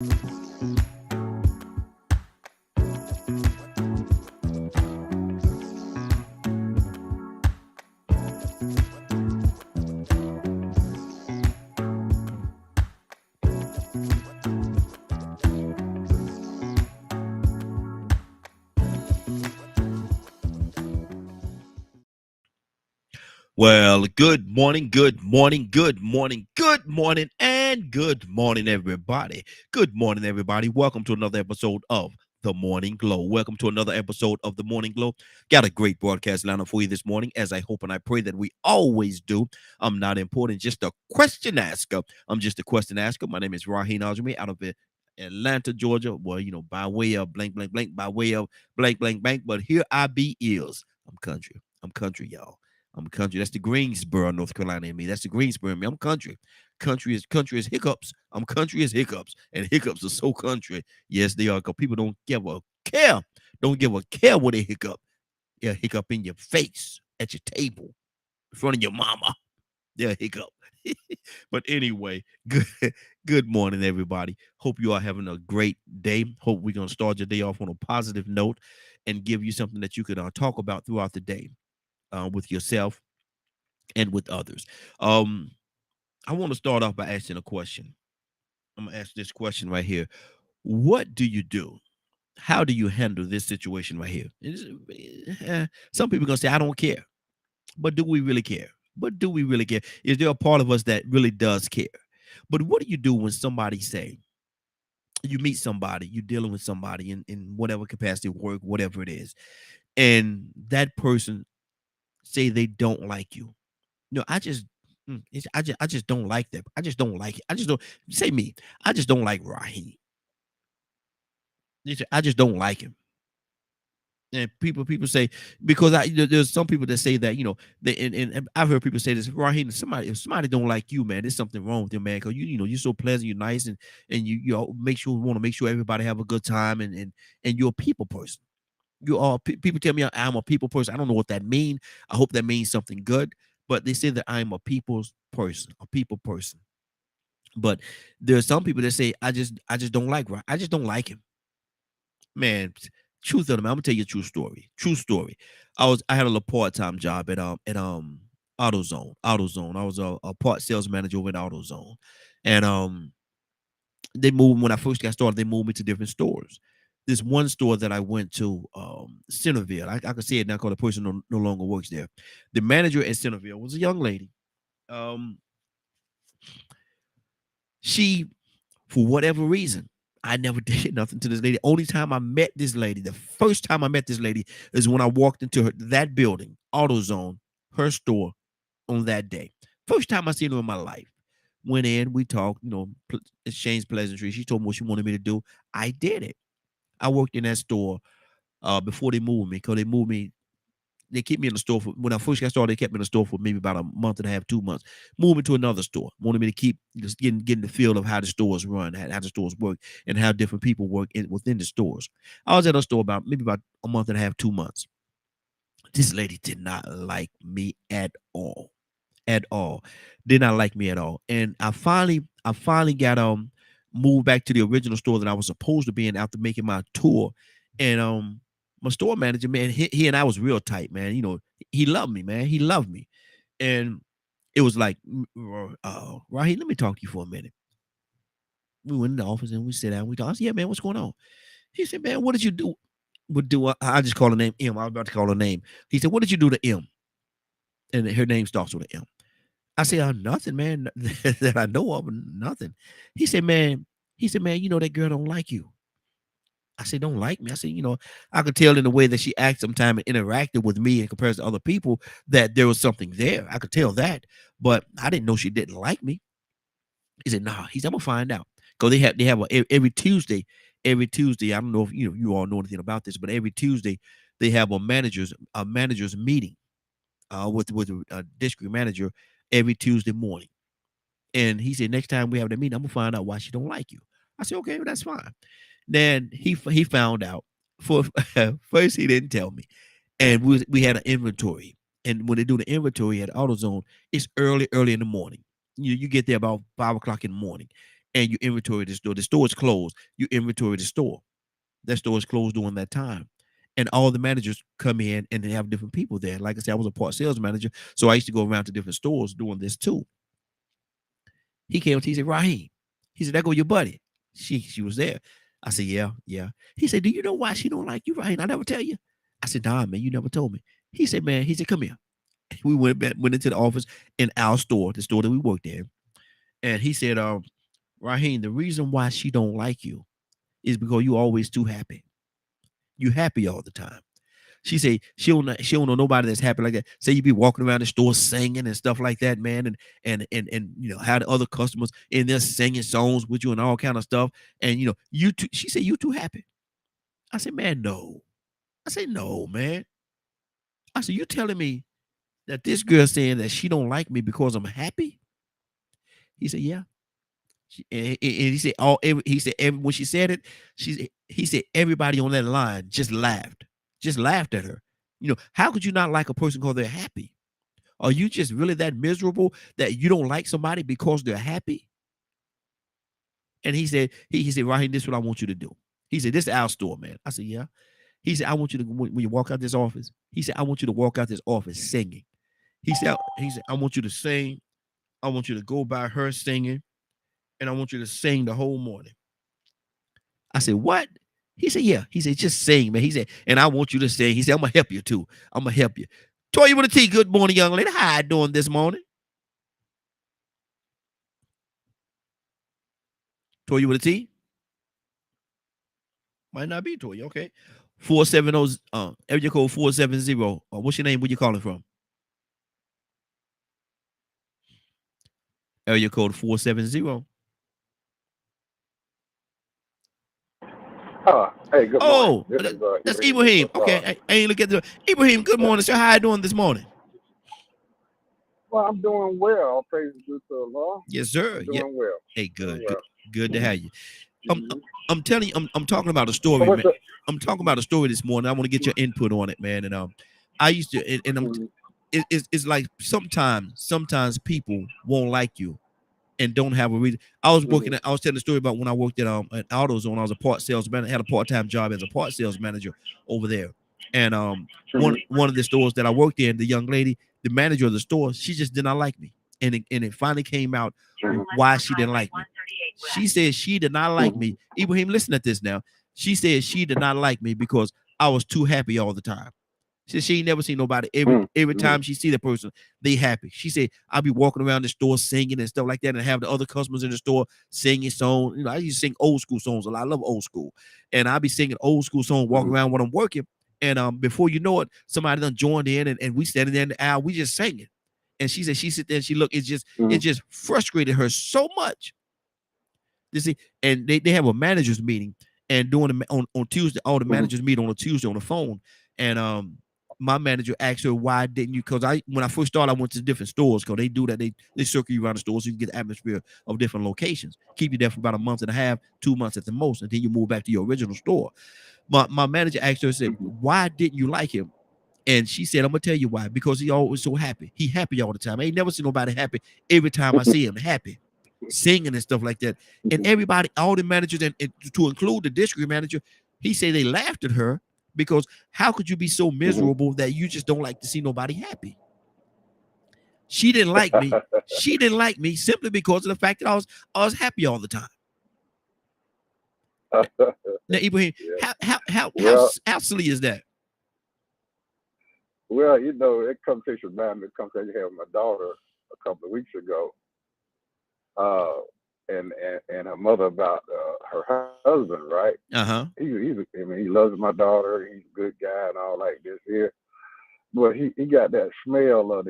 Well, good morning, good morning, good morning, good morning, and good morning, everybody. Good morning, everybody. Welcome to another episode of The Morning Glow. Welcome to another episode of The Morning Glow. Got a great broadcast lineup for you this morning, as I hope and I pray that we always do. I'm not important, just a question asker. I'm just a question asker. My name is Raheen Aljami out of Atlanta, Georgia. Well, by way of blank, blank, blank, by way of blank, blank, blank. But here I be is. I'm country. I'm country, y'all. I'm country. That's the Greensboro, North Carolina in me. That's the Greensboro in me. I'm country. Country is hiccups. I'm country as hiccups. And hiccups are so country. Yes, they are. Because people don't give a care. Don't give a care what they hiccup. Yeah, hiccup in your face, at your table, in front of your mama. Yeah, hiccup. But anyway, good morning, everybody. Hope you are having a great day. Hope we're gonna start your day off on a positive note and give you something that you could talk about throughout the day with yourself and with others. Um, I want to start off by asking a question. I'm gonna ask this question right here. What do you do? How do you handle this situation right here? Some people gonna say, I don't care. But do we really care? But do we really care? Is there a part of us that really does care? But what do you do when somebody say you meet somebody, you're dealing with somebody in whatever capacity, work, whatever it is, and that person say they don't like you? No, I just don't like that. I just don't like it. I just don't say me. I just don't like Raheem. I just don't like him. And people say because there's some people that say that they and I've heard people say this, Raheem. If somebody don't like you, man, there's something wrong with you, man. Because you're so pleasant, you're nice, and you want to make sure everybody have a good time, and you're a people person. You are people tell me I'm a people person. I don't know what that means. I hope that means something good. But they say that I'm a people's person, a people person. But there are some people that say I just don't like Ryan. I just don't like him. Man, truth of the matter, I'm gonna tell you a true story. True story. I had a little part-time job at AutoZone. AutoZone. I was a part sales manager over at AutoZone. And they moved when I first got started, they moved me to different stores. This one store that I went to, Centerville. I can say it now because the person no longer works there. The manager at Centerville was a young lady. Um, she For whatever reason, I never did nothing to this lady. Only time I met this lady, the first time I met this lady is when I walked into that building, AutoZone, her store on that day. First time I seen her in my life. Went in, we talked, exchanged pleasantries. She told me what she wanted me to do. I did it. I worked in that store before they moved me because they moved me. They keep me in the store for when I first got started. They kept me in the store for maybe about a month and a half, 2 months. Moving to another store, wanted me to keep just getting the feel of how the stores run, how the stores work, and how different people work within the stores. I was at a store about maybe about a month and a half, 2 months. This lady did not like me at all. Did not like me at all. And I finally got moved back to the original store that I was supposed to be in after making my tour. And my store manager, man, he and I was real tight, man. He loved me, man. He loved me. And it was like, Raheem, let me talk to you for a minute. We went in the office and we sat down. We talked. I said, yeah, man, what's going on? He said, man, what did you do? I just call her name M. I was about to call her name. He said, what did you do to M? And her name starts with an M. I said, nothing, man, that I know of, nothing. He said, man, that girl don't like you. I said, don't like me. I said, I could tell in the way that she acted sometime and interacted with me in comparison to other people that there was something there. I could tell that, but I didn't know she didn't like me. He said, nah. He said, I'm gonna find out. Because they have every Tuesday. Every Tuesday, I don't know if you all know anything about this, but every Tuesday they have a managers meeting with a district manager every Tuesday morning. And he said, next time we have the meeting, I'm gonna find out why she don't like you. I said, okay, well, that's fine. Then he found out. For first, he didn't tell me, and we had an inventory. And when they do the inventory at AutoZone, it's early in the morning. You get there about 5 o'clock in the morning, and you inventory the store. The store is closed. You inventory the store. That store is closed during that time. And all the managers come in and they have different people there. Like I said, I was a part sales manager, so I used to go around to different stores doing this too. He came up to me, he said, Raheem. He said, there go your buddy. She was there. I said, yeah, yeah. He said, do you know why she don't like you, Raheem? I never tell you. I said, nah, man, you never told me. He said, man, he said, come here. We went into the office in our store, the store that we worked in. And he said, Raheem, the reason why she don't like you is because you always too happy. You happy all the time. She say she don't know nobody that's happy like that. Say you be walking around the store singing and stuff like that, man, and you know how the other customers in there singing songs with you and all kind of stuff. And you know, you too, she said you too happy. I said, man, no. I said, no, man. I said, you telling me that this girl saying that she don't like me because I'm happy? He said, yeah. And he said when she said it, he said everybody on that line just laughed at her. You know, how could you not like a person because they're happy? Are you just really that miserable that you don't like somebody because they're happy? And he said, he said, Raheem, this is what I want you to do. He said, this is our store, man. I said, yeah. He said, I want you to, when you walk out this office, he said, I want you to walk out this office singing. He said, I want you to sing. I want you to go by her singing, and I want you to sing the whole morning. I said, what? He said, yeah. He said, just sing, man. He said, and I want you to sing. He said, I'm going to help you too. I'm going to help you. Toya with a T, good morning, young lady. How you doing this morning? Toya with a T? Might not be Toya, okay. 470, area code 470. What's your name? Where you calling from? Area code 470. Hey, good morning. This is That's Ibrahim. Ibrahim. Okay, I ain't look at the Ibrahim. Good morning, sir. How you doing this morning? Well, I'm doing well. All praise due to the Lord. Yes, sir. I'm Yeah. doing well. Hey, Doing good, well. good to have you. Mhm. I'm telling you, I'm talking about a So story, what's man. up? I'm talking about a story this morning. I want to get your input on it, man. And I used to, and Mhm. it's like sometimes people won't like you and don't have a reason. I was Mhm. telling the story about when I worked at AutoZone. I was a part sales manager, had a part-time job as a part sales manager over there. And Mhm. one of the stores that I worked in, the young lady, the manager of the store, she just did not like me. And it finally came out Mhm. why she didn't like me. She said she did not like Mhm. me. Ibrahim, listen at this now. She said she did not like me because I was too happy all the time. She said she ain't never seen nobody every Mhm. time she see the person, they happy. She said I'll be walking around the store singing and stuff like that, and have the other customers in the store singing songs. You know, I used to sing old school songs a lot. I love old school, and I'll be singing old school songs walking Mhm. around when I'm working. And before you know it, somebody done joined in, and we standing there in the aisle, we just singing. And she said she sit there and she look, it Mhm. just frustrated her so much. You see, and they have a managers meeting, and doing on Tuesday, all the Mhm. managers meet on a Tuesday on the phone, and my manager asked her why didn't you? Because when I first started, I went to different stores because they do that. They circle you around the stores so you can get the atmosphere of different locations. Keep you there for about a month and a half, 2 months at the most, and then you move back to your original store. My manager asked her, said, Mhm. why didn't you like him? And she said, I'm gonna tell you why. Because he always so happy. He happy all the time. I ain't never seen nobody happy. Every time I see him, happy, singing and stuff like that. And Mhm. everybody, all the managers, and to include the district manager, he said they laughed at her because how could you be so Mhm. miserable that you just don't like to see nobody happy? She didn't like me. She didn't like me simply because of the fact that I was happy all the time. Now, Ibrahim, Yeah. how Well, how silly is that? that conversation reminded me of a conversation I had with my daughter a couple of weeks ago, uh, and her mother about her husband, right? Uh-huh. I mean, he loves my daughter. He's a good guy and all like this here. But he got that smell of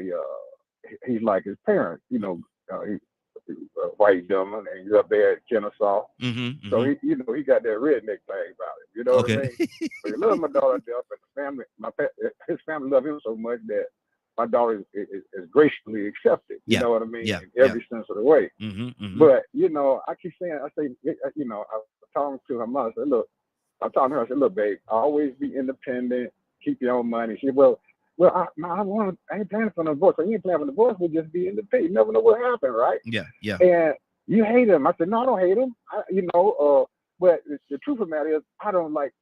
he's like his parents, he's a white gentleman, and he's up there at Kennesaw. Mm-hmm. So Mm-hmm. he got that redneck thing about him. You know what I Okay. mean? But he loves my daughter to death, and the family, his family love him so much that my daughter is graciously accepted. You Yeah. know what I mean? Yeah. In Yeah. every sense of the way. Mm-hmm. Mm-hmm. But I keep saying, I was talking to her mother. I said, look, I'm talking to her. I said, look, babe, always be independent. Keep your own money. She said, well, I ain't planning for no divorce. So you ain't planning for divorce. We'll just be independent. You never know what happened, right? Yeah. Yeah. And You hate him. I said, no, I don't hate him. But the truth of the matter is, I don't like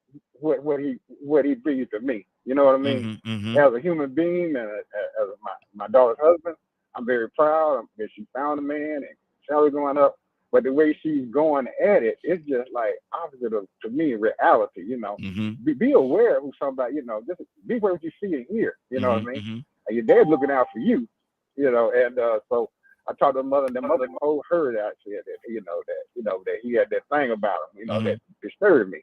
what he brings to me. You know what I mean? Mm-hmm. Mm-hmm. As a human being and as my daughter's husband, I'm very proud that she found a man and Sally growing up. But the way she's going at it, it's just like opposite of to me reality. Mm-hmm. Be aware of who somebody. Just be aware of what you see and hear. You know what I mean? Mm-hmm. And your dad's looking out for you. And so I talked to the mother, and the mother told her that said that he had that thing about him, Mm-hmm. that disturbed me.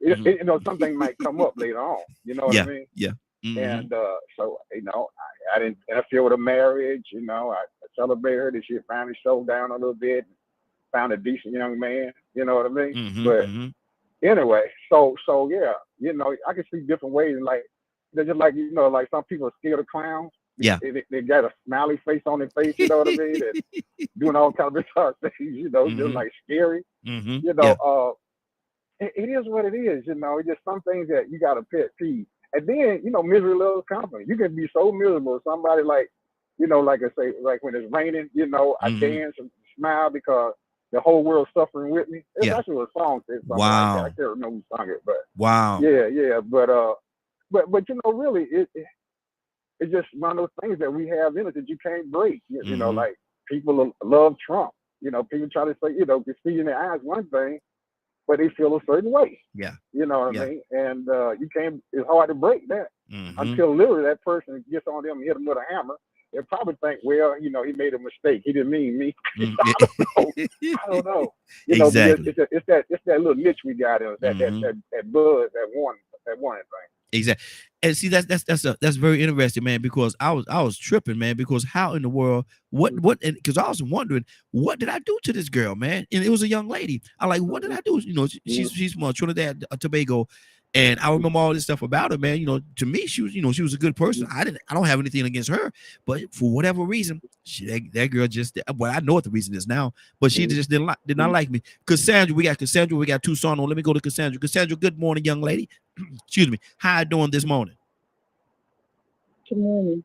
Mm-hmm. Something might come up later on. You know what I Yeah. mean? Yeah. Mm-hmm. And so I didn't interfere with her marriage. I celebrated her that she had finally slowed down a little bit, found a decent young man. You know what I mean? Mm-hmm. But Mm-hmm. anyway, so yeah, I can see different ways. Like they're just like like some people are scared of clowns. Yeah. They got a smiley face on their face. You know what I mean? And doing all kinds of bizarre things. Just Mm-hmm. like scary. Mm-hmm. Yeah. It is what it is. It's just some things that you got to pet peeve. And then misery loves company. You can be so miserable. Somebody like like I say, like when it's raining, I Mm-hmm. dance and smile because the whole world's suffering with me. It's Yeah. actually a song says something like that. I Wow. can't remember who sung it, but Wow. yeah. But really, it's just one of those things that we have in it that you can't break. Mm-hmm. Like people love Trump. People try to say, can see in their eyes one thing, but they feel a certain way. Yeah. You know what Yeah. I mean? And you can't. It's hard to break that Mm-hmm. until literally that person gets on them and hit them with a hammer. They'll probably think, well, he made a mistake. He didn't mean me. I don't know. Exactly. Because it's that little niche we got in that Mm-hmm. that buzz, that warning thing. Exactly. And see, that's very interesting, man, because I was tripping, man, because how in the world, what, and because I was wondering, what did I do to this girl, man? And it was a young lady. I like, what did I do? She's from Trinidad, Tobago. And I remember all this stuff about her, man. To me, she was a good person. I don't have anything against her, but for whatever reason, that girl just, well, I know what the reason is now, but she just did not like me. Cassandra, we got two songs on. Let me go to Cassandra. Cassandra, good morning, young lady. Excuse me. How you doing this morning? Good morning.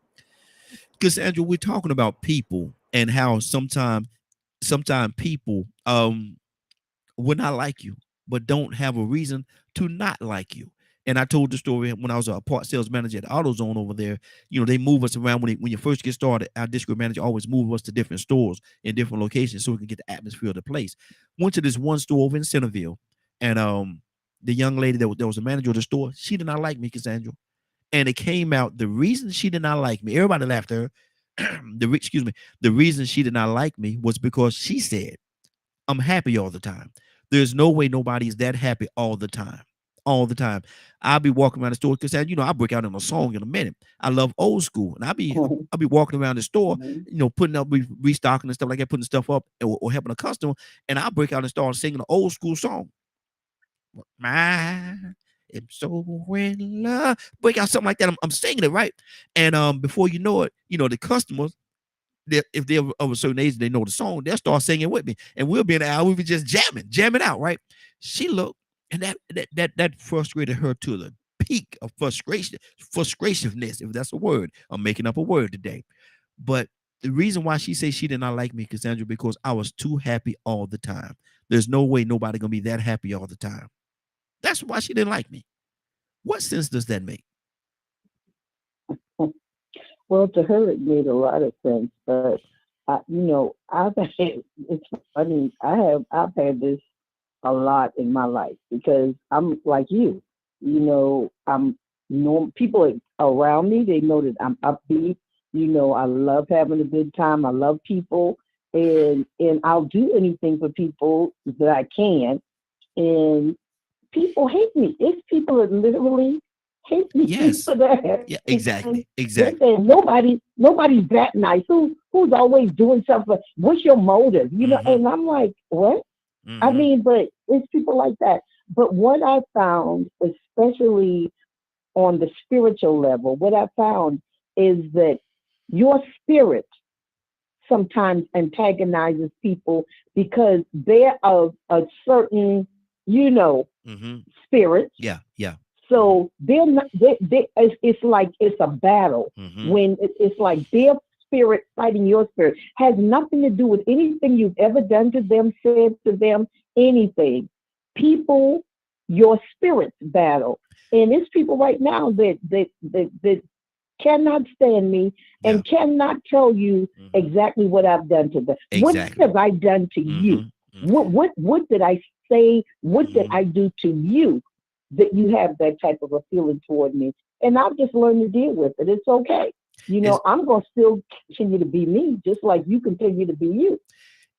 Cassandra, we're talking about people and how sometimes people would not like you, but don't have a reason to not like you. And I told the story when I was a part sales manager at AutoZone over there. They move us around when you first get started. Our district manager always move us to different stores in different locations so we can get the atmosphere of the place. Went to this one store over in Centerville, and the young lady that was the manager of the store, she did not like me, Cassandra. And it came out the reason she did not like me. Everybody laughed at her. The reason she did not like me was because she said, I'm happy all the time. There's no way nobody's that happy all the time. All the time. I'll be walking around the store because I break out in a song in a minute. I love old school. And I'll be walking around the store, putting up, restocking and stuff like that, putting stuff up or helping a customer. And I'll break out and start singing an old school song. I'm so in love. Break out something like that. I'm singing it, right? And before you know it, the customers, if they're of a certain age, they know the song, they'll start singing with me. And we'll be in the hour, we'll be just jamming out, right? She looked, and that frustrated her to the peak of frustrativeness, if that's a word. I'm making up a word today. But the reason why she says she did not like me, Cassandra, because I was too happy all the time. There's no way nobody gonna be that happy all the time. That's why she didn't like me. What sense does that make? Well, to her, it made a lot of sense, but I've had it's funny. I've had this a lot in my life because I'm like you. I'm people around me. They know that I'm upbeat. I love having a good time. I love people, and I'll do anything for people that I can. And people hate me. It's people that literally hate me Yes. for that. Yeah, exactly. They're Exactly. saying nobody's that nice. Who's always doing something? What's your motive? And I'm like, what? I Mhm. mean, but it's people like that. But what I found, especially on the spiritual level, what I found is that your spirit sometimes antagonizes people because they're of a certain, Mhm. spirit. Yeah. Yeah. So they're not. It's like it's a battle Mhm. when it's like they're spirit fighting your spirit. Has nothing to do with anything you've ever done to them, said to them, anything. People, your spirits battle. And it's people right now that cannot stand me Yeah. and cannot tell you Mhm. exactly what I've done to them. Exactly. What have I done to you? Mhm. Mhm. What did I say? What did Mhm. I do to you that you have that type of a feeling toward me? And I've just learned to deal with it. It's okay. It's I'm gonna still continue to be me, just like you continue to be you.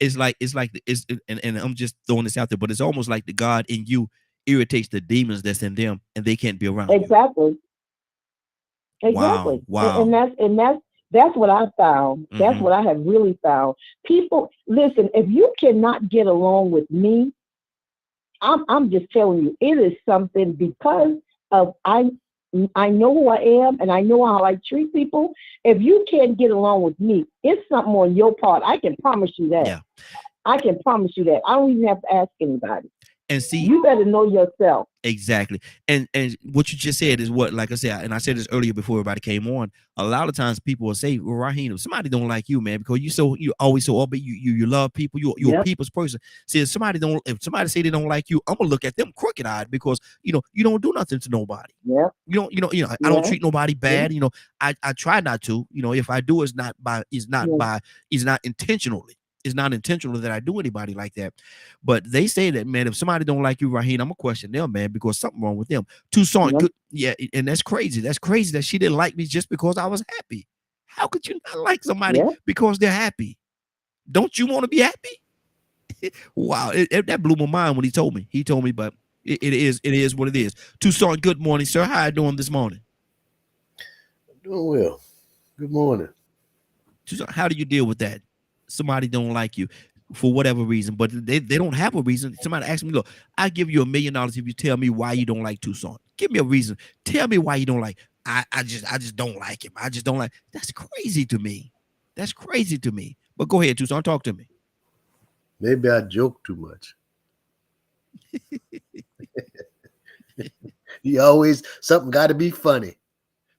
and I'm just throwing this out there, but it's almost like the God in you irritates the demons that's in them, and they can't be around you. Exactly. Wow. Exactly. And Wow. that's what I found. That's Mhm. what I have really found. People, listen, if you cannot get along with me, I'm just telling you, it is something because of I know who I am and I know how I treat people. If you can't get along with me, it's something on your part. I can promise you that. Yeah. I can promise you that. I don't even have to ask anybody. And see, You better know yourself. exactly. And what you just said is what, like I said, and I said this earlier before everybody came on. A lot of times people will say, "Well, Raheem, if somebody don't like you, man, because you always so upbeat, you love people, you're a Yep. people's person." See, if somebody say they don't like you, I'm gonna look at them crooked eyed because you don't do nothing to nobody. Yep. I don't Yeah. treat nobody Yeah. bad. I try not to. If I do, Yeah. it's not intentionally. It's not intentional that I do anybody like that. But they say that, man, if somebody don't like you, Raheem, I'm gonna question them, man, because something wrong with them. Tucson, Yep. good, yeah, and that's crazy. That's crazy that she didn't like me just because I was happy. How could you not like somebody Yeah. because they're happy? Don't you want to be happy? Wow, that blew my mind when he told me. He told me, but it is what it is. Tucson, good morning, sir. How you doing this morning? Doing well. Good morning. Tucson, how do you deal with that? Somebody don't like you for whatever reason, but they don't have a reason. Somebody asked me, look, I give you $1,000,000 if you tell me why you don't like Tucson. Give me a reason. Tell me why you don't like. I just don't like him. I just don't like. That's crazy to me. That's crazy to me. But go ahead, Tucson, talk to me. Maybe I joke too much. You always something got to be funny.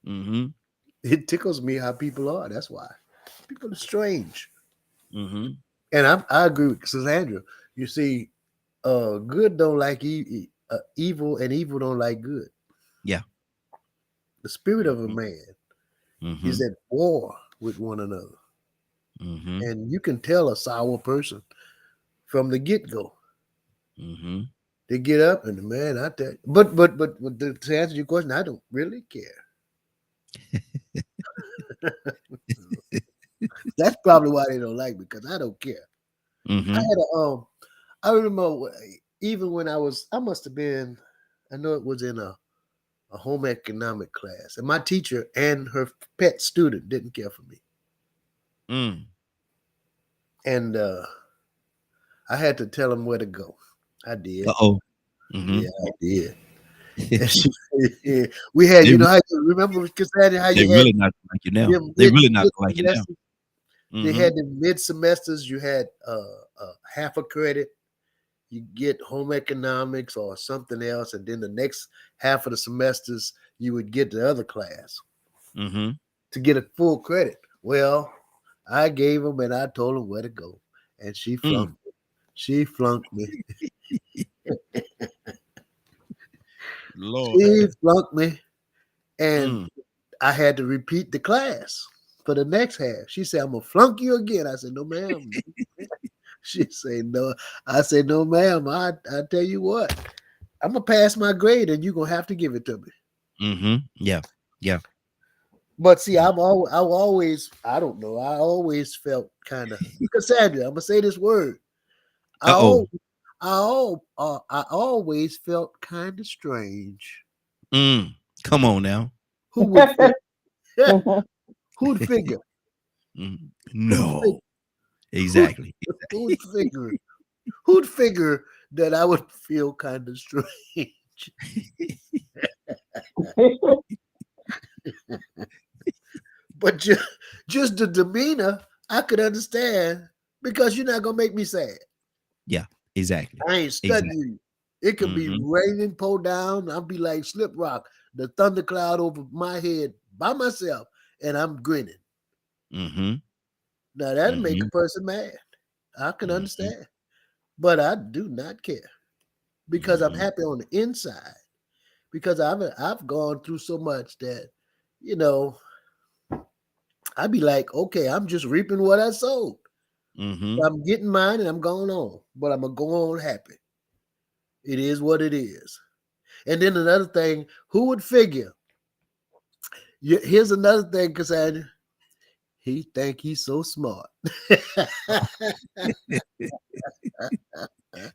Mm-hmm. It tickles me how people are. That's why people are strange. Mm-hmm. And I agree with Cassandra. You see, good don't like evil, and evil don't like good. Yeah. The spirit of a Mm-hmm. man Mm-hmm. is at war with one another, Mm-hmm. and you can tell a sour person from the get go. Mm-hmm. They get up and man, I tell you, but to answer your question, I don't really care. That's probably why they don't like me because I don't care. I Mm-hmm. had I remember even when I must have been, I know it was in a home economic class, and my teacher and her pet student didn't care for me, Mm. and I had to tell them where to go. I did, Uh-oh. Mm-hmm. yeah, I did. And we had, they you know, how you remember Cassandra, how they you had really not gonna like you now. them They really not gonna like you now. semesters. They Mm-hmm. had the mid semesters. You had half a credit. You get home economics or something else, and then the next half of the semesters you would get the other class Mm-hmm. to get a full credit. Well, I gave them and I told them where to go, and she Mm. flunked me. She flunked me. Lord. She flunked me, and Mm. I had to repeat the class for the next half. She said, "I'm gonna flunk you again." I said, "No, ma'am." She said, "No." I said, "No, ma'am. I tell you what, I'm gonna pass my grade, and you're gonna have to give it to me." Mm-hmm. Yeah. Yeah. But see, I always, I don't know, I always felt kind of Cassandra. I'm gonna say this word. I Uh-oh. al- I always felt kind of strange. Mm. Come on now. Who would figure? Who'd figure? Mm. Who'd figure? No. Who'd, Exactly. who'd figure? Who'd figure that I would feel kind of strange? But just the demeanor, I could understand because you're not gonna make me sad. Yeah. Exactly. I ain't studying Exactly. you. It could be Mm-hmm. raining, pour down. I'll be like Slip Rock, the thundercloud over my head by myself, and I'm grinning. Mm-hmm. Now that'll make a Mhm. person mad. I can Mhm. understand, but I do not care because I'm Mhm. happy on the inside. Because I've gone through so much that, you know, I'd be like, okay, I'm just reaping what I sowed. Mhm. I'm getting mine and I'm going on, but I'm gonna go on happy. It is what it is. And then another thing, who would figure? Here's another thing, Cassandra. He think he's so smart.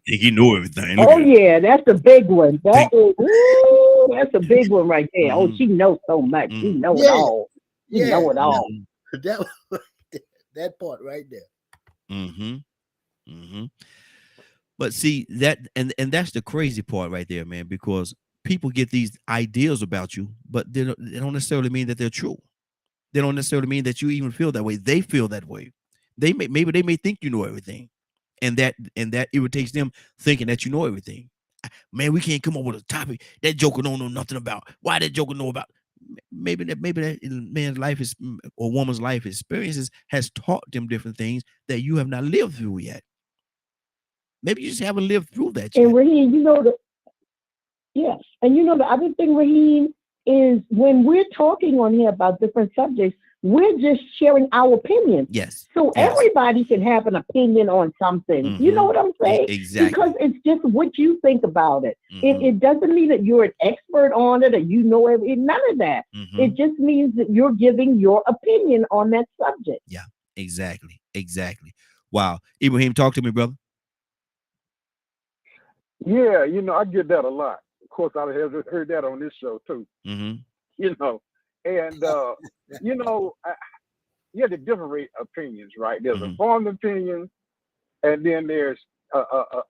Think you know everything. Look Oh at it. yeah, that's a big one. Think. That's a big one right there. Oh, Mhm. she knows so much. She Mhm. know it Yeah, all. She yeah, know it yeah. all. Mhm. That that part right there. Mhm. Mhm. But see that, and that's the crazy part right there, man. Because people get these ideas about you, but they don't necessarily mean that they're true. They don't necessarily mean that you even feel that way. They feel that way. Maybe they may think you know everything, and that irritates them thinking that you know everything. Man, we can't come up with a topic that joker don't know nothing about. Why that joker know about? Maybe that man's life is or woman's life experiences has taught them different things that you have not lived through yet. Maybe you just haven't lived through that And yet. Raheem, yeah, and the other thing, Raheem, is when we're talking on here about different subjects, we're just sharing our opinions. Yes. So Yes. everybody can have an opinion on something. You know Mm-hmm. what I'm saying? Because Exactly. it's just what you think about it. It, Mm-hmm. it doesn't mean that you're an expert on it or you know everything. None of that. Mm-hmm. It just means that you're giving your opinion on that subject. Yeah. Exactly. Exactly. Wow. Ibrahim, talk to me, brother. Yeah, I get that a lot. Of course, I have heard that on this show too. Mm-hmm. You know, and you know, I, you have the different opinions, right? There's Mm-hmm. informed opinions, and then there's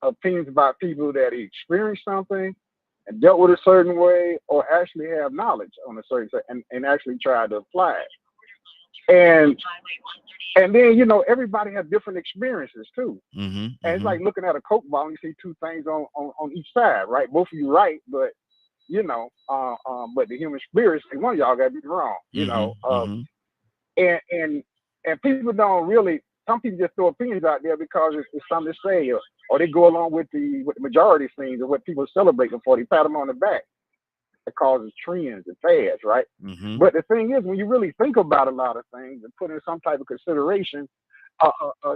opinions about people that experience something and dealt with a certain way, or actually have knowledge on a certain and actually try to apply it. And then everybody has different experiences too. Mm-hmm. And it's Mm-hmm. like looking at a Coke bottle, you see two things on each side, right? Both of you right, but but the human spirit say one of y'all got to be wrong, Mm-hmm. Mm-hmm. and and and people don't really. Some people just throw opinions out there because it's something to say, or they go along with the majority things or what people celebrate before they pat them on the back. It causes trends and fads, right? Mm-hmm. But the thing is, when you really think about a lot of things and put in some type of consideration,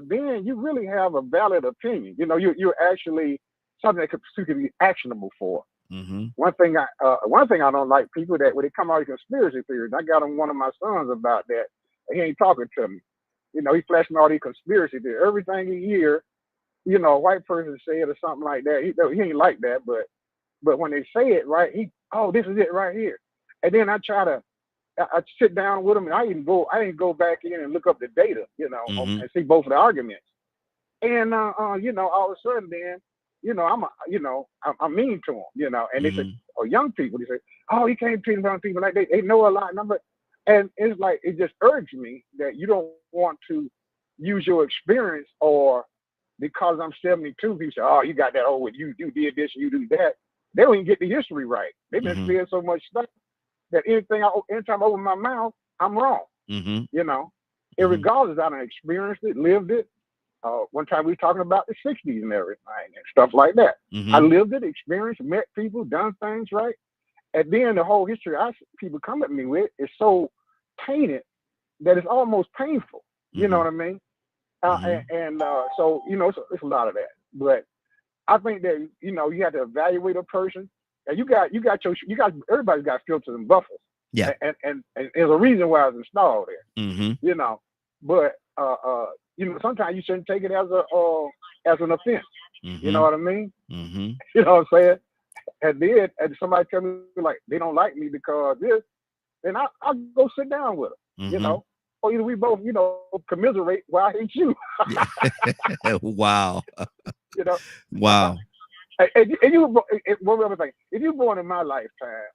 then you really have a valid opinion. You're actually something that could be actionable for. Mm-hmm. One thing I don't like people that when they come out with conspiracy theories. I got on one of my sons about that. He ain't talking to me. He flashing all these conspiracy theories. Everything he hear, a white person say it or something like that. He ain't like that, but when they say it right, this is it right here. And then I sit down with them and I didn't go back in and look up the data, Mm-hmm. and see both of the arguments. And all of a sudden, then, I'm mean to them, and they say, Mm-hmm. or young people, they say, oh, you can't treat young people like they know a lot, and it's like it just urged me that you don't want to use your experience, or because I'm 72, people say, oh, you got that, oh, you did this, you do that. They don't even get the history right. They've been Mm-hmm. saying so much stuff that anytime I open my mouth, I'm wrong, Mm-hmm. and regardless, I done experienced it, lived it. One time we were talking about the 60s and everything and stuff like that. I Mm-hmm. lived it, experienced, met people, done things, right? And then the whole history people come at me with is so tainted that it's almost painful. You know Mm-hmm. what I mean? Mm-hmm. So, it's a lot of that. But I think that, you have to evaluate a person. And everybody's got filters and buffers. Yeah. And there's a reason why it's installed there, Mm-hmm. But sometimes you shouldn't take it as an offense. You know Mm-hmm. what I mean? Mm-hmm. You know what I'm saying? And somebody tell me like they don't like me because this, then I'll go sit down with them, Mm-hmm. Or either we both, commiserate why I hate you, Yeah. Wow. you know. Uh, Wow. one other thing, if you're born in my lifetime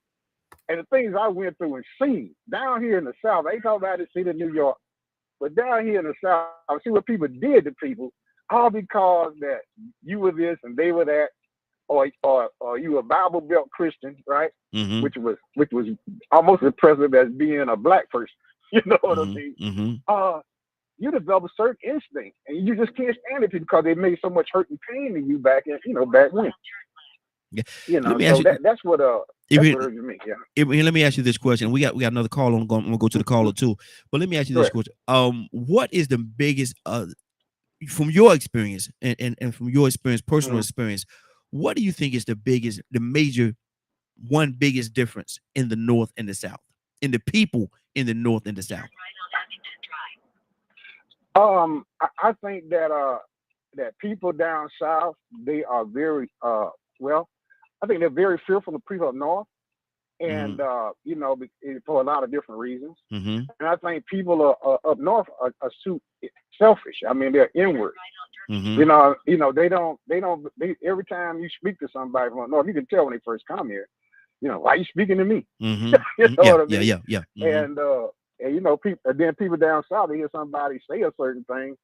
and the things I went through and seen down here in the South, I ain't talking about the city of New York, but down here in the South, I see what people did to people, all because that you were this and they were that, or you a Bible Belt Christian, right? Mm-hmm. Which was almost as impressive as being a black person. You know what I Mm-hmm. mean? Mm-hmm. you develop a certain instinct, and you just can't stand it because they made so much hurt and pain to you back when. Yeah. You know, Let me so ask you, that's what hurts me. Yeah. let me ask you this question. We got another call on. I'm gonna go to the caller too. But let me ask you this question. What is the biggest from your experience and from your experience, personal experience, what do you think is the major biggest difference in the North and the South, in the people in the North and the South? I think that people down south, they are very well, I think they're very fearful of people up north, and you know, for a lot of different reasons. And I think people up north are too selfish. I mean, they're inward. You know, they every time you speak to somebody from up north, you can tell when they first come here, you know, why are you speaking to me? You know what I mean? Yeah. And you know, people down south, they hear somebody say a certain thing,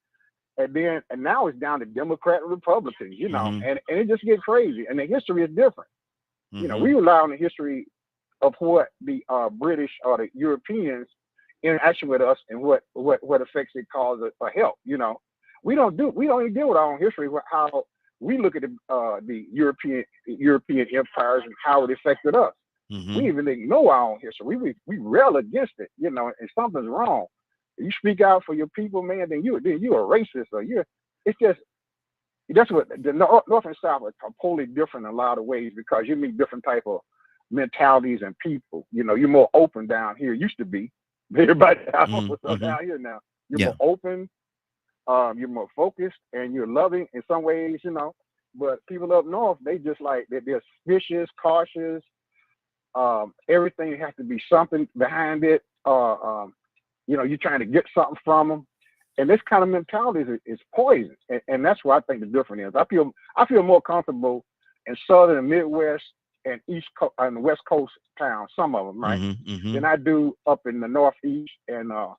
and now it's down to Democrat and Republicans, you know, and it just gets crazy. And the history is different. You know, we rely on the history of what the British or the Europeans interaction with us and what effects it causes for help. You know, we don't even deal with our own history, how we look at the European empires and how it affected us. We even ignore our own history. We rail against it, you know, and something's wrong. If you speak out for your people, man, then you're a racist, or that's what the North and South are totally different in a lot of ways, because you meet different type of mentalities and people. You know, you're more open down here. Used to be. Everybody down here now. You're more open, you're more focused, and you're loving in some ways, you know. But people up north, they just like they're suspicious, cautious. Everything has to be something behind it. You know, you're trying to get something from them, and this kind of mentality is poison. And that's what I think the difference is. I feel more comfortable in Southern and Midwest and East Coast and West Coast towns, some of them, right, than I do up in the Northeast and or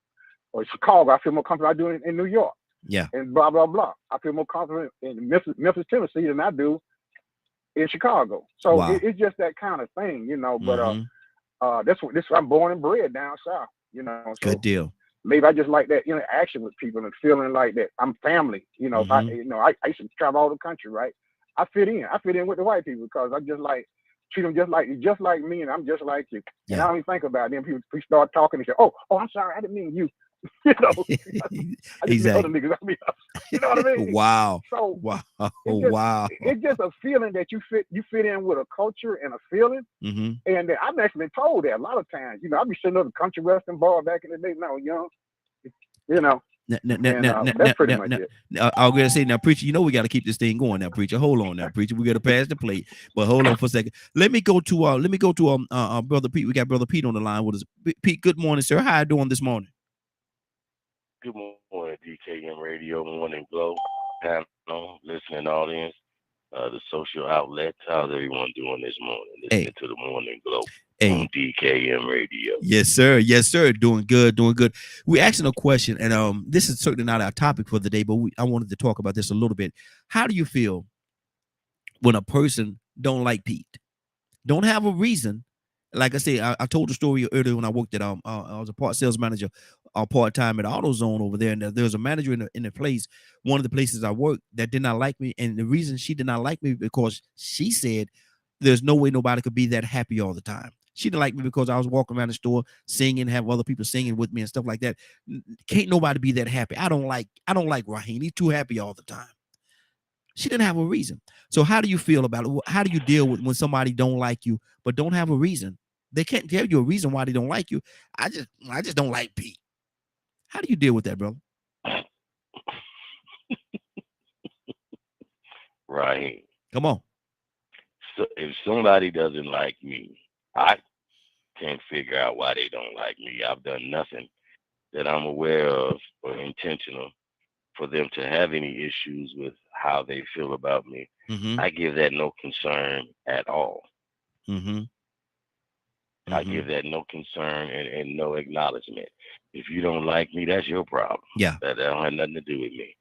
Chicago. I feel more comfortable I do in New York. Yeah. And blah blah blah. I feel more confident in Memphis, Tennessee than I do in Chicago. So it's just that kind of thing, you know. But this I'm born and bred down south, you know. So good deal. Maybe I just like that interaction with people and feeling like that I'm family. You know, I used to travel all the country, right? I fit in. I fit in with the white people because I just like treat them just like me, and I'm just like you. Yeah. And I don't even think about it. Then people start talking and say, "Oh, I'm sorry, I didn't mean you." You know, I just mean other niggas. I mean, you know what I mean? Wow. So wow. It's just a feeling that you fit in with a culture and a feeling. And I've actually been told that a lot of times. You know, I'd be sitting at the country western bar back in the day. No, you know. That's pretty much it. I'm gonna say now, preacher. You know we got to keep this thing going now, preacher. Hold on now, preacher. We got to pass the plate, but hold on for a second. Let me go to brother Pete. We got brother Pete on the line with us. Pete, good morning, sir. How you doing this morning? Good morning, DKM Radio, Morning Glow, panel, listening audience, the social outlets. How's everyone doing this morning? Listening to the Morning Glow on DKM Radio. Yes, sir. Yes, sir. Doing good. We're asking a question, and this is certainly not our topic for the day, but I wanted to talk about this a little bit. How do you feel when a person don't like Pete? Don't have a reason. Like I said, I told the story earlier when I worked at I was a part sales manager, part-time at AutoZone over there, and there was a manager in the place, one of the places I worked, that did not like me, and the reason she did not like me because she said there's no way nobody could be that happy all the time. She didn't like me because I was walking around the store singing, have other people singing with me and stuff like that. Can't nobody be that happy. I don't like Raheem. He's too happy all the time. She didn't have a reason. So how do you feel about it? How do you deal with when somebody don't like you but don't have a reason? They can't tell you a reason why they don't like you. I just don't like Pete. How do you deal with that, brother? Raheem. Come on. So if somebody doesn't like me, I can't figure out why they don't like me. I've done nothing that I'm aware of or intentional for them to have any issues with how they feel about me. I give that no concern at all. I give that no concern and no acknowledgement. If you don't like me, that's your problem. Yeah. That don't have nothing to do with me.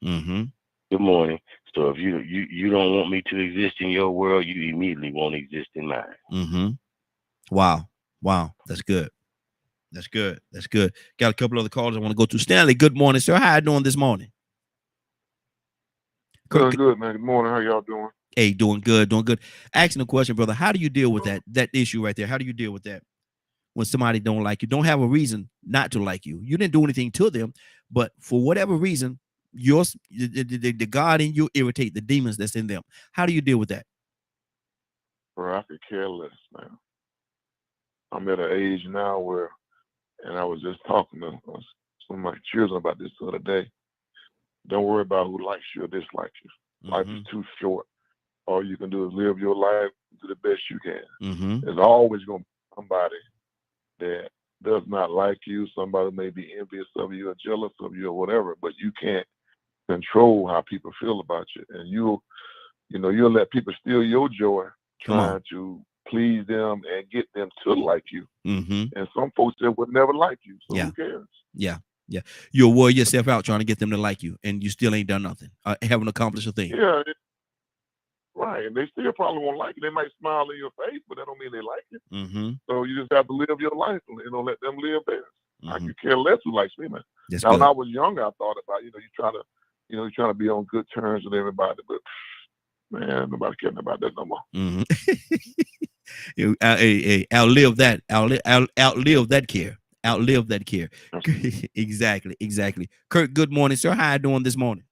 Good morning. So if you don't want me to exist in your world, you immediately won't exist in mine. Wow. That's good. That's good. That's good. Got a couple other calls I want to go to. Stanley, good morning, sir. How you doing this morning? Doing good, man. Good morning. How y'all doing? Hey, doing good, doing good. Asking a question, brother. How do you deal with that issue right there? How do you deal with that when somebody don't like you, don't have a reason not to like you? You didn't do anything to them, but for whatever reason, the God in you irritate the demons that's in them. How do you deal with that? Bro, I could care less, man. I'm at an age now where, and I was just talking to some of my children about this the other day. Don't worry about who likes you or dislikes you. Life is too short. All you can do is live your life to the best you can. There's always going to be somebody that does not like you. Somebody may be envious of you or jealous of you or whatever, but you can't control how people feel about you. And you'll let people steal your joy trying to please them and get them to like you. And some folks that would never like you. So who cares? Yeah. You'll wear yourself out trying to get them to like you, and you still ain't done nothing. Haven't accomplished a thing. Yeah. Right. And they still probably won't like you. They might smile in your face, but that don't mean they like you. So you just have to live your life and let them live theirs. I could care less who likes me, man. Now, when I was younger, I thought about, you trying to be on good terms with everybody, but man, nobody cares about that no more. Outlive that. Outlive that care. Outlive that care. Exactly. Kurt, good morning, sir. How you doing this morning?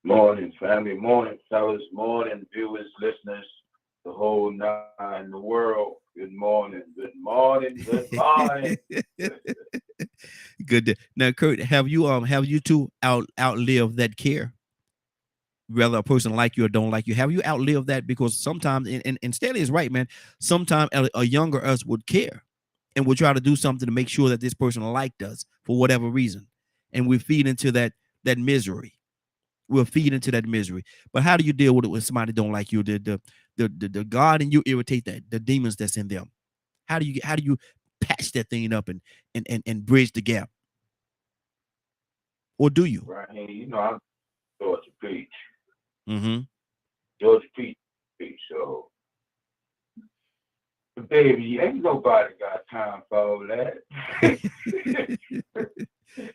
Morning, family. Morning, fellas. Morning, viewers, listeners, the whole nine, the world. Good morning. Good morning. Good morning. Good. Now, Kurt, have you two outlived that care? Whether a person like you or don't like you, have you outlived that? Because sometimes, and Stanley is right, man. Sometimes a younger us would care, and would try to do something to make sure that this person liked us for whatever reason, and we feed into that misery. We'll feed into that misery. But how do you deal with it when somebody don't like you? The God in you irritate the demons that's in them. How do you patch that thing up and bridge the gap? Or do you? Right. I'm Georgia Peach. Georgia Peach. So, baby, ain't nobody got time for all that.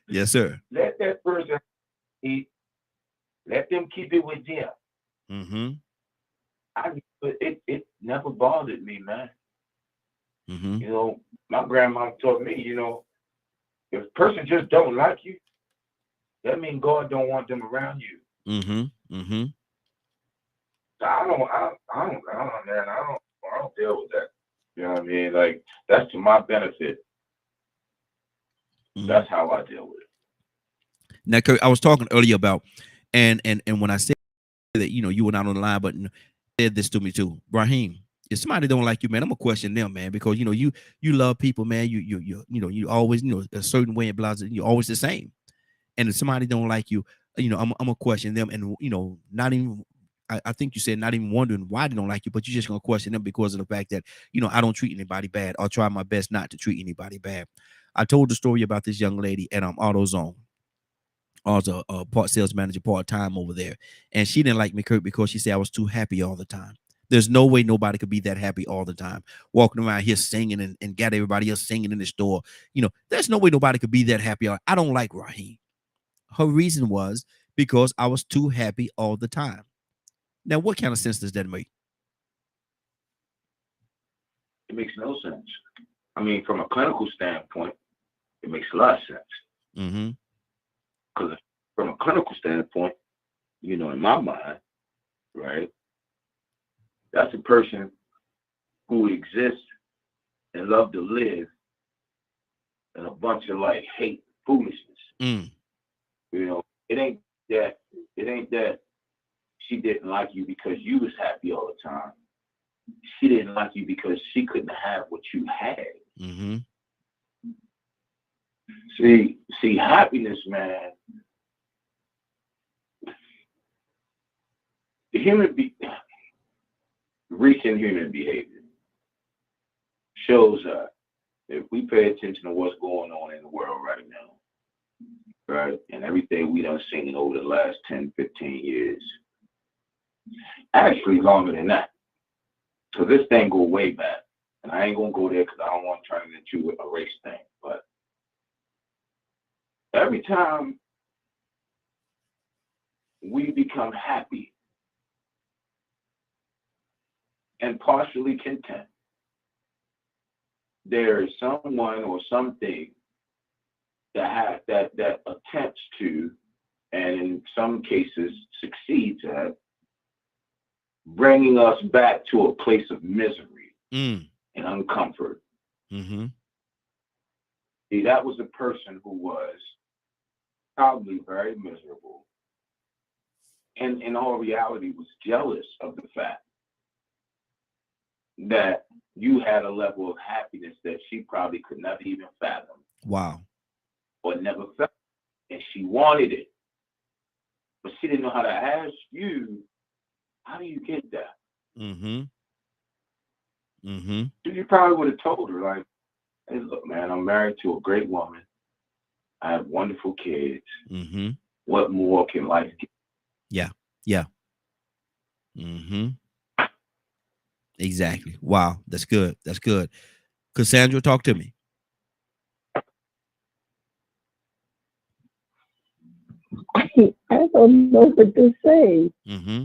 Yes, sir. Let that person eat. Let them keep it with them. It never bothered me, man. My grandma taught me, if a person just don't like you, that means God don't want them around you. So I don't deal with that. You know what I mean? Like, that's to my benefit. That's how I deal with it. Now, Kurt, I was talking earlier about, and when I said that, you were not on the line, but said this to me too. Raheem, if somebody don't like you, man, I'm gonna question them, man, because you love people, man. You always a certain way in blah, you're always the same. And if somebody don't like you, I'm gonna question them, and not even. I think you said not even wondering why they don't like you, but you're just gonna question them because of the fact that I don't treat anybody bad. I'll try my best not to treat anybody bad. I told the story about this young lady at AutoZone. I was a part sales manager part-time over there, and she didn't like me, Kurt, because she said I was too happy all the time. There's no way nobody could be that happy all the time, walking around here singing and got everybody else singing in the store. There's no way nobody could be that happy. I don't like Raheem. Her reason was because I was too happy all the time. Now, what kind of sense does that make? It makes no sense. I mean, from a clinical standpoint, it makes a lot of sense. Because from a clinical standpoint, in my mind, right, that's a person who exists and love to live in a bunch of hate, foolishness. It ain't that she didn't like you because you was happy all the time. She didn't like you because she couldn't have what you had. See, happiness, man. Recent human behavior shows if we pay attention to what's going on in the world right now, right, and everything we done seen over the last 10, 15 years, actually longer than that. So this thing go way back. and I ain't gonna go there because I don't want to turn it into a race thing. But every time we become happy and partially content, there is someone or something that attempts to, and in some cases succeeds at, bringing us back to a place of misery and uncomfort. Mm-hmm. See, that was a person who was probably very miserable, and in all reality was jealous of the fact that you had a level of happiness that she probably could never even fathom. Wow. Or never felt, and she wanted it, but she didn't know how to ask you, how do you get that? Mm-hmm. Mm-hmm. So you probably would have told her, like, hey, look, man, I'm married to a great woman. I have wonderful kids. Mm-hmm. What more can life give? Yeah. Yeah. Mm-hmm. Exactly. Wow. That's good. That's good. Cassandra, talk to me. I don't know what to say. Mm-hmm.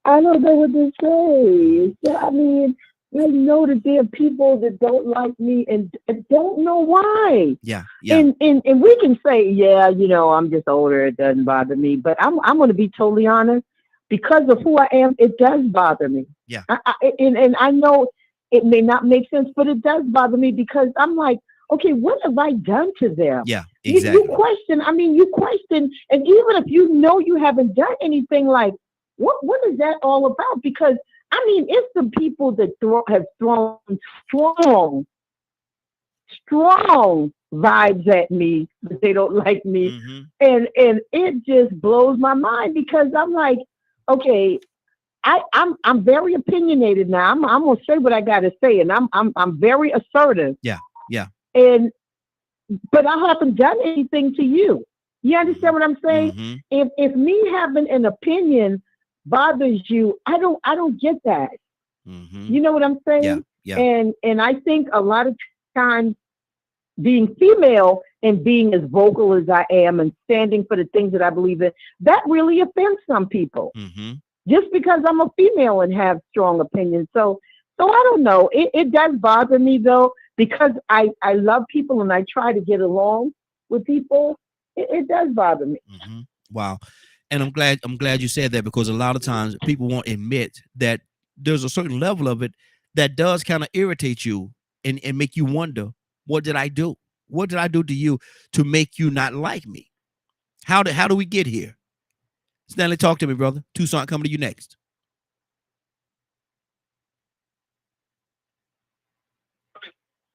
I don't know what to say. So, I mean, I know that there are people that don't like me and don't know why. Yeah. Yeah. And we can say, yeah, you know, I'm just older. It doesn't bother me. But I'm going to be totally honest. Because of who I am, it does bother me. Yeah. And I know it may not make sense, but it does bother me because I'm like, okay, what have I done to them? Yeah. Exactly. You question. I mean, you question. And even if you know you haven't done anything, like, what is that all about? Because I mean, it's the people that have thrown strong vibes at me that they don't like me, Mm-hmm. and it just blows my mind because I'm like, okay, I'm very opinionated now. I'm gonna say what I gotta say, and I'm very assertive. Yeah. Yeah. And but I haven't done anything to you. You understand what I'm saying? Mm-hmm. If me having an opinion bothers you, I don't get that. Mm-hmm. You know what I'm saying? Yeah. Yeah. And I think a lot of times being female and being as vocal as I am and standing for the things that I believe in, that really offends some people. Mm-hmm. Just because I'm a female and have strong opinions. So I don't know. It does bother me though, because I love people and I try to get along with people. It does bother me. Mm-hmm. Wow. And I'm glad you said that, because a lot of times people won't admit that there's a certain level of it that does kind of irritate you and make you wonder, what did I do? What did I do to you to make you not like me? How do we get here? Stanley, talk to me, brother. Toussaint, coming to you next.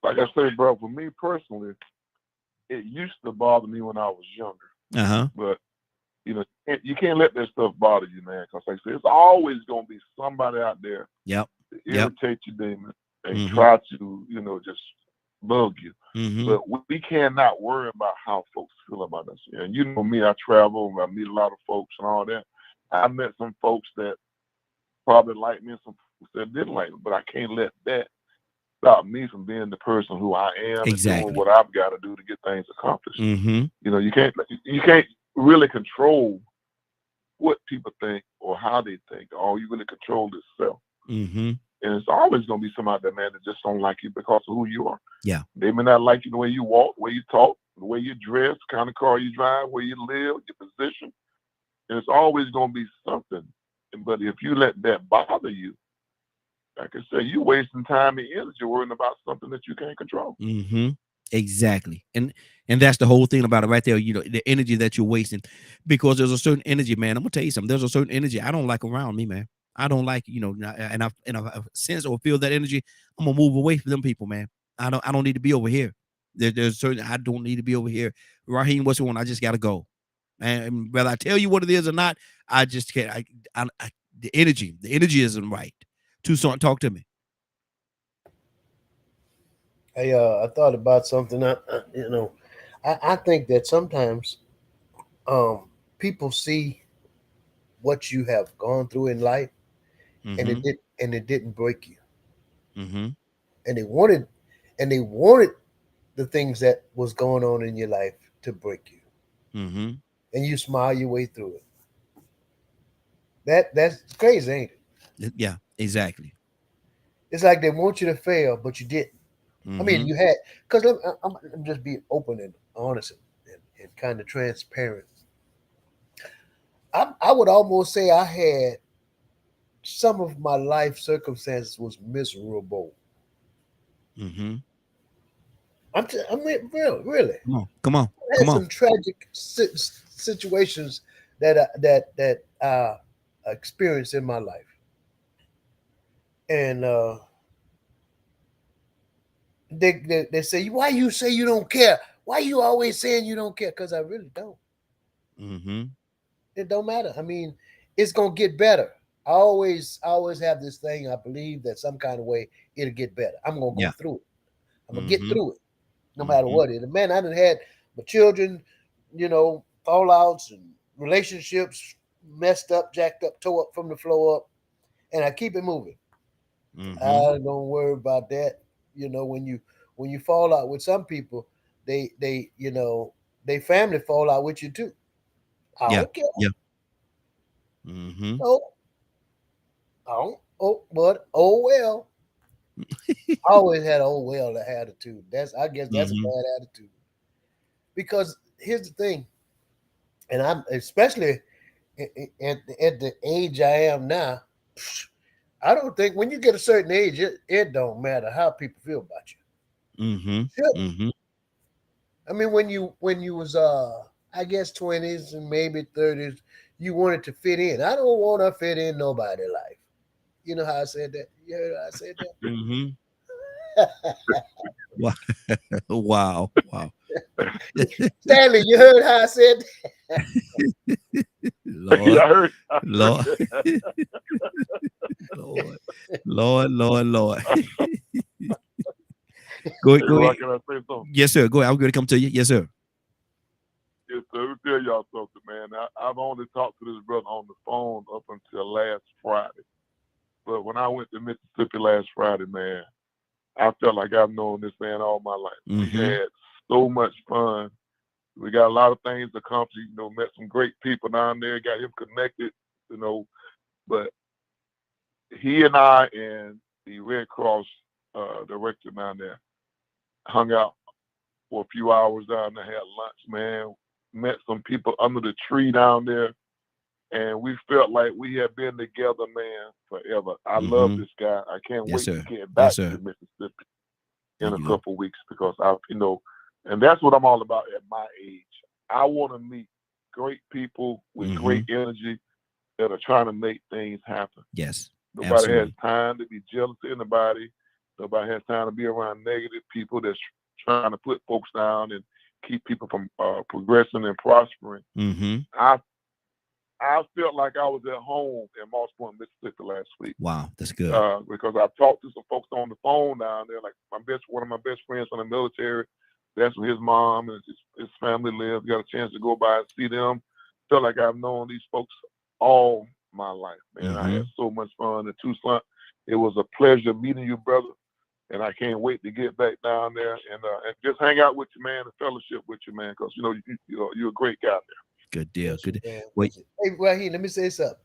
Like I say, bro, for me personally, it used to bother me when I was younger. Uh-huh. But you know, you can't let that stuff bother you, man. Because like I said, it's always gonna be somebody out there Yep. to irritate you, demon, and Mm-hmm. try to, you know, just bug you. Mm-hmm. But we cannot worry about how folks feel about us. And you know me, I travel, I meet a lot of folks and all that. I met some folks that probably like me and some folks that didn't like me, but I can't let that stop me from being the person who I am and doing what I've got to do to get things accomplished. Mm-hmm. You know, you can't really control what people think or how they think. All you really control is self. Mm-hmm. And it's always going to be somebody that, man, that just don't like you because of who you are. Yeah. They may not like you the way you walk, the way you talk, the way you dress, the kind of car you drive, where you live, your position. And it's always going to be something. But if you let that bother you, like I said, you're wasting time and energy worrying about something that you can't control. Mm-hmm. Exactly. And that's the whole thing about it right there. You know, the energy that you're wasting, because there's a certain energy, man. I'm gonna tell you something. There's a certain energy I don't like around me, man. I don't like, you know, and I've sense or feel that energy, I'm gonna move away from them people, man. I don't need to be over here. There's certain, I don't need to be over here. Raheem, what's the one? I just gotta go. And whether I tell you what it is or not, I just can't. The energy isn't right. Toussaint, talk to me. I thought about something. I think that sometimes people see what you have gone through in life, Mm-hmm. and it didn't break you. Mm-hmm. and they wanted the things that was going on in your life to break you, and you smile your way through it. That's crazy, ain't it? Yeah, exactly. It's like they want you to fail, but you didn't. I mean, you had, because I'm just being open and honest and kind of transparent. I would almost say I had some of my life circumstances was miserable. I mean, really. Come on. I had some tragic situations that I experienced in my life, and they say, why you say you don't care? Why you always saying you don't care? Because I really don't. It don't matter. I mean, it's gonna get better. I always have this thing. I believe that some kind of way it'll get better. I'm gonna go through it. I'm gonna get through it, no matter what it is. Man, I done had my children, fallouts and relationships messed up, jacked up, tore up from the floor up, and I keep it moving. I don't worry about that. When you fall out with some people, they family fall out with you too. I don't care. No, I don't. But well. I always had oh well attitude. I guess that's a bad attitude. Because here's the thing, and I'm especially at the age I am now. I don't think when you get a certain age, it don't matter how people feel about you. I mean, when you was I guess 20s and maybe 30s, you wanted to fit in. I don't want to fit in nobody's life. You know how I said that? You heard how I said that? Wow. Stanley, you heard how I said that? Lord. Go ahead. Can I say something? Yes, sir. Go ahead. I'm going to come to you. Yes, sir. Yes, sir. Let me tell y'all something, man. I've only talked to this brother on the phone up until last Friday. But when I went to Mississippi last Friday, man, I felt like I've known this man all my life. We had so much fun. We got a lot of things accomplished. Met some great people down there, got him connected, But he and I and the Red Cross director down there hung out for a few hours down there, had lunch, man. Met some people under the tree down there. And we felt like we had been together, man, forever. I love this guy. I can't wait to get back to Mississippi in a couple of weeks because and that's what I'm all about at my age. I want to meet great people with great energy that are trying to make things happen. Yes. Nobody has time to be jealous of anybody. Nobody has time to be around negative people that's trying to put folks down and keep people from progressing and prospering. I felt like I was at home in Moss Point, Mississippi last week. Wow, that's good. Because I've talked to some folks on the phone down there, like one of my best friends from the military. That's where his mom and his family live. Got a chance to go by and see them. Felt like I've known these folks all my life, man. I had so much fun in Tucson. It was a pleasure meeting you, brother. And I can't wait to get back down there and just hang out with you, man, and fellowship with you, man, because you're a great guy there. Good deal. Good. Wait. Hey, Raheem, let me say something.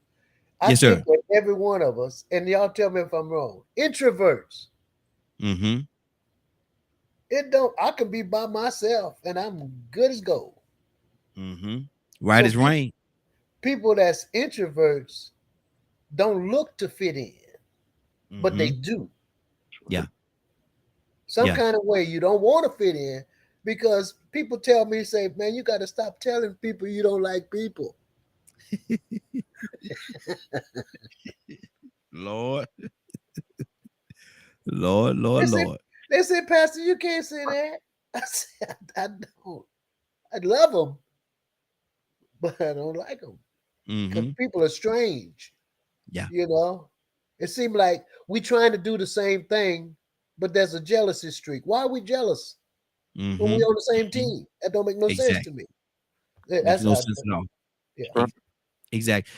I Yes, think sir. that every one of us, and y'all tell me if I'm wrong, introverts. I can be by myself and I'm good as gold. Right as rain. People that's introverts don't look to fit in, but they do. Yeah. Some kind of way you don't want to fit in because people tell me, say, man, you got to stop telling people you don't like people. Lord. They said, Pastor, you can't say that. I said, I don't. I love them, but I don't like them because people are strange. Yeah. It seems like we trying to do the same thing, but there's a jealousy streak. Why are we jealous when we on the same team? That don't make no sense to me. Makes no sense at all. Yeah. Exactly.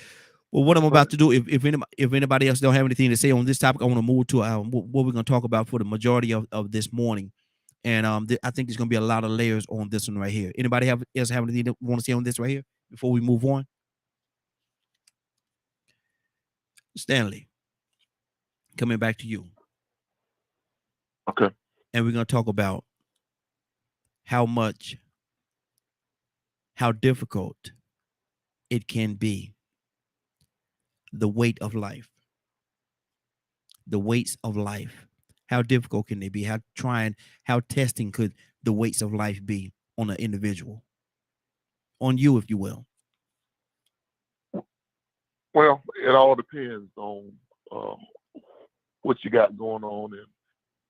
Well, what I'm about to do, if anybody else don't have anything to say on this topic, I want to move to what we're going to talk about for the majority of this morning. And I think there's going to be a lot of layers on this one right here. Anybody else have anything to want to say on this right here before we move on? Stanley, coming back to you. Okay. And we're going to talk about how difficult it can be. The weight of life. The weights of life. How difficult can they be? How testing could the weights of life be on an individual? On you, if you will. Well, it all depends on what you got going on, and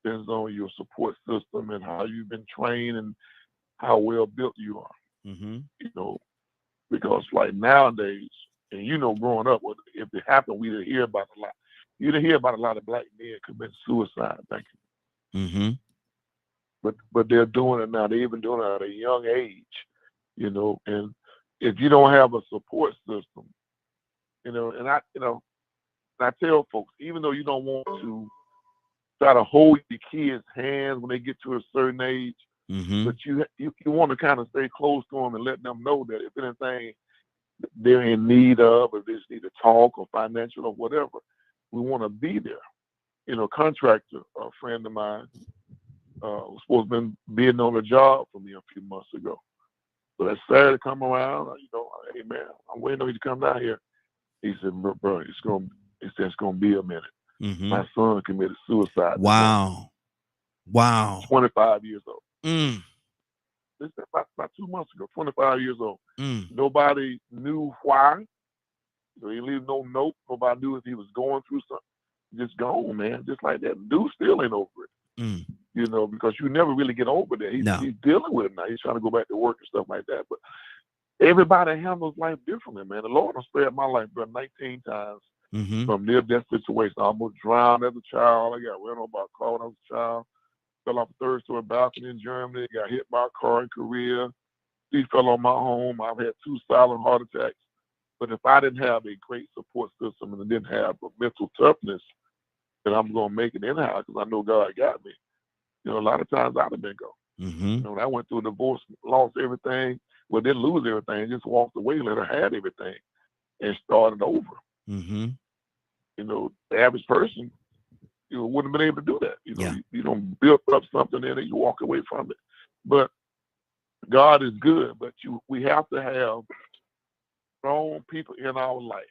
depends on your support system and how you've been trained and how well built you are. Mm-hmm. You know, because like nowadays, and growing up, if it happened, we didn't hear about a lot. You didn't hear about a lot of black men commit suicide. Thank you. Mm-hmm. But they're doing it now. They're even doing it at a young age. And if you don't have a support system, and I tell folks, even though you don't want to try to hold the kids' hands when they get to a certain age, mm-hmm. but you want to kind of stay close to them and let them know that if anything they're in need of, or they just need to talk or financial or whatever, we want to be there. Contractor, a friend of mine, was supposed to have been bidding on a job for me a few months ago. So that Saturday come around, hey man, I'm waiting on you to come down here. He said, bro, it's gonna be a minute. Mm-hmm. My son committed suicide. Wow. 25 years old. Mm. This is about 2 months ago, 25 years old. Mm. Nobody knew why. He didn't leave no note. Nobody knew if he was going through something. Just gone, man. Just like that. Dude still ain't over it. Mm. Because you never really get over that. He's dealing with it now. He's trying to go back to work and stuff like that. But everybody handles life differently, man. The Lord has spared my life, bro, 19 times mm-hmm. from near-death situation. I almost drowned as a child. I got ran over by a car when I was a child. Fell off a third-story balcony in Germany. Got hit by a car in Korea. He fell on my home. I've had 2 silent heart attacks. But if I didn't have a great support system and I didn't have a mental toughness, then I'm going to make it anyhow because I know God got me. A lot of times I'd have been gone. Mm-hmm. I went through a divorce, lost everything. Well, didn't lose everything. Just walked away, let her have everything, and started over. Mm-hmm. The average person, wouldn't have been able to do that. You don't build up something and then you walk away from it. But God is good. But we have to have strong people in our life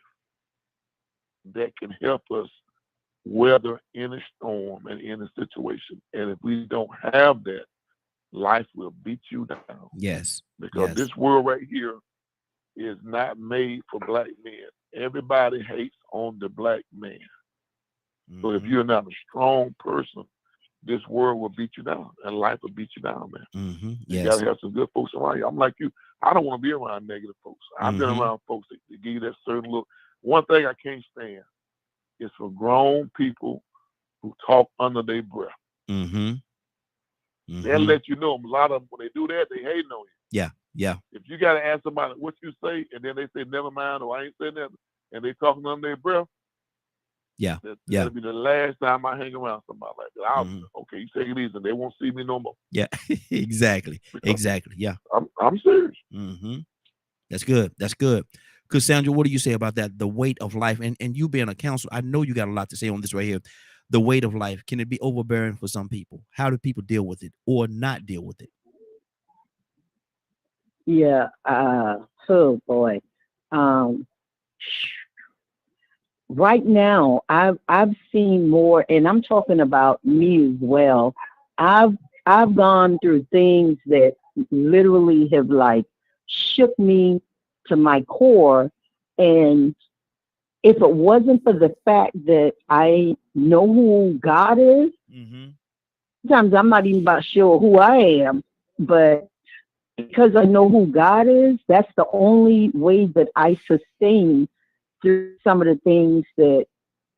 that can help us weather any storm and any situation. And if we don't have that, life will beat you down. Yes. Because this world right here is not made for black men. Everybody hates on the black man. Mm-hmm. So if you're not a strong person, this world will beat you down and life will beat you down, man. Mm-hmm. You gotta have some good folks around you. I'm like you. I don't want to be around negative folks. I've been around folks that give you that certain look. One thing I can't stand is for grown people who talk under their breath. Mm-hmm. Mm-hmm. They'll let you know. A lot of them, when they do that, they hating on you. Yeah. If you got to ask somebody what you say, and then they say, never mind, or I ain't saying nothing, and they talking under their breath, that'll be the last time I hang around somebody like that. Okay, you take it easy, and they won't see me no more. Yeah, exactly. Yeah. I'm serious. Mm-hmm. That's good. Cassandra, what do you say about that? The weight of life, and you being a counselor, I know you got a lot to say on this right here. The weight of life, can it be overbearing for some people? How do people deal with it or not deal with it? Yeah. Oh boy. Right now, I've seen more, and I'm talking about me as well. I've gone through things that literally have like shook me to my core, and if it wasn't for the fact that I know who God is, sometimes I'm not even about sure who I am, but because I know who God is, that's the only way that I sustain through some of the things that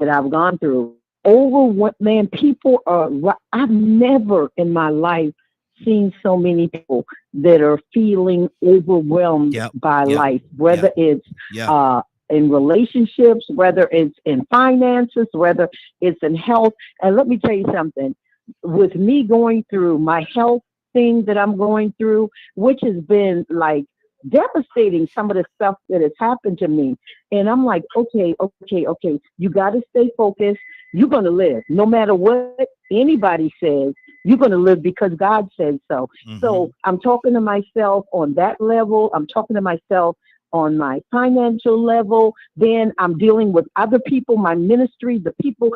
I've gone through. People are, I've never in my life seen so many people that are feeling overwhelmed by life, whether it's in relationships, whether it's in finances, whether it's in health. And let me tell you something, with me going through my health thing that I'm going through, which has been like devastating, some of the stuff that has happened to me. And I'm like, okay, you got to stay focused. You're going to live no matter what anybody says. You're going to live because God said so. So I'm talking to myself on that level. I'm talking to myself on my financial level. Then I'm dealing with other people, my ministry, the people,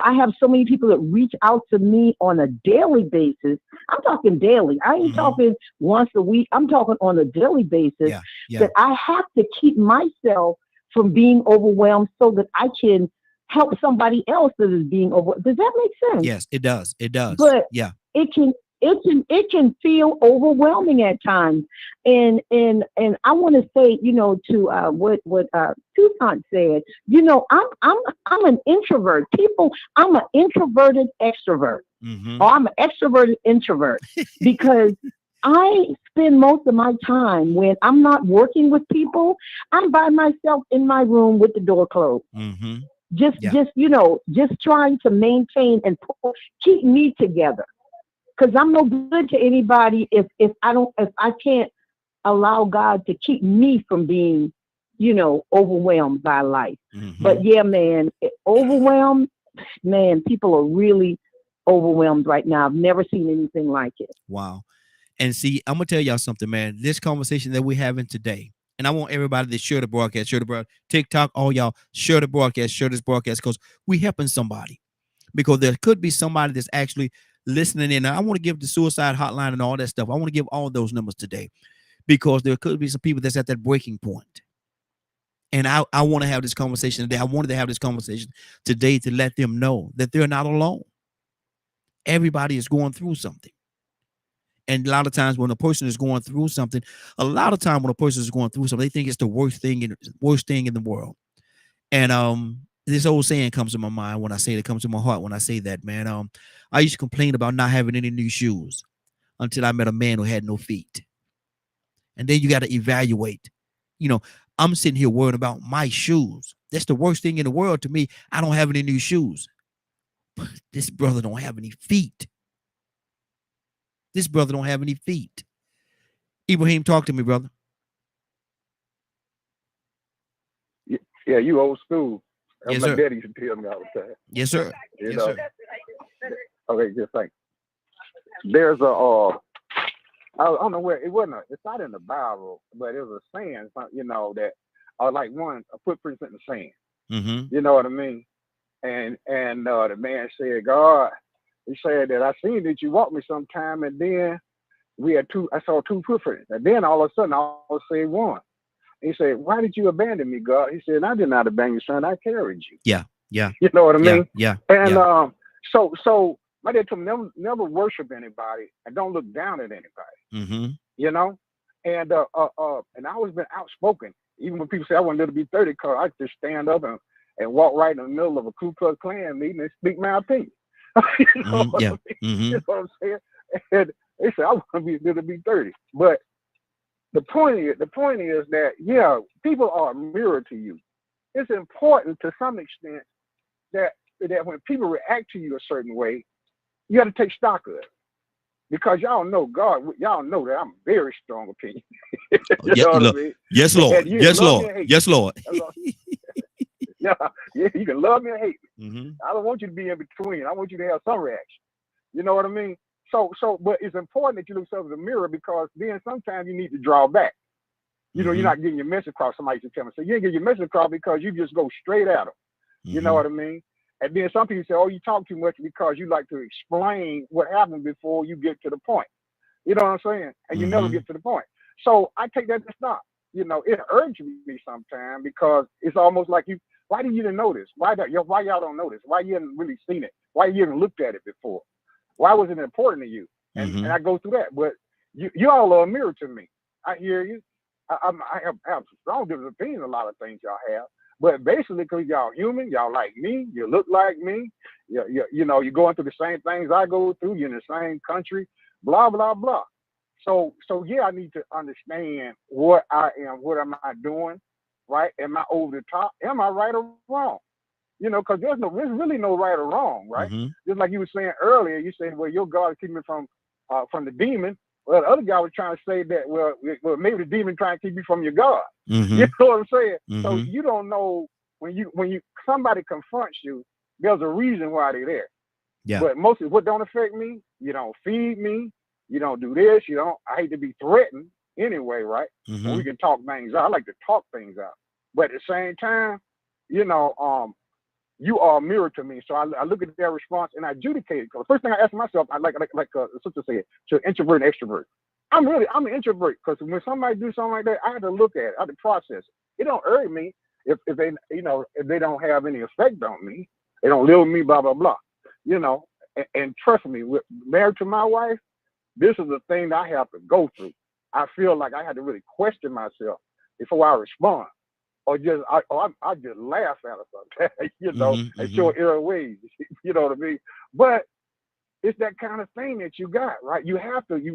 I have so many people that reach out to me on a daily basis. I'm talking daily. I ain't talking once a week. I'm talking on a daily basis that I have to keep myself from being overwhelmed so that I can help somebody else that is being overwhelmed. Does that make sense? Yes, it does. It does. But yeah, it can feel overwhelming at times. And I want to say, to what Toussaint said, I'm an introvert. I'm an introverted extrovert, or I'm an extroverted introvert, because I spend most of my time when I'm not working with people, I'm by myself in my room with the door closed. Just trying to maintain and keep me together. Because I'm no good to anybody if I can't allow God to keep me from being, overwhelmed by life. But yeah, man, overwhelmed, man, people are really overwhelmed right now. I've never seen anything like it. Wow. And see, I'm gonna tell y'all something, man. This conversation that we're having today, and I want everybody to share the broadcast, TikTok, all y'all, share the broadcast, share this broadcast, because we helping somebody. Because there could be somebody that's actually listening in. I want to give the suicide hotline and all that stuff. I want to give all those numbers today, because there could be some people that's at that breaking point. And I want to have this conversation today. I wanted to have this conversation today to let them know that they're not alone. Everybody is going through something. And a lot of times when a person is going through something, they think it's the worst thing in the world. And this old saying comes to my mind when I say it, comes to my heart when I say that, man. I used to complain about not having any new shoes until I met a man who had no feet. And then you got to evaluate. I'm sitting here worried about my shoes. That's the worst thing in the world to me. I don't have any new shoes. But this brother don't have any feet. Ibrahim, talk to me, brother. Yeah, you old school. Yes, my sir. daddy used to tell me all the time. Yes, sir. Sir. Okay, just think. There's a I don't know where it's not in the Bible, but it was a saying, that like a footprint in the sand. You know what I mean? And the man said, God, he said that I seen that you walked me sometime, and then I saw two footprints, and then all of a sudden I see one. He said, why did you abandon me, God? He said, I did not abandon you, son. I carried you. Yeah. You know what I mean? Yeah. And so my dad told me never worship anybody and don't look down at anybody. And I always been outspoken. Even when people say I want to be 30, because I just stand up and walk right in the middle of a Ku Klux Klan meeting and speak my opinion. You know what I mean? You know what I'm saying? And they say I want to be 30. But the point is that people are a mirror to you. It's important to some extent that when people react to you a certain way, you got to take stock of it, because y'all know God. Y'all know that I'm very strong opinion. Yes, Lord. Yes, Lord. Yes, Lord. Yeah, you can love me or hate me. I don't want you to be in between. I want you to have some reaction. You know what I mean? So, but it's important that you look yourself in the mirror, because then sometimes you need to draw back. You're not getting your message across. Somebody should tell me. So you ain't get your message across because you just go straight at them. You know what I mean? And then some people say, oh, you talk too much because you like to explain what happened before you get to the point. You know what I'm saying? And you never get to the point. So I take that to stop. It urges me sometimes, because it's almost like why did you didn't know this? Why y'all don't know this? Why you haven't really seen it? Why you haven't looked at it before? Why was it important to you? And I go through that. But you all are a mirror to me. I hear you. I have strong different opinions on a lot of things y'all have. But basically, because y'all human, y'all like me, you look like me, you're going through the same things I go through, you're in the same country, blah, blah, blah. So yeah, I need to understand what I am, what am I doing, right? Am I over the top? Am I right or wrong? You know, because there's really no right or wrong, right? Mm-hmm. Just like you were saying earlier, you said, well, your God is keeping me from the demon. Well, the other guy was trying to say that, well, maybe the demon trying to keep you from your God. Mm-hmm. You know what I'm saying? So Mm-hmm. you don't know when somebody confronts you, there's a reason why they're there. Yeah. But mostly what don't affect me, you don't feed me, you don't do this, I hate to be threatened anyway, right? Mm-hmm. When we can talk things out. I like to talk things out. But at the same time, you are a mirror to me. So I look at their response and I adjudicate it. The first thing I ask myself, like the sister said, to introvert and extrovert. I'm an introvert because when somebody do something like that, I have to look at it, I have to process it. It don't irk me if they if they don't have any effect on me. They don't live with me, blah blah blah. And trust me, with married to my wife, this is the thing that I have to go through. I feel like I had to really question myself before I respond. Or just I just laugh at her sometimes, Mm-hmm. and show ill ways. You know what I mean? But it's that kind of thing that you got, right? You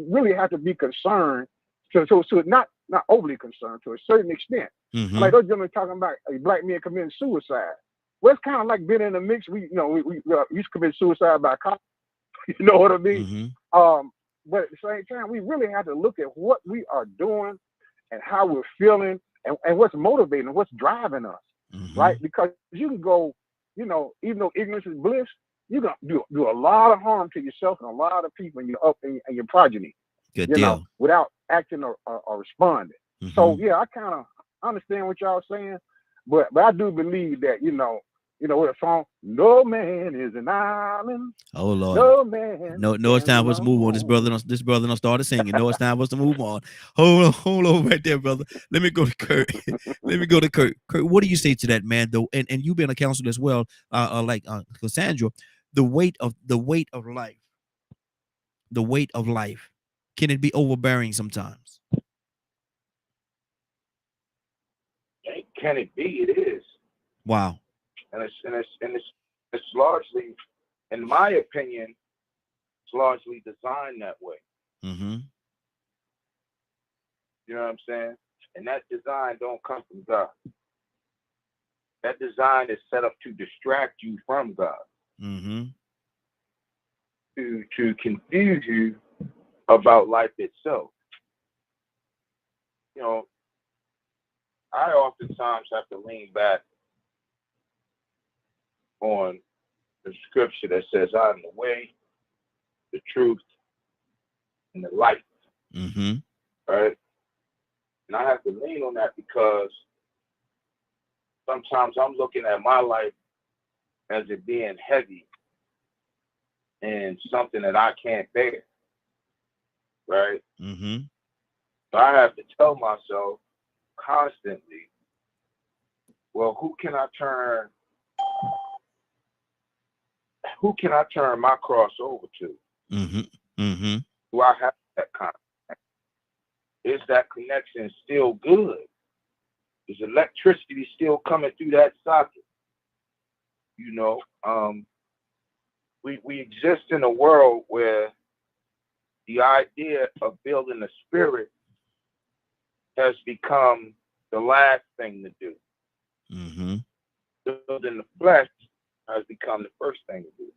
really have to be concerned, so not overly concerned to a certain extent. Mm-hmm. Like those gentlemen talking about black men committing suicide. Well, it's kind of like being in the mix. We used to commit suicide by cop. You know what I mean? Mm-hmm. But at the same time, we really have to look at what we are doing and how we're feeling and what's motivating, what's driving us, Mm-hmm. right? Because you can go, even though ignorance is bliss, you can do a lot of harm to yourself and a lot of people and your progeny, Good deal. without acting or responding. Mm-hmm. So yeah, I kind of understand what y'all saying, but I do believe that what a song, no man is an island. Oh Lord. No man. No, it's time for us to move on. This brother done started singing. No, it's time for us to move on. Hold on right there, brother. Let me go to Kurt. Kurt, what do you say to that, man? Though, and you've been a counselor as well, like Cassandra, the weight of life. The weight of life. Can it be overbearing sometimes? Can it be? It is. Wow. And it's largely, in my opinion, it's largely designed that way. Mm-hmm. You know what I'm saying? And that design don't come from God. That design is set up to distract you from God. Mm-hmm. To confuse you about life itself. I oftentimes have to lean back on the scripture that says, I am the way, the truth, and the light. Mm-hmm. Right? And I have to lean on that because sometimes I'm looking at my life as it being heavy and something that I can't bear. Right? Mm-hmm. So I have to tell myself constantly, well, who can I turn my cross over to? Mm-hmm. Mm-hmm. Do I have that connection? Is that connection still good? Is electricity still coming through that socket? We exist in a world where the idea of building a spirit has become the last thing to do. Mm-hmm. Building the flesh has become the first thing to do.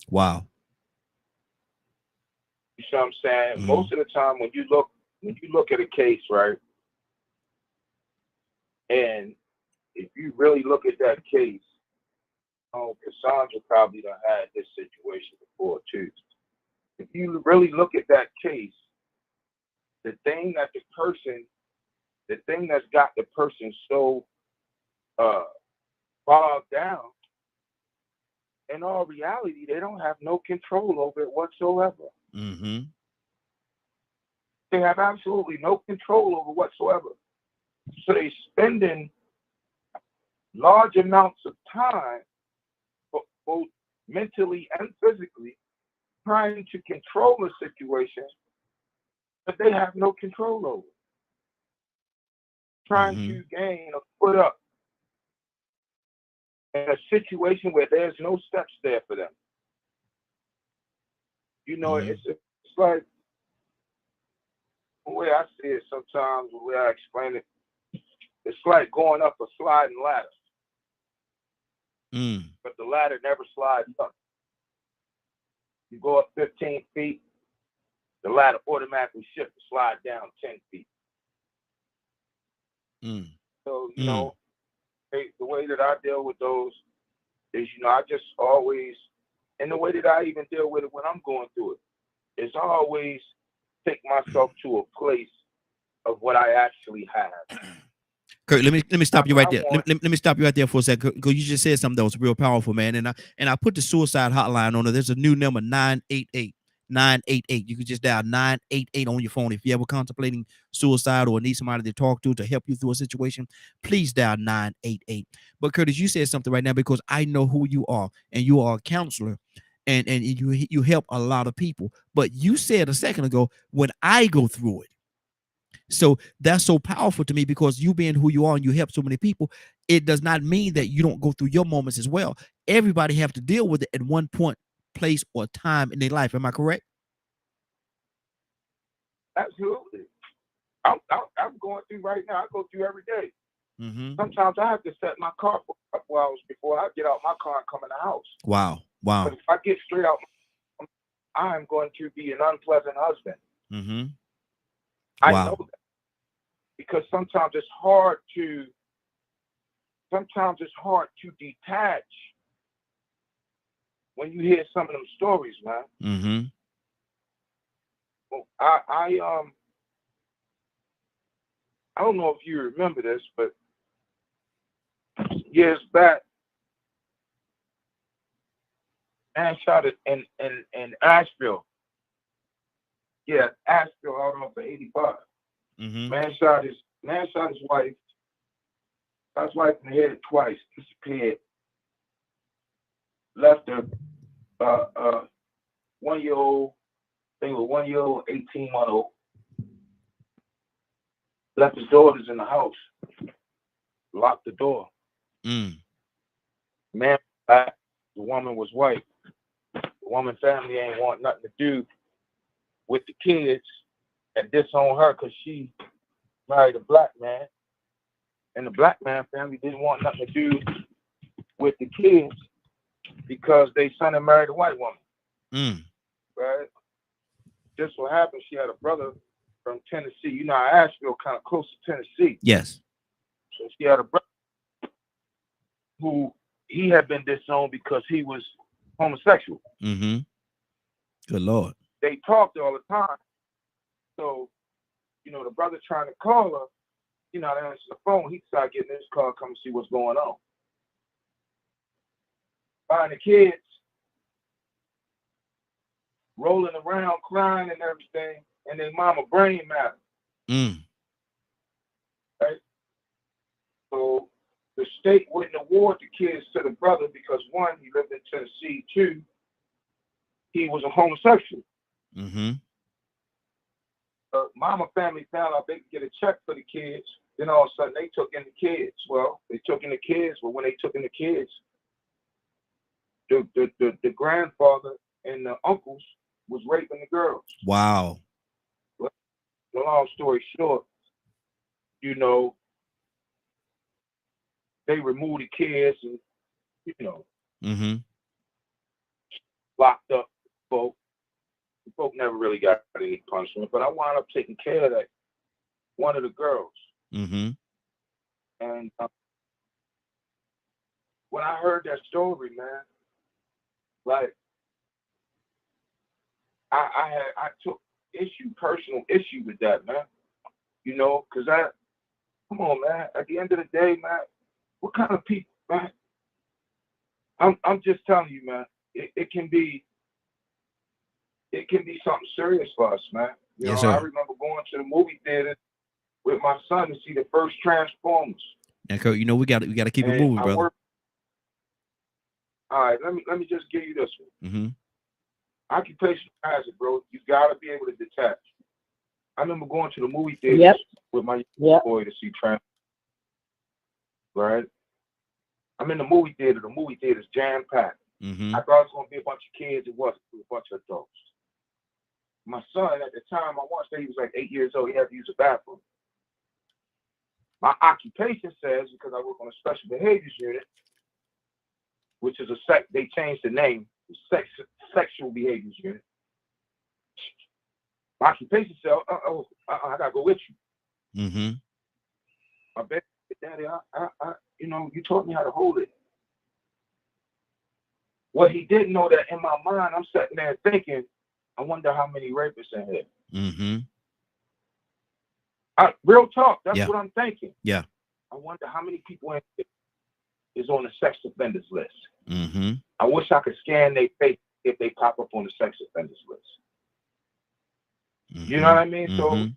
Wow. You see what I'm saying? Mm-hmm. Most of the time when you look at a case, right? And if you really look at that case, Cassandra probably done had this situation before too. If you really look at that case, the thing that's got the person so bogged down, in all reality, they don't have no control over it whatsoever. Mm-hmm. They have absolutely no control over whatsoever. So they're spending large amounts of time, both mentally and physically, trying to control a situation that they have no control over. Trying to gain a foot up in a situation where there's no steps there for them. It's like, the way I see it sometimes, the way I explain it, it's like going up a sliding ladder, Mm. but the ladder never slides up. You go up 15 feet, the ladder automatically shifts to slide down 10 feet. Mm. So, you know, the way that I deal with those is, you know, I just always, and the way that I even deal with it when I'm going through it, is I always take myself to a place of what I actually have. Kurt, let me stop you right there. want- Let me stop you right there for a second, because you just said something that was real powerful, man. And I put the suicide hotline on it. There's a new number, 988. 988. You can just dial 988 on your phone. If you're ever contemplating suicide or need somebody to talk to help you through a situation, please dial 988. But Curtis, you said something right now, because I know who you are, and you are a counselor, and you help a lot of people. But you said a second ago, when I go through it. So that's so powerful to me, because you being who you are and you help so many people, it does not mean that you don't go through your moments as well. Everybody have to deal with it at one point, place, or time in their life. Am I correct? Absolutely. I'm going through right now. I go through every day. Mm-hmm. Sometimes I have to set my car for a couple hours before I get out my car and come in the house. Wow. But if I get straight out, I'm going to be an unpleasant husband. Mm-hmm. I know that. Because sometimes it's hard to detach when you hear some of them stories, man. Mm-hmm. Well, I don't know if you remember this, but years back, man shot it in Asheville. Yeah, Asheville out off of 85. Mm-hmm. Man shot his wife. Shot his wife in the head twice. Disappeared. Left her 1-year-old. I think it was 1-year-old, 18-month-old. Left his daughters in the house. Locked the door. Mm. Man, the woman was white. The woman's family ain't want nothing to do with the kids and disown her because she married a black man. And the black man family didn't want nothing to do with the kids because they son had married a white woman. Mm. Right? Just so happened she had a brother from Tennessee. You know, Asheville kind of close to Tennessee. Yes. So she had a brother who he had been disowned because he was homosexual. Mm-hmm. Good Lord. They talked all the time. So, you know, the brother trying to call her, you know, to answer the phone, he decided getting this call, come see what's going on. Find the kids rolling around, crying and everything, and their mama brain matter. Mm. Right? So the state wouldn't award the kids to the brother because, one, he lived in Tennessee. Two, he was a homosexual. Mm-hmm. Mama family found out they could get a check for the kids. Then all of a sudden they took in the kids. Well, they took in the kids, but when they took in the kids, the grandfather and the uncles was raping the girls. Wow. Well, the long story short, you know, they removed the kids and, you know, Mm-hmm. locked up folk. The folk never really got any punishment, but I wound up taking care of that one of the girls. Mm-hmm. And when I heard that story, man, like I took personal issue with that, man. You know, because come on, man. At the end of the day, man, what kind of people, man? I'm just telling you, man. It can be something serious for us, man. You know, sir. I remember going to the movie theater with my son to see the first Transformers. Now, Kurt, you know we got to keep it moving, brother. All right, let me just give you this one. Mm-hmm. Occupational hazard, bro. You gotta be able to detach. I remember going to the movie theater with my boy to see Transformers. Right? I'm in the movie theater. The movie theater's jam-packed. Mm-hmm. I thought it was going to be a bunch of kids. It wasn't. It was a bunch of adults. My son, at the time, I want to say he was like 8 years old. He had to use the bathroom. My occupation says, because I work on a special behaviors unit, which is they changed the name, sexual behaviors unit. My occupation says, I gotta go with you. Mm-hmm. I bet, Daddy, you taught me how to hold it. What he didn't know that in my mind, I'm sitting there thinking, I wonder how many rapists in here. Mm-hmm. Real talk, that's what I'm thinking. Yeah. I wonder how many people in here is on the sex offenders list. Mm-hmm. I wish I could scan their face if they pop up on the sex offenders list. Mm-hmm. You know what I mean? Mm-hmm.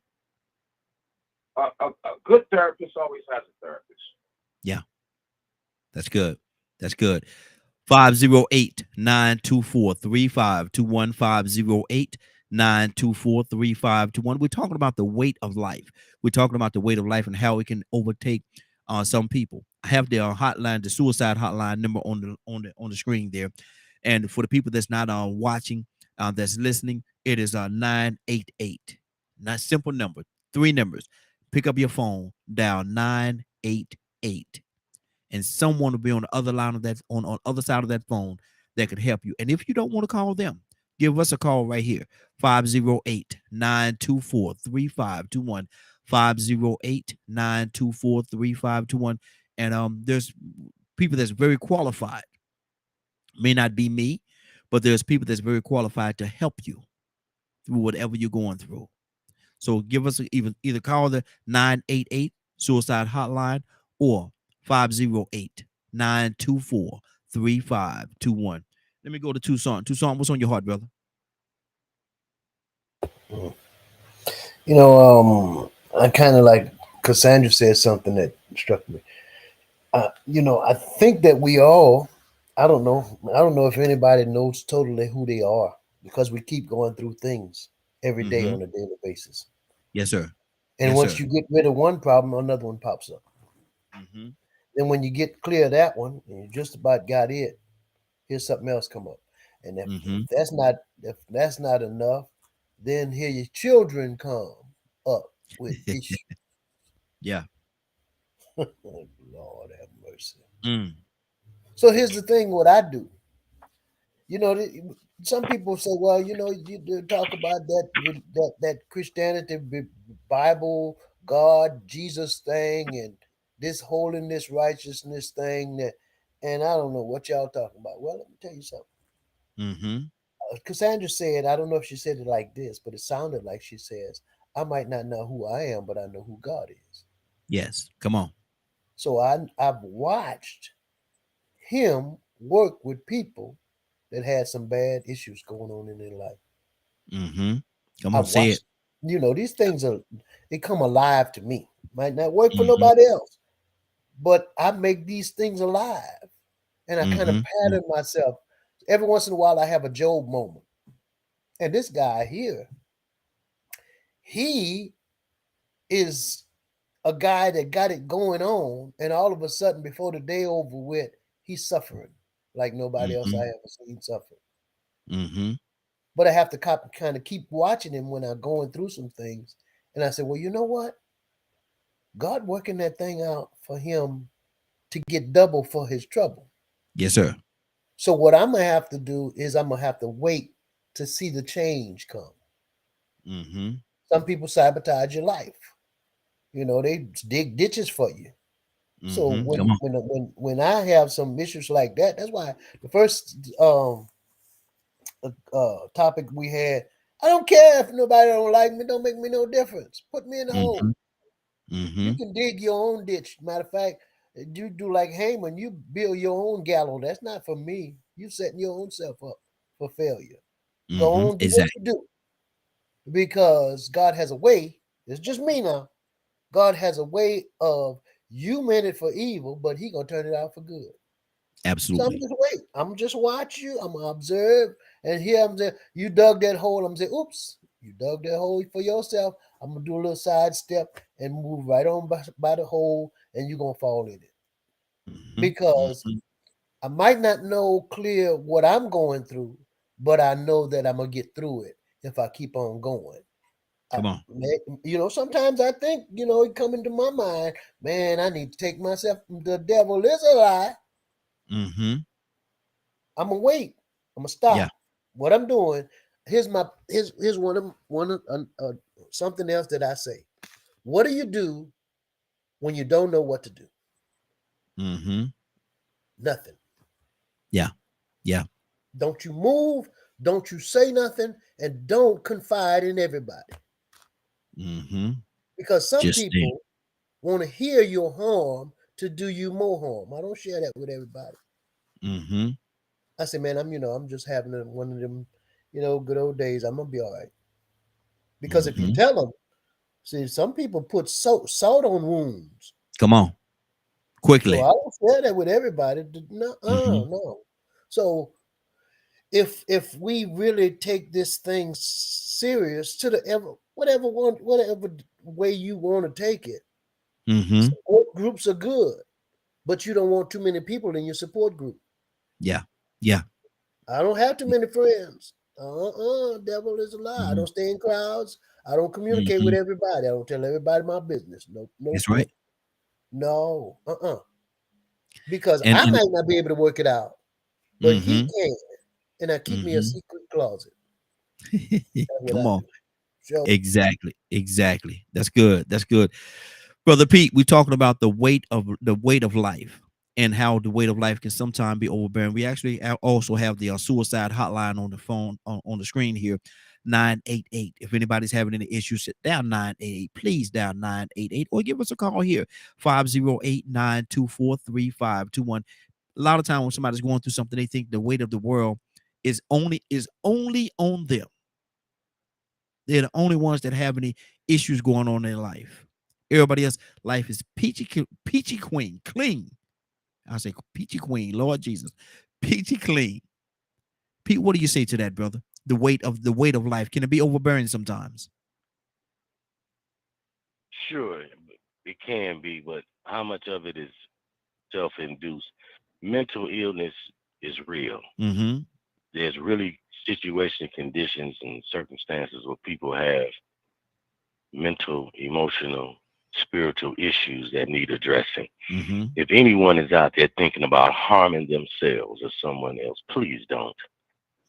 So a good therapist always has a therapist. Yeah. That's good. That's good. 508-924-3521. 508-924-3521. We're talking about the weight of life. We're talking about the weight of life and how it can overtake some people. I have the hotline, the suicide hotline number on the screen there. And for the people that's not watching, that's listening, it is 988. Not simple number, 3 numbers. Pick up your phone, dial 988. And someone will be on the other line of that, on other side of that phone that could help you. And if you don't want to call them, give us a call right here. 508-924-3521. 508-924-3521. And there's people that's very qualified. May not be me, but there's people that's very qualified to help you through whatever you're going through. So give us either call the 988 suicide hotline or 508-924-3521. Let me go to Tucson. Tucson, what's on your heart, brother? I kind of like Cassandra said something that struck me. I think that we all, I don't know if anybody knows totally who they are, because we keep going through things every day on a daily basis. Yes, sir. And once you get rid of one problem, another one pops up. Mm-hmm. Then when you get clear of that one, and you just about got it, here's something else come up. And if that's not enough, then here your children come up with issues. Yeah. Lord have mercy. Mm. So here's the thing: what I do. Some people say, "Well, you talk about that Christianity, Bible, God, Jesus thing, and this holiness, righteousness thing." And I don't know what y'all talking about. Well, let me tell you something. Mm-hmm. Cassandra said, I don't know if she said it like this, but it sounded like she says, I might not know who I am, but I know who God is. Yes. Come on. So I've watched him work with people that had some bad issues going on in their life. Mm-hmm. Come on, say it. These things they come alive to me. Might not work for nobody else, but I make these things alive. And I kind of pattern myself. Every once in a while, I have a Job moment. And this guy here, he is a guy that got it going on. And all of a sudden, before the day over with, he's suffering like nobody else I ever seen suffer. Mm-hmm. But I have to kind of keep watching him when I'm going through some things. And I said, well, you know what? God working that thing out for him to get double for his trouble. Yes, sir. So what I'm going to have to do is I'm going to have to wait to see the change come. Mm-hmm. Some people sabotage your life. They dig ditches for you. So when I have some issues like that, that's why the first topic we had, I don't care if nobody don't like me, don't make me no difference. Put me in the hole. You can dig your own ditch. Matter of fact, you do like Haman, you build your own gallows. That's not for me. You setting your own self up for failure. Go on, do what you do. Because God has a way, it's just me now. God has a way of, you meant it for evil, but he gonna turn it out for good. Absolutely. So I'm just wait. I'm just watch you. I'm gonna observe, and here I'm saying, you dug that hole. I'm saying, oops, you dug that hole for yourself. I'm gonna do a little side step and move right on by the hole, and you're gonna fall in it. Because I might not know clear what I'm going through, but I know that I'm gonna get through it if I keep on going. Come on. You know, sometimes I think, you know, it come into my mind, man, I need to take myself. The devil is a lie. Mm-hmm. I'm gonna wait. I'm gonna stop. Yeah. What I'm doing. Here's one of something else that I say. What do you do when you don't know what to do? Mm-hmm. Nothing. Yeah. Yeah. Don't you move. Don't you say nothing, and don't confide in everybody. Mm-hmm. Because some Just stay. people want to hear your harm to do you more harm. I don't share that with everybody. Mm-hmm. I say, man, I'm just having one of them, good old days. I'm gonna be all right. Because if you Mm-hmm. tell them, see, some people put salt on wounds. Come on. So Quickly. I don't share that with everybody. No, Mm-hmm. no. So if we really take this thing serious to whatever way you want to take it, Mm-hmm. support groups are good, but you don't want too many people in your support group. Yeah. Yeah. I don't have too many friends. Devil is a lie. I Mm-hmm. don't stay in crowds. I don't communicate Mm-hmm. with everybody. I don't tell everybody my business. That's right. No. Because And I might not be able to work it out, but he mm-hmm. can. And I keep me a Mm-hmm. secret closet. That's what Come I on. do. So Exactly. Exactly. That's good. That's good. Brother Pete, we're talking about the weight of life and how the weight of life can sometimes be overbearing. We actually also have the suicide hotline on the phone on the screen here, 988. If anybody's having any issues, sit down 988. Please down 988 or give us a call here, 508-924-3521. A lot of time when somebody's going through something, they think the weight of the world is only on them. They're the only ones that have any issues going on in life. Everybody else, life is peachy clean. I say peachy queen, Lord Jesus, peachy clean. Pete, what do you say to that, brother? The weight of life, can it be overbearing sometimes? Sure, it can be, but how much of it is self-induced? Mental illness is real. Mm-hmm. There's really situation, conditions, and circumstances where people have mental, emotional, spiritual issues that need addressing. Mm-hmm. If anyone is out there thinking about harming themselves or someone else, please don't.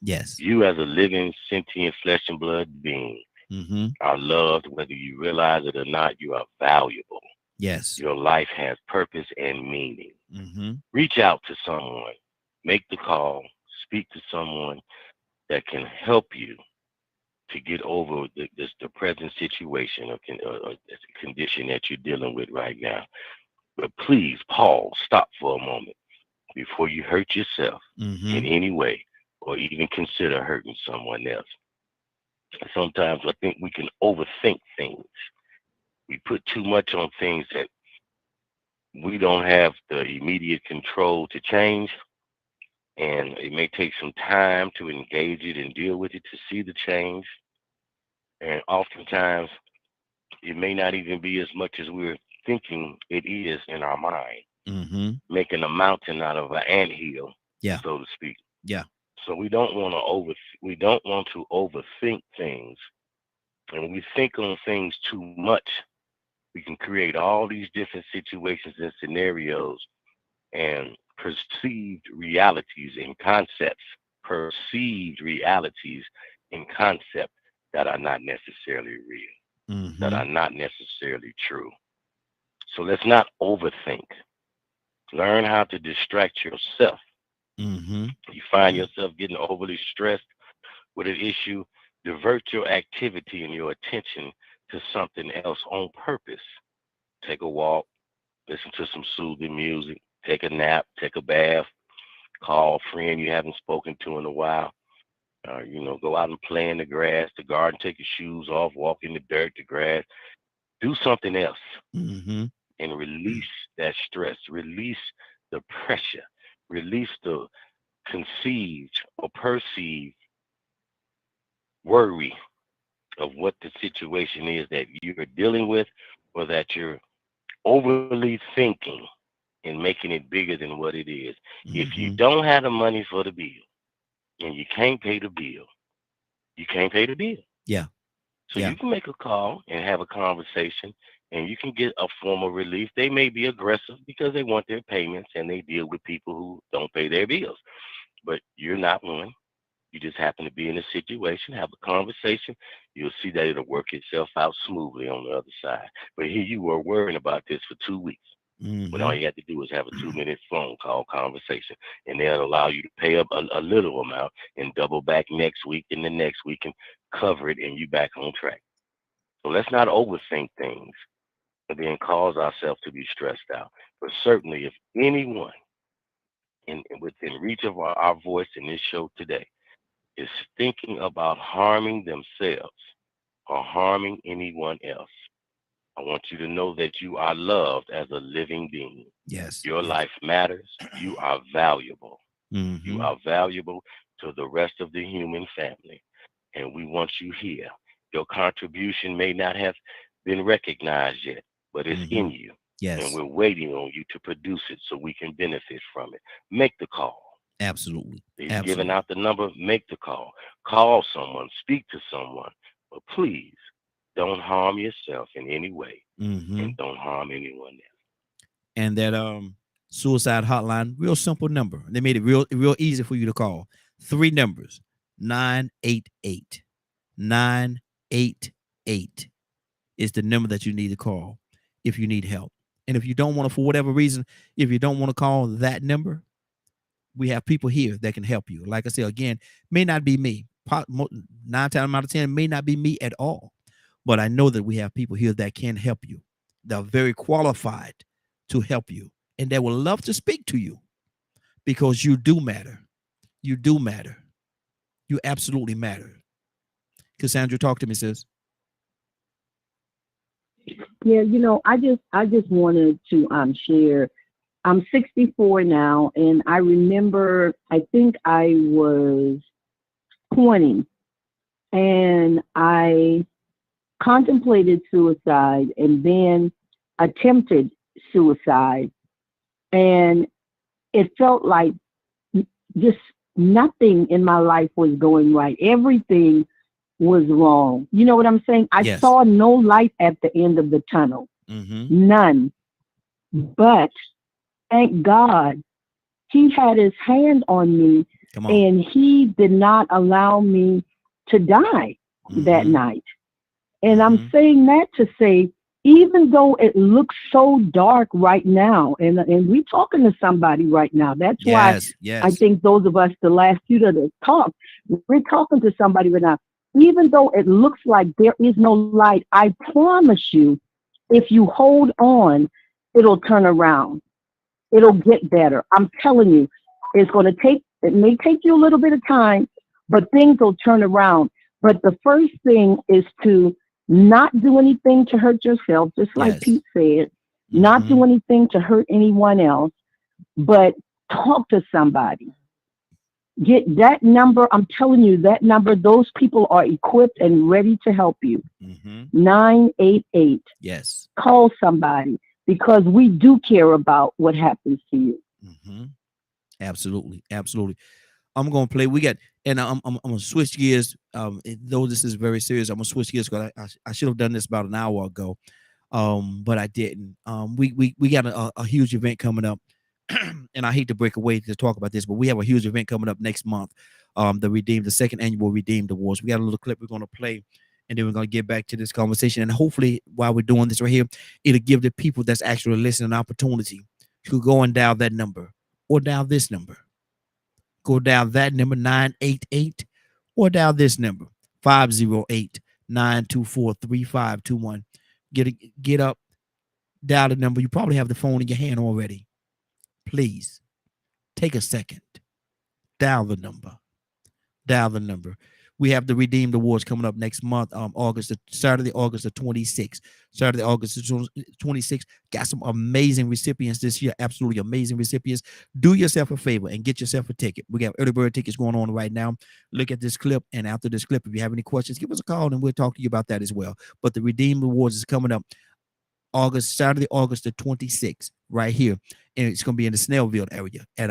Yes. You, as a living, sentient, flesh and blood being, Mm-hmm. are loved, whether you realize it or not. You are valuable. Yes. Your life has purpose and meaning. Mm-hmm. Reach out to someone, make the call, speak to someone that can help you to get over the present situation or condition that you're dealing with right now. But please pause, stop for a moment before you hurt yourself Mm-hmm. in any way or even consider hurting someone else. Sometimes I think we can overthink things. We put too much on things that we don't have the immediate control to change. And it may take some time to engage it and deal with it to see the change. And oftentimes, it may not even be as much as we're thinking it is in our mind, Mm-hmm. making a mountain out of an anthill, Yeah. so to speak. Yeah. So we don't want to overthink things. And when we think on things too much, we can create all these different situations and scenarios and perceived realities and concepts, that are not necessarily real, that Mm-hmm. are not necessarily true. So let's not overthink. Learn how to distract yourself. Mm-hmm. You find yourself getting overly stressed with an issue, divert your activity and your attention to something else on purpose. Take a walk, listen to some soothing music, take a nap, take a bath, call a friend you haven't spoken to in a while. Go out and play in the grass, the garden, take your shoes off, walk in the dirt, the grass. Do something else Mm-hmm. and release that stress, release the pressure, release the conceived or perceived worry of what the situation is that you're dealing with or that you're overly thinking and making it bigger than what it is. If you Mm-hmm. don't have the money for the bill and you can't pay the bill, you can't pay the bill. Yeah. So Yeah. you can make a call and have a conversation, and you can get a form of relief. They may be aggressive because they want their payments and they deal with people who don't pay their bills. But you're not one. You just happen to be in a situation, have a conversation. You'll see that it'll work itself out smoothly on the other side. But here you were worrying about this for 2 weeks. But all Mhm. you have to do is have a 2 minute phone call conversation, and they'll allow you to pay up a little amount and double back next week and the next week and cover it, and you back on track. So let's not overthink things and then cause ourselves to be stressed out. But certainly, if anyone within reach of our voice in this show today is thinking about harming themselves or harming anyone else, I want you to know that you are loved as a living being. Yes. Your Yes. life matters. You are valuable. You Mhm. are valuable to the rest of the human family. And we want you here. Your contribution may not have been recognized yet, but it's in Mhm. you. And Yes. we're waiting on you to produce it so we can benefit from it. Make the call. Absolutely. He's giving Absolutely. out the number. Make the call. Call someone. Speak to someone. But please don't harm yourself in any way, Mhm. and don't harm anyone else. And that suicide hotline, real simple number. They made it real easy for you to call. 3 numbers. 988. 988 is the number that you need to call if you need help. And if you don't want to, for whatever reason, if you don't want to call that number, we have people here that can help you. Like I said, again, may not be me. 9 times out of 10 may not be me at all. But I know that we have people here that can help you. They're very qualified to help you. And they will love to speak to you because you do matter. You do matter. You absolutely matter. Cassandra, talk to me, sis. Yeah, I just wanted to share. I'm 64 now, and I remember I think I was 20, and I contemplated suicide and then attempted suicide, and it felt like just nothing in my life was going right. Everything was wrong. You know what I'm saying? I Yes. saw no light at the end of the tunnel. Mm-hmm. None. But thank God he had his hand on me, Come on. and he did not allow me to die that Mhm. night. And I'm Mhm. saying that to say, even though it looks so dark right now, and we're talking to somebody right now. That's why Yes. I Yes. think those of us, the last few that have talked, we're talking to somebody right now. Even though it looks like there is no light, I promise you, if you hold on, it'll turn around. It'll get better. I'm telling you, it may take you a little bit of time, but things will turn around. But the first thing is to not do anything to hurt yourself, just like Yes. Pete said, not do Mhm. anything to hurt anyone else, but talk to somebody. Get that number. I'm telling you, that number, those people are equipped and ready to help you. Mhm. 988. Yes. Call somebody because we do care about what happens to you. Mhm. Absolutely. Absolutely. I'm gonna play. We got, and I'm gonna switch gears. Though this is very serious, I'm gonna switch gears because I should have done this about an hour ago. But I didn't. We got a huge event coming up, and I hate to break away to talk about this, but we have a huge event coming up next month. The second annual Redeemed Awards. We got a little clip we're gonna play, and then we're gonna get back to this conversation. And hopefully, while we're doing this right here, it'll give the people that's actually listening an opportunity to go and dial that number or dial this number. Go down that number 988 or dial this number 508-924-3521. Get up, dial the number. You probably have the phone in your hand already. Please take a second. Dial the number. Dial the number. We have the Redeemed Awards coming up next month, Saturday, August the 26th. Saturday, August the 26th. Got some amazing recipients this year. Absolutely amazing recipients. Do yourself a favor and get yourself a ticket. We got early bird tickets going on right now. Look at this clip, and after this clip, if you have any questions, give us a call and we'll talk to you about that as well. But the Redeemed Awards is coming up Saturday, August the 26th, right here. And it's going to be in the Snellville area at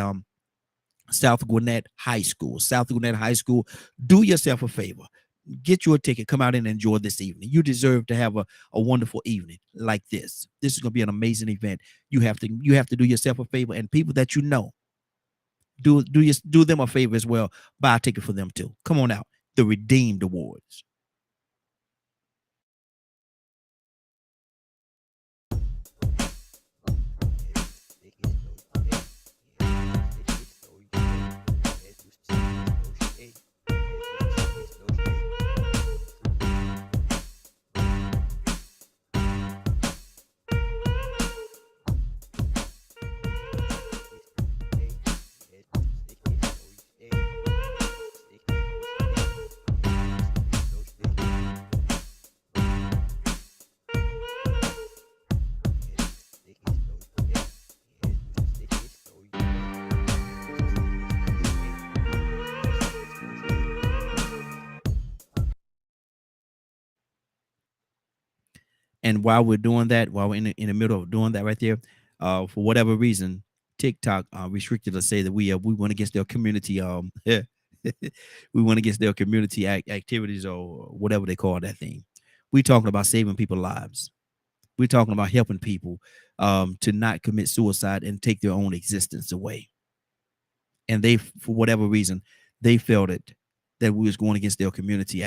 South Gwinnett High School. South Gwinnett High School. Do yourself a favor. get you a ticket, come out and enjoy this evening. You deserve to have a wonderful evening like this. This is going to be an amazing event. You have to do yourself a favor, and people that you know, do them a favor as well. Buy a ticket for them too. Come on out. The Redeemed Awards. And while we're doing that, while we're in the middle of doing that right there, for whatever reason, TikTok restricted us, say that we went against their community. We went against their community activities or whatever they call that thing. We're talking about saving people's lives. We're talking about helping people to not commit suicide and take their own existence away. And they, for whatever reason, they felt it that we was going against their community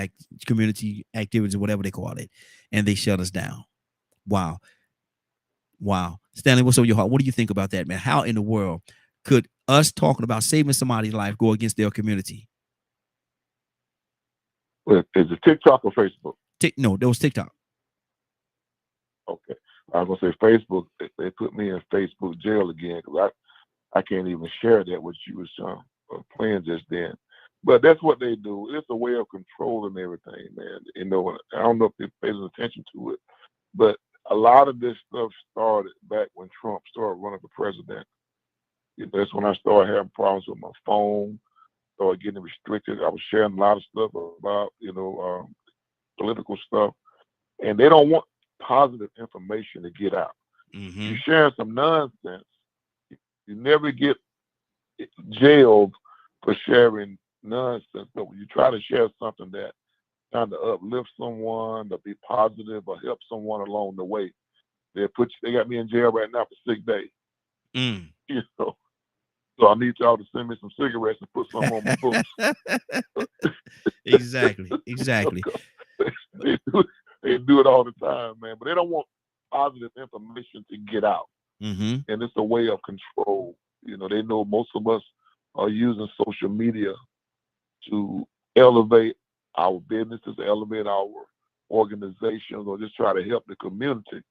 activities or whatever they call it, and they shut us down. Wow. Stanley, what's on your heart? What do you think about that, man? How in the world could us talking about saving somebody's life go against their community? Well, is it TikTok or Facebook? No, that was TikTok. Okay. I was gonna say Facebook. They put me in Facebook jail again because I can't even share that what you was playing just then. But that's what they do. It's a way of controlling everything, man. You know, I don't know if they pay attention to it, but a lot of this stuff started back when Trump started running for president. You know, that's when I started having problems with my phone, started getting restricted. I was sharing a lot of stuff about, political stuff, and they don't want positive information to get out. Mm-hmm. You're sharing some nonsense. You never get jailed for sharing nonsense, but when you try to share something that kind of uplift someone, to be positive or help someone along the way, they got me in jail right now for 6 days. You know, so I need y'all to send me some cigarettes and put some on my books. Exactly. They do it all the time, man, but they don't want positive information to get out. Mm-hmm. And it's a way of control. You know, they know most of us are using social media to elevate our businesses, elevate our organizations, or just try to help the community.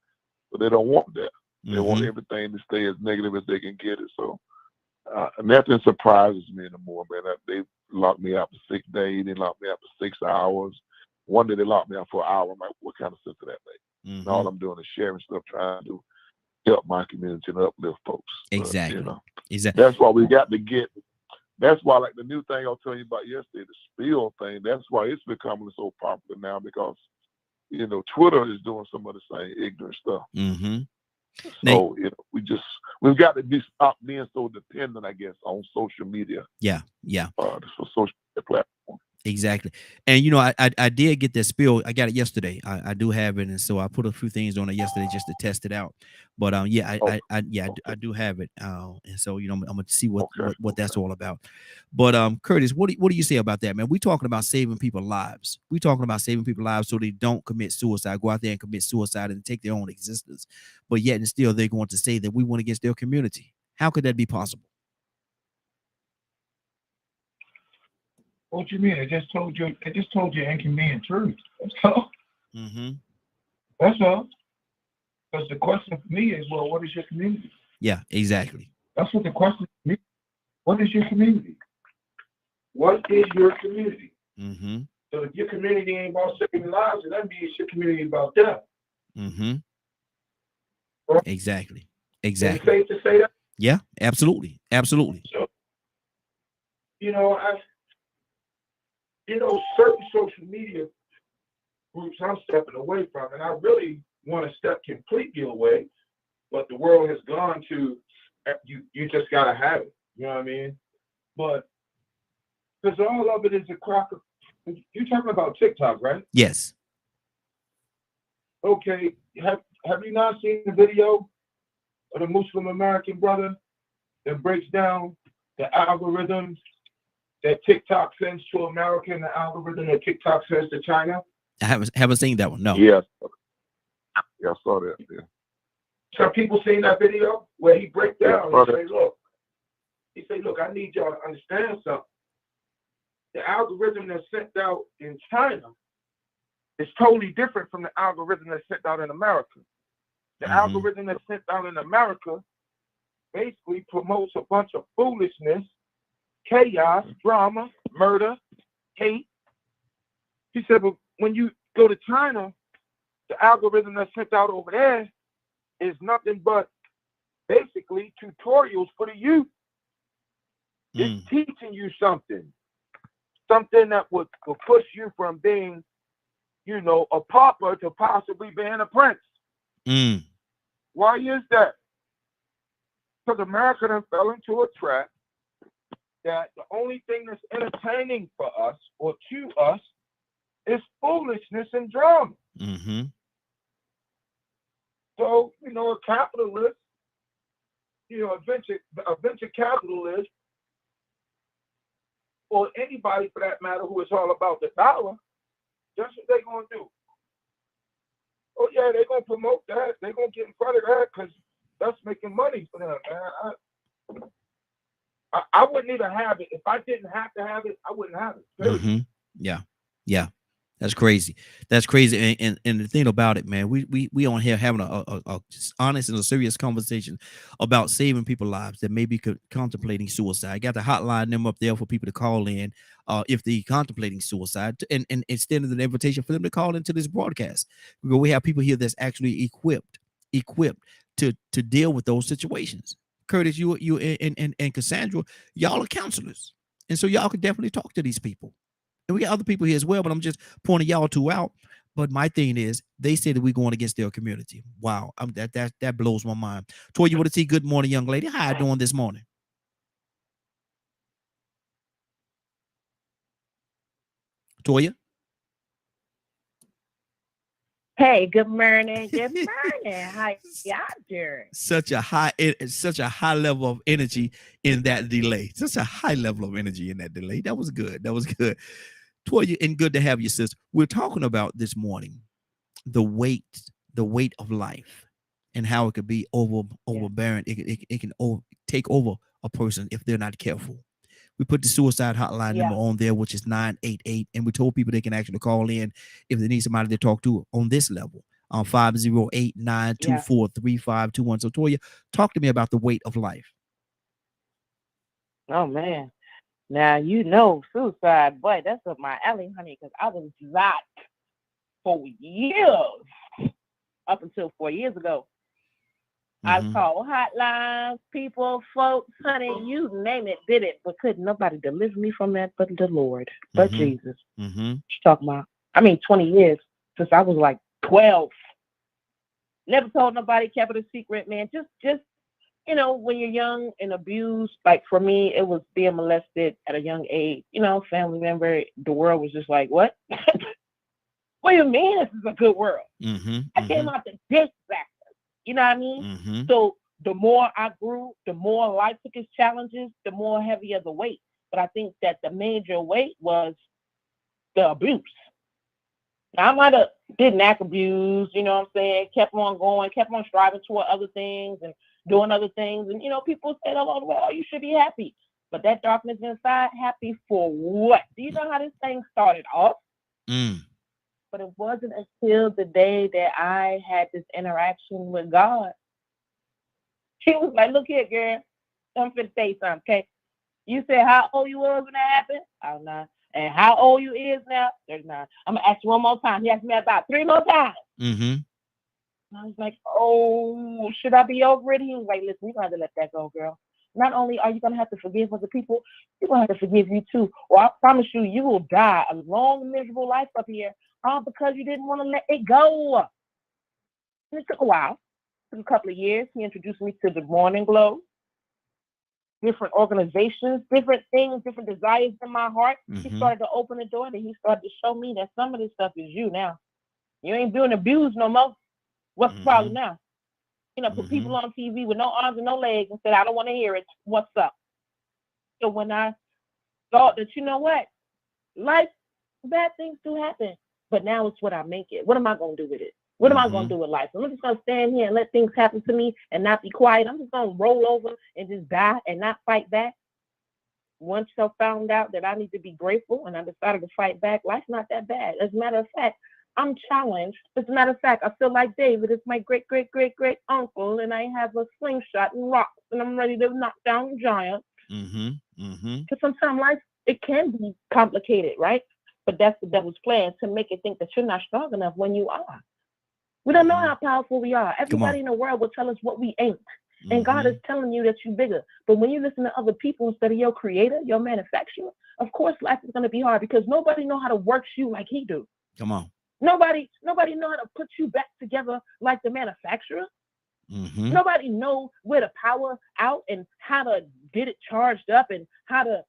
But they don't want that. They want everything to stay as negative as they can get it. So nothing surprises me anymore, man. They locked me out for 6 days. They locked me out for 6 hours. One day they locked me out for an hour. I'm like, what kind of sense of that make? And all I'm doing is sharing stuff, trying to help my community and uplift folks. Exactly. Exactly. That's why we got to get. That's why, like the new thing I was telling you about yesterday, the spill thing. That's why it's becoming so popular now because, Twitter is doing some of the same ignorant stuff. Mm-hmm. So we've got to stop being so dependent, I guess, on social media. Yeah. For social media platforms. Exactly. And I did get that spill. I got it yesterday. I do have it, and so I put a few things on it yesterday just to test it out. But I do have it. And so I'm gonna see what that's all about. But Curtis, what do you say about that, man? We're talking about saving people's lives. We're talking about saving people's lives so they don't commit suicide, go out there and commit suicide and take their own existence. But yet and still they're going to say that we went against their community. How could that be possible? What you mean? I just told you inconvenient truth. That's all. Mm-hmm. That's all. Because the question for me is, well, what is your community? Yeah, exactly. That's what the question for me. What is your community? What is your community? Mm-hmm. So if your community ain't about saving lives, then that means your community about death. Mm-hmm. Right? Exactly. Is it safe to say that? Yeah, absolutely. So, certain social media groups I'm stepping away from, and I really want to step completely away, but the world has gone to, you just got to have it, you know what I mean? But, because all of it is a crock of You talking about TikTok, right? Yes. Okay. Have you not seen the video of the Muslim American brother that breaks down the algorithms that TikTok sends to America and the algorithm that TikTok sends to China? I haven't seen that one. No. Yes. Yeah, I saw that. Yeah. Some people seen that video where he breaks down Yeah, and say, look, I need y'all to understand something. The algorithm that's sent out in China is totally different from the algorithm that's sent out in America. The algorithm that's sent out in America basically promotes a bunch of foolishness, chaos, drama, murder, hate. He said, but when you go to China, the algorithm that's sent out over there is nothing but basically tutorials for the youth. It's teaching you something that would push you from being, a pauper to possibly being a prince. Why is that? Because America done fell into a trap that the only thing that's entertaining for us or to us is foolishness and drama. So, a capitalist, a venture capitalist, or anybody for that matter who is all about the dollar, that's what they're going to do. Oh, yeah, they're going to promote that. They're going to get in front of that because that's making money for them, man. I wouldn't even have it. If I didn't have to have it, I wouldn't have it. Yeah. That's crazy. That's crazy. And the thing about it, man, we on here having a honest and a serious conversation about saving people's lives that may be contemplating suicide. I got the hotline number up there for people to call in if they're contemplating suicide, and extending an invitation for them to call into this broadcast. We have people here that's actually equipped to deal with those situations. Curtis, you and Cassandra, y'all are counselors, and so y'all can definitely talk to these people. And we got other people here as well, but I'm just pointing y'all two out. But my thing is, they say that we're going against their community. Wow, that blows my mind. Toya, what to see? Good morning, young lady. How you doing this morning? Toya. Hey, good morning. Good morning. How y'all doing? Such a high level of energy in that delay. Such a high level of energy in that delay. That was good. Toya, and good to have you, sis. We're talking about this morning the weight of life and how it could be overbearing. It can take over a person if they're not careful. We put the suicide hotline number on there, which is 988, and we told people they can actually call in if they need somebody to talk to on this level on 508-924-3521. So Toya, talk to me about the weight of life. Oh man. Now, suicide, boy, that's up my alley, honey, because I was that for years, up until 4 years ago. I called hotlines, people, folks, honey, you name it, did it, but couldn't nobody deliver me from that but the Lord, but Jesus. She's talking about, 20 years since I was like 12. Never told nobody, kept it a secret, man. Just when you're young and abused, like for me, it was being molested at a young age. Family member, the world was just like, what? What do you mean this is a good world? I came out the dick back. You know what I mean? So the more I grew, the more life took its challenges, the more heavier the weight. But I think that the major weight was the abuse. Now, I might have didn't act abuse, you know what I'm saying? Kept on going, kept on striving toward other things and doing other things. And, people said along the way, oh, you should be happy. But that darkness inside, happy for what? Do you know how this thing started off? But it wasn't until the day that I had this interaction with God. She was like, look here, girl. I'm finna say something, okay? You said how old you was when that happened? I was 9. And how old you is now? 39. I'm going to ask you one more time. He asked me about 3 more times. And I was like, oh, should I be over it? He was like, listen, you're going to have to let that go, girl. Not only are you going to have to forgive other people, you're going to have to forgive you too. Or I promise you, you will die a long, miserable life up here all because you didn't want to let it go. And it took a while. It took a couple of years. He introduced me to the Morning Glow. different organizations, different things, different desires in my heart. He Mhm. started to open the door, and he started to show me that some of this stuff is you now. You ain't being abused no more. What's the problem now? You know, put people on TV with no arms and no legs and said, I don't want to hear it. What's up? So when I thought that, you know what, life, bad things do happen, but now it's what I make it. What am I going to do with it? What am I going to do with life? I'm just going to stand here and let things happen to me and not be quiet. I'm just going to roll over and just die and not fight back. Once I found out that I need to be grateful and I decided to fight back, life's not that bad. As a matter of fact, I'm challenged. As a matter of fact, I feel like David is my great, great, great, great uncle, and I have a slingshot and rocks, and I'm ready to knock down giants. Because sometimes life, it can be complicated, right? But that's the devil's plan, to make you think that you're not strong enough when you are. We don't know how powerful we are. Everybody in the world will tell us what we ain't. And God is telling you that you're bigger. But when you listen to other people instead of your creator, your manufacturer, of course life is going to be hard, because nobody know how to work you like he do. Come on. Nobody know how to put you back together like the manufacturer. Nobody know where to power out and how to get it charged up and how to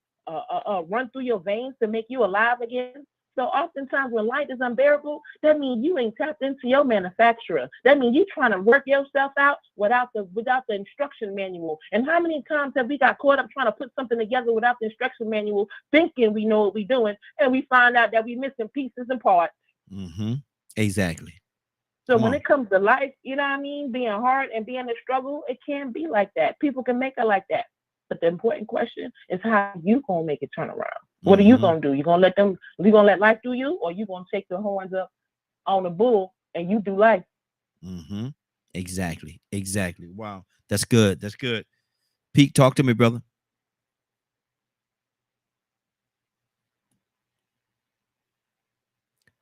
run through your veins to make you alive again. So oftentimes when life is unbearable, that means you ain't tapped into your manufacturer. That means you trying to work yourself out without the instruction manual. And how many times have we got caught up trying to put something together without the instruction manual, thinking we know what we're doing, and we find out that we're missing pieces and parts. Exactly. So when it comes to life, you know what I mean, being hard and being a struggle, it can be like that. People can make it like that. But the important question is, how you gonna make it turn around? What are you gonna do? You gonna let life do you, or you gonna take the horns up on the bull and you do life? Exactly. Wow, that's good. Pete, talk to me, brother.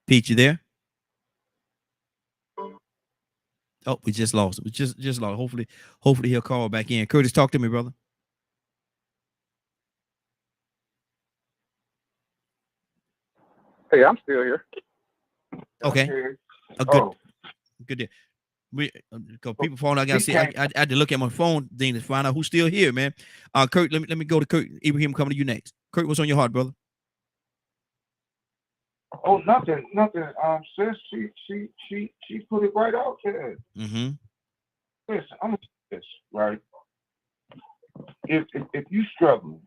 Pete, you there? Oh, we just lost it. We just lost. Hopefully he'll call back in. Curtis, talk to me, brother. Hey, I'm still here. Okay. Good deal. Because people phone, I gotta see. I had to look at my phone thing to find out who's still here, man. Kurt, let me go to Kurt. Ibrahim, coming to you next. Kurt, what's on your heart, brother? Oh, nothing. Sis, she put it right out there. Listen, I'm gonna say this, right? If you struggling,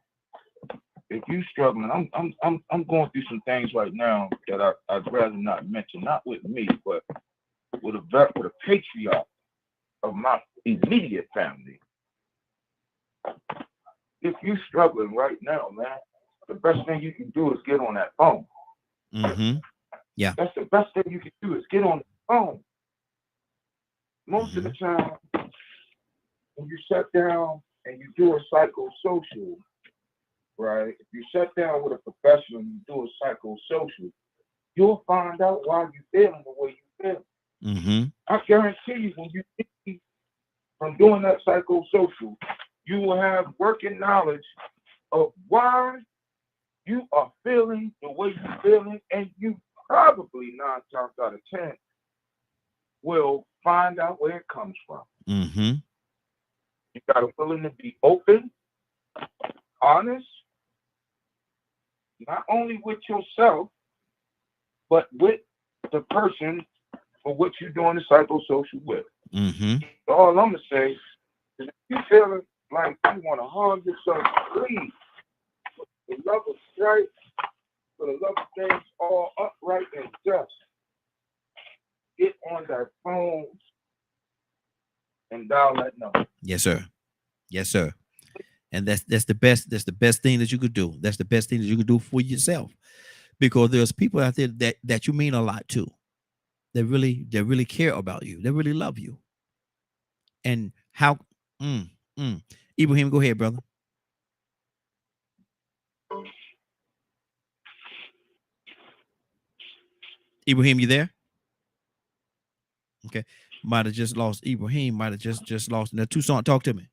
I'm going through some things right now that I'd rather not mention, not with me, but with a patriarch of my immediate family. If you struggling right now, man, the best thing you can do is get on that phone. Yeah. That's the best thing you can do, is get on the phone. Most of the time, when you sit down and you do a psychosocial, right? If you sit down with a professional and you do a psychosocial, you'll find out why you're feeling the way you feel. I guarantee you, when you leave from doing that psychosocial, you will have working knowledge of why you are feeling the way you're feeling, and you probably 9 times out of 10 will find out where it comes from. You got to willing to be open, honest, not only with yourself, but with the person for what you're doing the psychosocial with. All I'm gonna say is, if you feeling like you want to harm yourself, please, for the love of Christ, for the love of things all upright and just, get on that phone and dial that number. Yes, sir. And that's the best thing that you could do. That's the best thing that you could do for yourself, because there's people out there that you mean a lot to. They really care about you. They really love you. And how Ibrahim, go ahead, brother. Ibrahim, you there? Okay. Might have just lost Ibrahim, might have just lost. Now, Tucson, talk to me.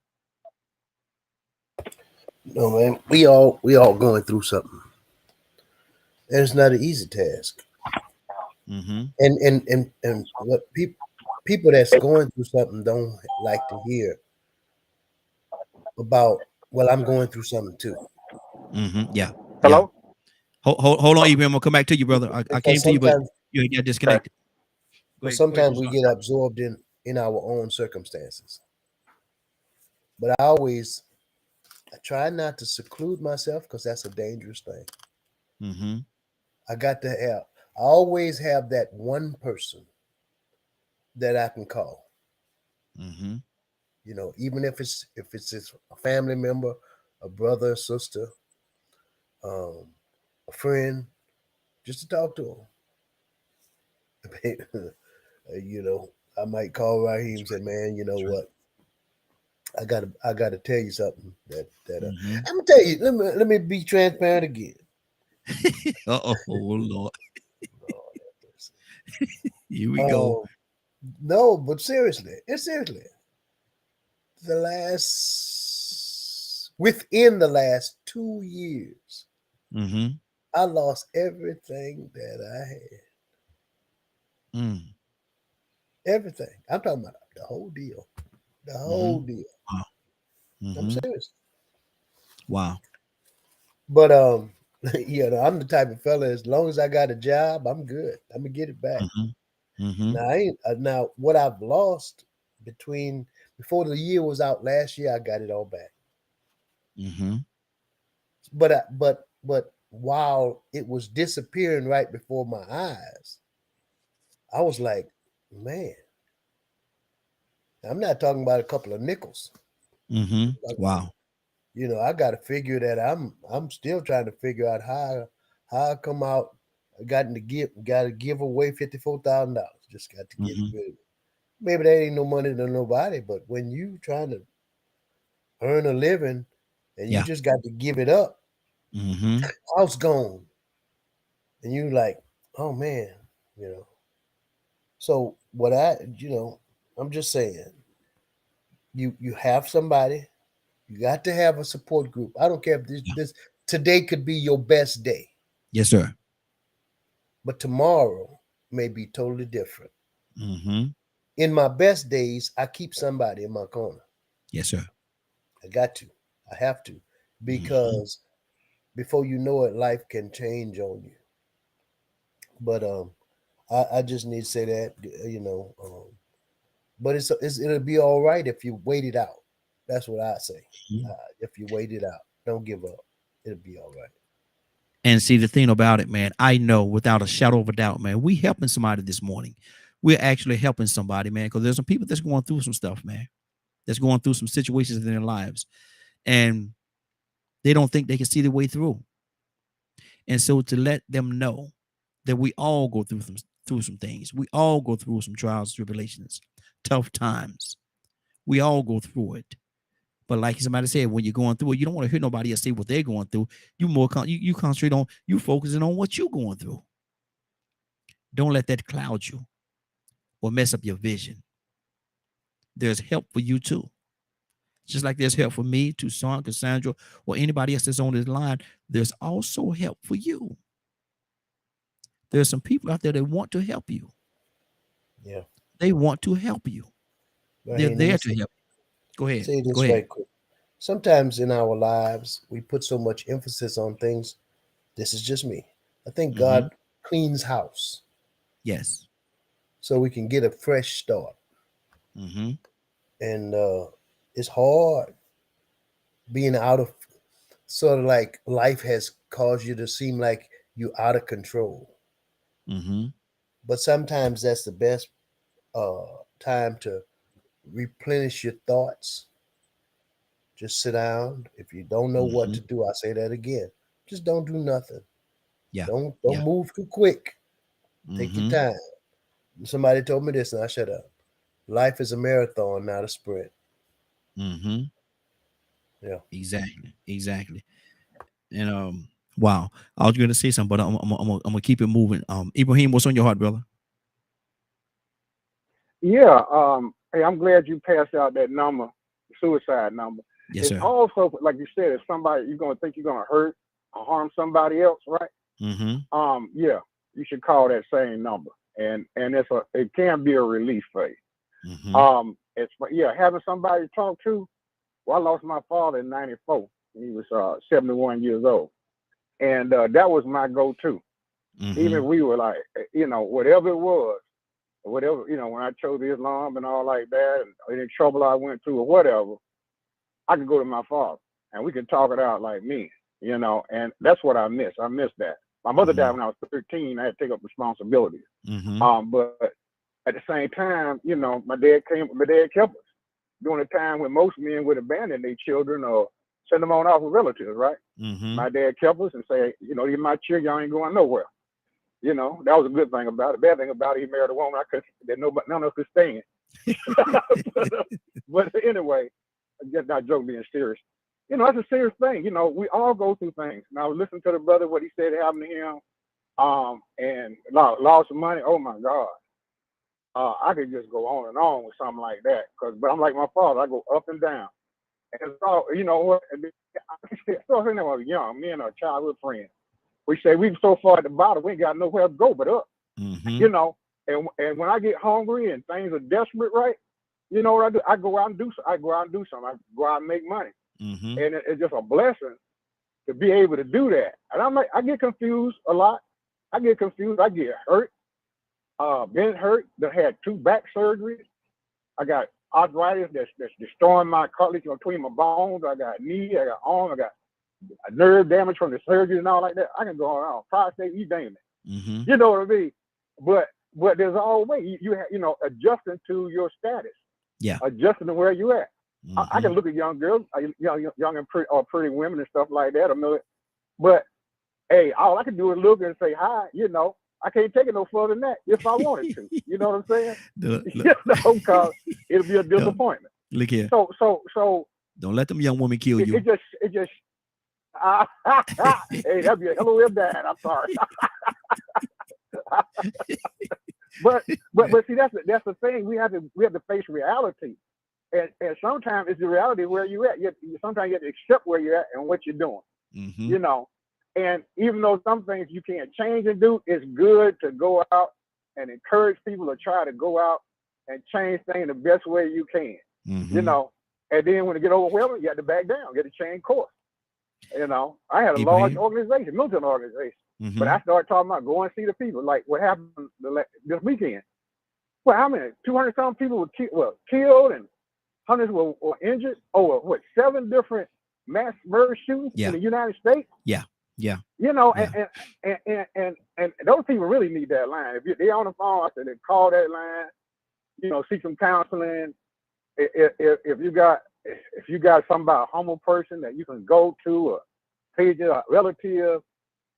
No, man, we all going through something. And it's not an easy task. And what people that's going through something don't like to hear about Well, I'm going through something too. Yeah. Hello? Yeah. Hold on, Ibrahim. I'm gonna come back to you, brother. I came Because to you, but sometimes, you got disconnected. Go ahead, sometimes we Prashant. get absorbed in our own circumstances. But I try not to seclude myself because that's a dangerous thing. Mm-hmm. I always have that one person that I can call. Mm-hmm. You know, even if it's a family member, a brother, a sister, a friend, just to talk to them. You know, I might call Raheem and say, "Man, you know what? I gotta tell you something that Mm-hmm. I'm gonna tell you. Let me be transparent again." Oh Lord. Lord have mercy. Here we go. No, but seriously, within the last 2 years, Mm-hmm. I lost everything that I had. Mm. Everything. I'm talking about the whole deal. The whole deal. Wow. I'm Mm-hmm. serious. Wow. But you know, I'm the type of fella. As long as I got a job, I'm good. I'm gonna get it back. Mm-hmm. Mm-hmm. Now what I've lost before the year was out last year, I got it all back. Mm-hmm. But while it was disappearing right before my eyes, I was like, man, I'm not talking about a couple of nickels. Mm-hmm. Wow. You know, I got to figure that I'm still trying to figure out how I come out. I got to give away $54,000. Just got to get Mm-hmm. rid of it. Maybe that ain't no money to nobody, but when you trying to earn a living and you Yeah. just got to give it up, Mm-hmm. house gone, and you like, oh man, you know. So I'm just saying, you have somebody, you got to have a support group. I don't care if this today could be your best day, Yes, sir. but tomorrow may be totally different. Mm-hmm. In my best days, I keep somebody in my corner. Yes, sir. I got to. I have to. Mm-hmm. Because before you know it, life can change on you. But I just need to say that, but it'll be all right if you wait it out. That's what I say. If you wait it out, don't give up. It'll be all right. And see, the thing about it, man, I know without a shadow of a doubt, man, we helping somebody this morning. We're actually helping somebody, man, because there's some people that's going through some stuff, man, that's going through some situations in their lives, and they don't think they can see the way through. And so to let them know that we all go through some things, we all go through some trials, tribulations, tough times. We all go through it. But like somebody said, when you're going through it, you don't want to hear nobody else say what they're going through. You concentrate on you focusing on what you're going through. Don't let that cloud you or mess up your vision. There's help for you too. Just like there's help for me, Toussaint, Cassandra, or anybody else that's on this line, there's also help for you. There's some people out there that want to help you. Yeah. They want to help you. They're there to help. Go ahead. Say this Go ahead. right quick. Sometimes in our lives, we put so much emphasis on things. This is just me. I think God cleans house. Yes. So we can get a fresh start. Mm-hmm. And it's hard being out of, sort of like life has caused you to seem like you're out of control. Mm-hmm. But sometimes that's the best time to replenish your thoughts. Just sit down. If you don't know what to do, I say that again. Just don't do nothing. Yeah. Don't move too quick. Take your time. Somebody told me this and I shut up. Life is a marathon, not a sprint. Mm-hmm. Yeah. Exactly. And wow. I was gonna say something, but I'm gonna keep it moving. Ibrahim, what's on your heart, brother? Yeah. Hey, I'm glad you passed out that number, suicide number. Yes, It's sir. also, like you said, if somebody you're gonna think you're gonna hurt or harm somebody else, right? Mm-hmm. Yeah, you should call that same number, and it can be a relief for you. Mm-hmm. Having somebody to talk to Well, I lost my father in '94. He was 71 years old, and that was my go-to. Even if we were like, whatever it was, whatever, when I chose Islam and all like that, and any trouble I went through or whatever, I could go to my father and we could talk it out like me, and that's what I miss. I miss that. My mother died when I was 13. I had to take up responsibilities. But at the same time, my dad kept us during a time when most men would abandon their children or send them on off with relatives, right? My dad kept us and say, you're my children, y'all ain't going nowhere. That was a good thing about it. Bad thing about it, he married a woman that none of us could stand. But anyway, I guess not joke being serious. That's a serious thing. We all go through things. Now, listen to the brother, what he said happened to him, and lost some money. Oh my God. I could just go on and on with something like that. But I'm like my father, I go up and down. And so, what? So when I was young, me and our childhood friends, we say we so far at the bottom, we ain't got nowhere to go but up. And when I get hungry and things are desperate, right? You know what I do? I go out and do something. I go out and make money. And it's just a blessing to be able to do that. And I get confused a lot. I get hurt. Been hurt. That had 2 back surgeries. I got arthritis that's destroying my cartilage between my bones. I got knee. I got arm. I got nerve damage from the surgery and all like that. I can go on. Prostate, you name it. You know what I mean? But there's always you have adjusting to your status. Yeah. Adjusting to where you at. I can look at young girls, young and pretty women and stuff like that. But hey, all I can do is look and say hi. I can't take it no further than that if I wanted to. You know what I'm saying? Because it'll be a disappointment. Look here. So don't let them young women kill you. It just. Hey, that'd be a hell of a dad. I'm sorry. but see, that's the thing. We have to face reality, and sometimes it's the reality where you at. Sometimes you have to accept where you're at and what you're doing. And even though some things you can't change and do, it's good to go out and encourage people to try to go out and change things the best way you can. And then when it get overwhelming, you have to back down, get to change course. I had a large organization, military organization, but I started talking about going to see the people, like what happened this weekend. Well, how many? 200-some people were killed and hundreds were injured over 7 different mass murder shootings in the United States. And those people really need that line. If they're on the phone, I said they call that line. Seek some counseling. If you got somebody, a humble person that you can go to, or page a relative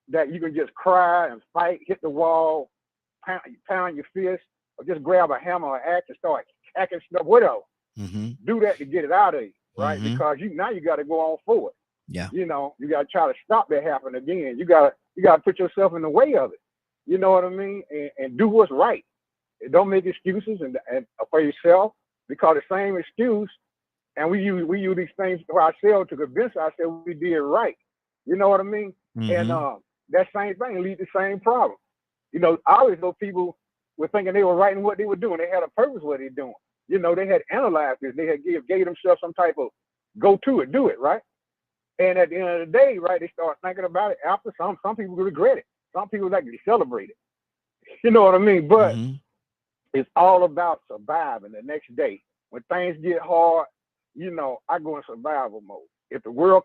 that you can just cry and fight, hit the wall, pound your fist, or just grab a hammer or axe and start hacking stuff, whatever. Do that to get it out of you, right? Because now you got to go on forward. You got to try to stop that happening again. You got to put yourself in the way of it. You know what I mean? And do what's right. And don't make excuses and for yourself, because the same excuse. And we use these things for ourselves to convince ourselves we did right. You know what I mean? And that same thing leads to the same problem. I always know people were thinking they were right in what they were doing. They had a purpose what they're doing. They had analyzed this. They had gave themselves some type of go to it, do it, right? And at the end of the day, right, they start thinking about it after. Some people regret it. Some people actually celebrate it. You know what I mean? But it's all about surviving the next day. When things get hard, I go in survival mode. If the world,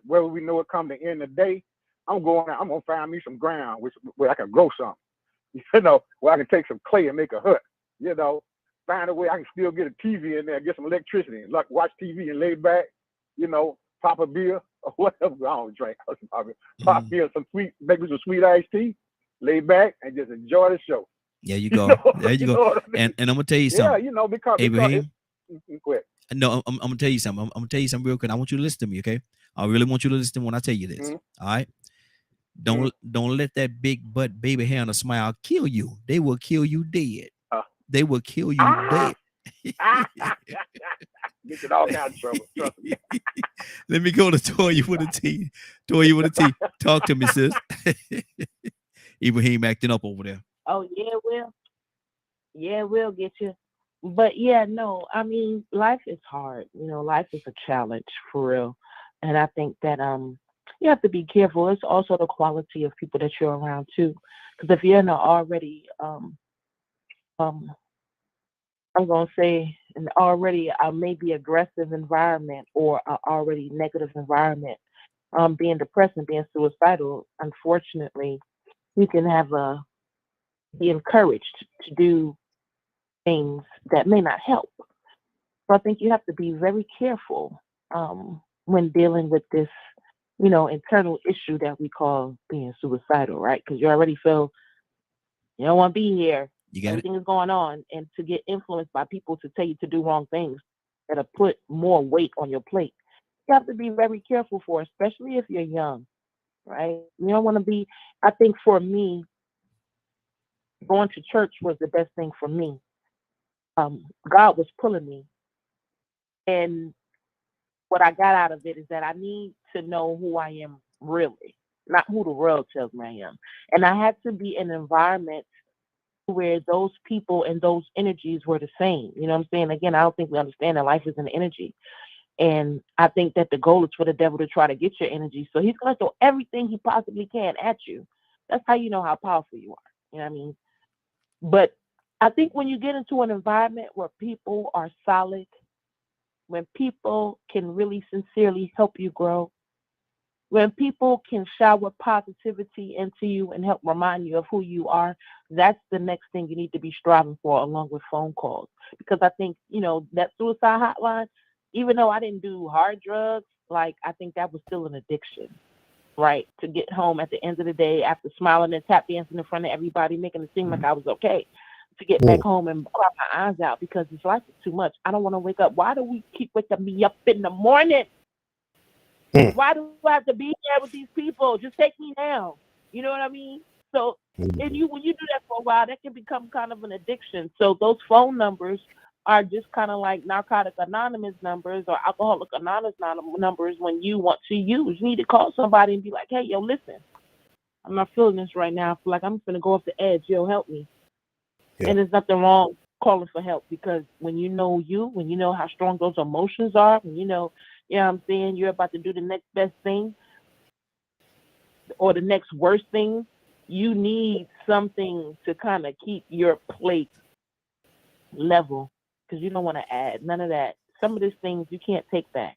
where we know it come to end of the day, I'm gonna find me some ground where I can grow something. Where I can take some clay and make a hut. Find a way I can still get a TV in there, get some electricity, and watch TV and lay back. Pop a beer or whatever. I don't drink. Pop beer, maybe some sweet iced tea, lay back and just enjoy the show. There you go. There you go. And I'm gonna tell you something. Yeah, because Abraham. Quick. No, I'm gonna tell you something. I'm gonna tell you something real quick. I want you to listen to me, okay? I really want you to listen to me when I tell you this. All right. Don't let that big butt baby hair and a smile kill you. They will kill you dead. They will kill you dead. Get in all kinds of trouble. Trust me. Let me go to Toya with a T. Toya with a T. Talk to me, sis. Ibrahim acting up over there. Oh, yeah, Will. Yeah, we'll get you. But yeah, no, I mean, life is hard. Life is a challenge for real. And I think that you have to be careful. It's also the quality of people that you're around too. Because if you're in an already um I'm gonna say an already maybe aggressive environment or an already negative environment, being depressed and being suicidal, unfortunately, you can have be encouraged to do things that may not help. So I think you have to be very careful when dealing with this, internal issue that we call being suicidal, right? Because you already feel you don't want to be here. You got it. Everything is going on, and to get influenced by people to tell you to do wrong things that have put more weight on your plate, you have to be very careful for, especially if you're young, right? You don't want to be. I think for me, going to church was the best thing for me. God was pulling me, and what I got out of it is that I need to know who I am really, not who the world tells me I am. And I had to be in an environment where those people and those energies were the same. You know what I'm saying? Again, I don't think we understand that life is an energy. And I think that the goal is for the devil to try to get your energy. So he's going to throw everything he possibly can at you. That's how you know how powerful you are. You know what I mean? But I think when you get into an environment where people are solid, when people can really sincerely help you grow, when people can shower positivity into you and help remind you of who you are, that's the next thing you need to be striving for, along with phone calls. Because I think, that suicide hotline, even though I didn't do hard drugs, like, I think that was still an addiction, right? To get home at the end of the day after smiling and tap dancing in front of everybody, making it seem like I was okay, to get back home and cry my eyes out because this life is too much. I don't want to wake up. Why do we keep waking me up in the morning? Why do I have to be there with these people? Just take me now. You know what I mean? So, and when you do that for a while, that can become kind of an addiction. So those phone numbers are just kind of like Narcotic Anonymous numbers or Alcoholic Anonymous numbers when you want to use. You need to call somebody and be like, hey, yo, listen, I'm not feeling this right now. I feel like I'm going to go off the edge. Yo, help me. Yeah. And there's nothing wrong calling for help, because when you know how strong those emotions are, when you know what I'm saying, you're about to do the next best thing or the next worst thing, you need something to kind of keep your plate level, because you don't want to add none of that. Some of these things you can't take back.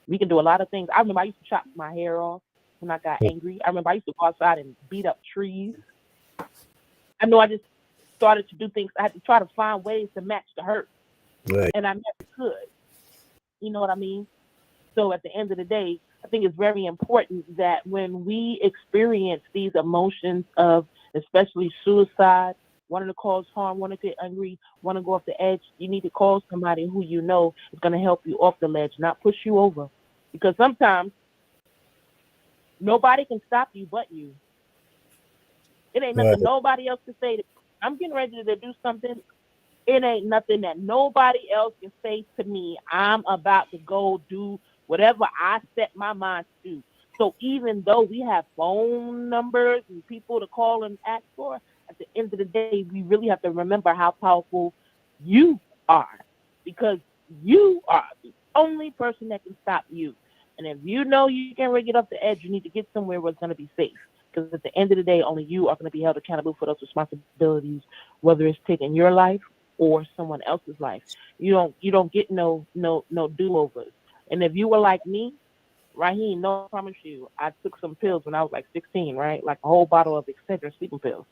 We can do a lot of things. I remember I used to chop my hair off when I got angry. I remember I used to go outside and beat up trees. I know I just started to do things. I had to try to find ways to match the hurt. Right. And I never could. You know what I mean? So at the end of the day, I think it's very important that when we experience these emotions of especially suicide, wanting to cause harm, wanting to get angry, want to go off the edge, you need to call somebody who you know is going to help you off the ledge, not push you over. Because sometimes nobody can stop you but you. It ain't nothing nobody else can say. I'm getting ready to do something. It ain't nothing that nobody else can say to me. I'm about to go do whatever I set my mind to do. So even though we have phone numbers and people to call and ask for, at the end of the day, we really have to remember how powerful you are, because you are the only person that can stop you. And if you know you can't really get off the edge, you need to get somewhere where it's going to be safe. Because at the end of the day, only you are going to be held accountable for those responsibilities, whether it's taking your life or someone else's life. You don't get no do-overs. And if you were like me, Raheem, no, I promise you, I took some pills when I was like 16, right? Like a whole bottle of Excedrin sleeping pills.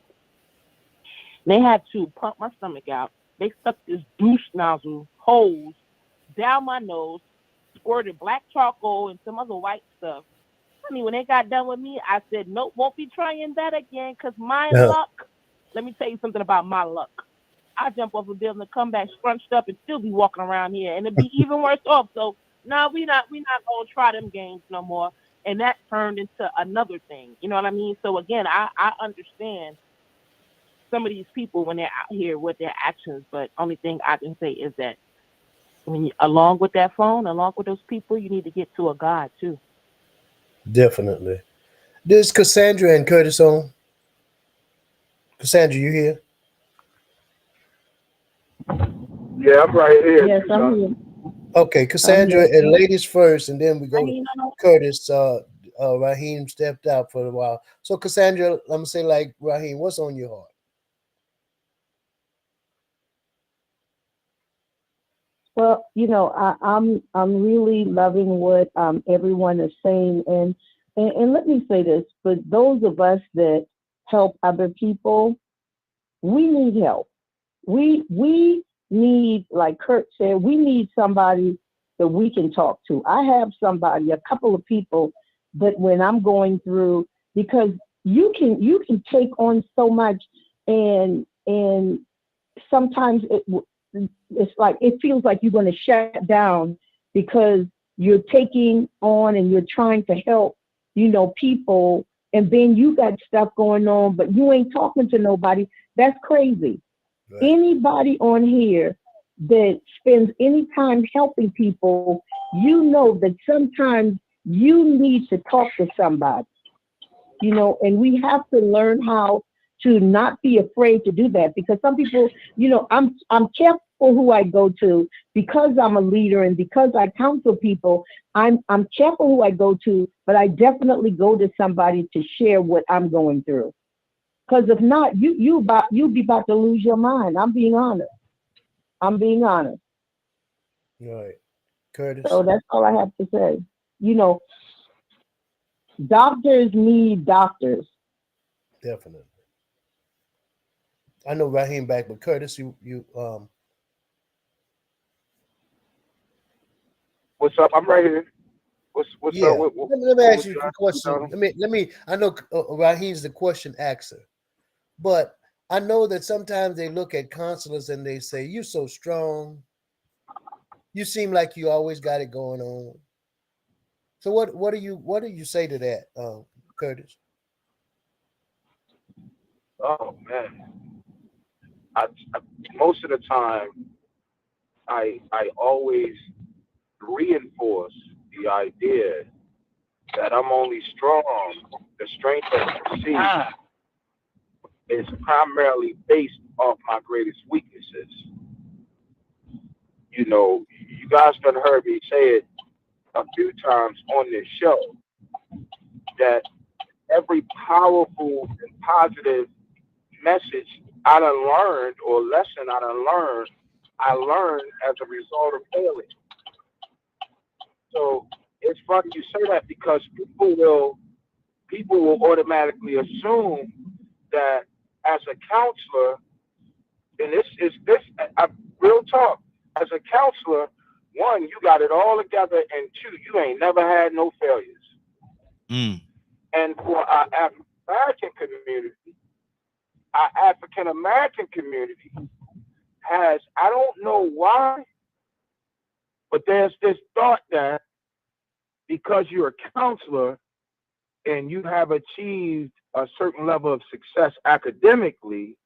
They had to pump my stomach out. They stuck this douche nozzle hose down my nose, squirted black charcoal and some other white stuff. I mean, when they got done with me, I said, nope, won't be trying that again, because my luck, let me tell you something about my luck. I jump off a building and come back scrunched up and still be walking around here, and it'd be even worse off. So no, we not gonna try them games no more. And that turned into another thing. You know what I mean? So again, I understand some of these people when they're out here with their actions, but only thing I can say is that when along with that phone, along with those people, you need to get to a God too. Definitely. This is Cassandra and Curtis on. Cassandra, you here? Yeah, I'm right here. Yes, I'm Tucson. here. Okay, Cassandra and ladies first, and then we go to Raheem, Curtis. Raheem stepped out for a while. So Cassandra, I'm gonna say like Raheem, what's on your heart? Well, I'm really loving what everyone is saying, and let me say this: for those of us that help other people, we need help. We need, like Kurt said, we need somebody that we can talk to. I have somebody, a couple of people, that when I'm going through, because you can take on so much, and sometimes it's like it feels like you're going to shut down because you're taking on and you're trying to help, people, and then you got stuff going on, but you ain't talking to nobody. That's crazy. Right. Anybody on here that spends any time helping people, that sometimes you need to talk to somebody, and we have to learn how to not be afraid to do that, because some people, I'm careful who I go to because I'm a leader and because I counsel people. I'm careful who I go to, but I definitely go to somebody to share what I'm going through. Because if not, you'll be about to lose your mind. I'm being honest. Right. Curtis. So that's all I have to say. Doctors need doctors. Definitely. I know Raheem back, but Curtis, you What's up? I'm right here. What's yeah. up? Let me ask you a question. Let me. I know Raheem's the question axer, but I know that sometimes they look at counselors and they say, "You're so strong. You seem like you always got it going on." So what do you say to that, Curtis? Oh man, I most of the time I always reinforce the idea that I'm only strong. The strength that you see is primarily based off my greatest weaknesses. You guys done heard me say it a few times on this show that every powerful and positive message I done learned or lesson I learned as a result of failing. So it's funny you say that because people will automatically assume that as a counselor, and real talk, as a counselor, one, you got it all together, and two, you ain't never had no failures. And for our African American community has, I don't know why, but there's this thought that because you're a counselor and you have achieved a certain level of success academically,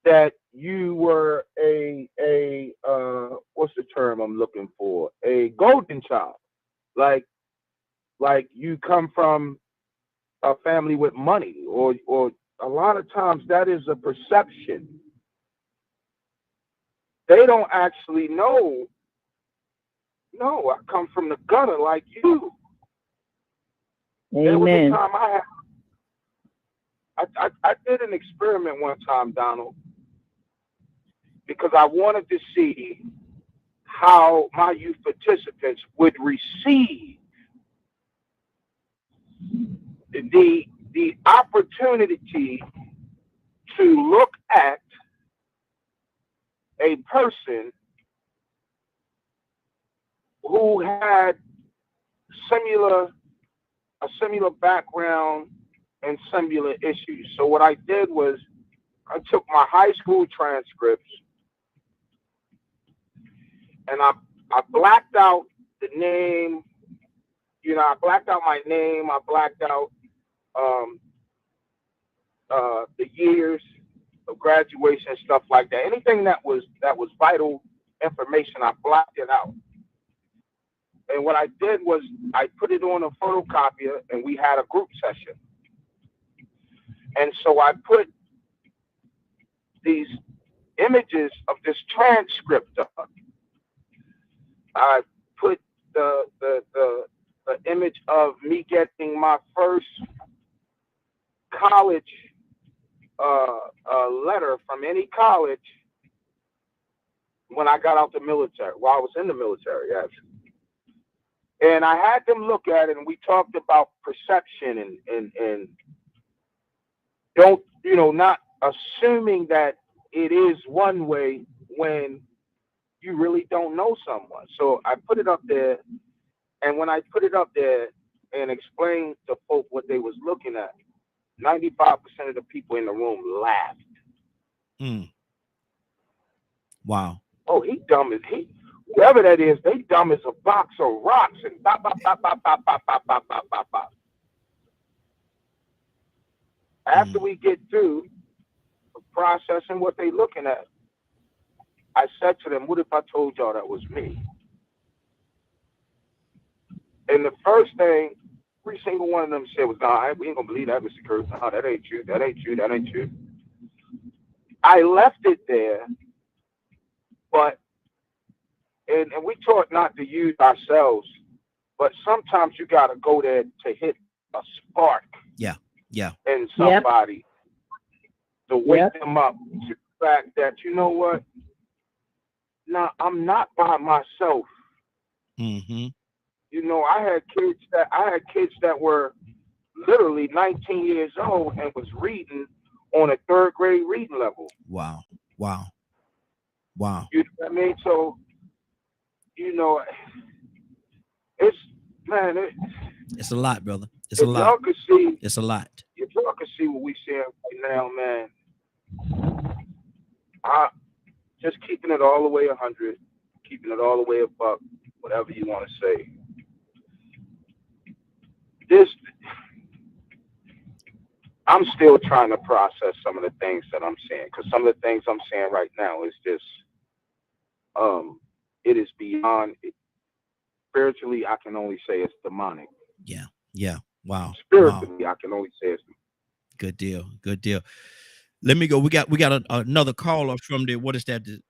that you were a what's the term I'm looking for? A golden child. Like you come from a family with money, or a lot of times that is a perception. They don't actually know. No, I come from the gutter like you. Amen. There was a time I did an experiment one time, Donald, because I wanted to see how my youth participants would receive the opportunity to look at a person who had a similar background and similar issues. So what I did was I took my high school transcripts and I blacked out the name. I blacked out my name. I blacked out the years of graduation and stuff like that. Anything that was vital information, I blacked it out. And what I did was I put it on a photocopier and we had a group session. And so I put these images of this transcript up. I put the image of me getting my first college letter from any college when I got out the military, while I was in the military, actually. And I had them look at it, and we talked about perception and don't, not assuming that it is one way when you really don't know someone. So I put it up there, and when I put it up there and explained to folk what they was looking at, 95% of the people in the room laughed. Wow. Oh, he dumb as whoever that is, they dumb as a box of rocks and bop, bop, bop, bop, bop, bop, bop, bop, bop, bop, bop. After we get through processing what they looking at, I said to them, what if I told y'all that was me? And the first thing every single one of them said was, "No, we ain't gonna believe that, Mr. Curtis. No, that ain't you. That ain't you. That ain't you." I left it there, but and we taught not to use ourselves, but sometimes you gotta go there to hit a spark. Yeah. In somebody to wake them up to the fact that, you know what? No, I'm not by myself. Mm-hmm. I had kids that were literally 19 years old and was reading on a third grade reading level. Wow. You know what I mean? So, it's a lot, brother. It's a lot. Y'all could see, it's a lot. If y'all could see what we see right now, man. Just keeping it all the way 100, keeping it all the way above, whatever you want to say. I'm still trying to process some of the things that I'm saying, because some of the things I'm saying right now is just, it is beyond. Spiritually, I can only say it's demonic. Yeah. Wow. Spiritually, I can only say it's demonic. Good deal. Let me go. We got another caller from what is that? The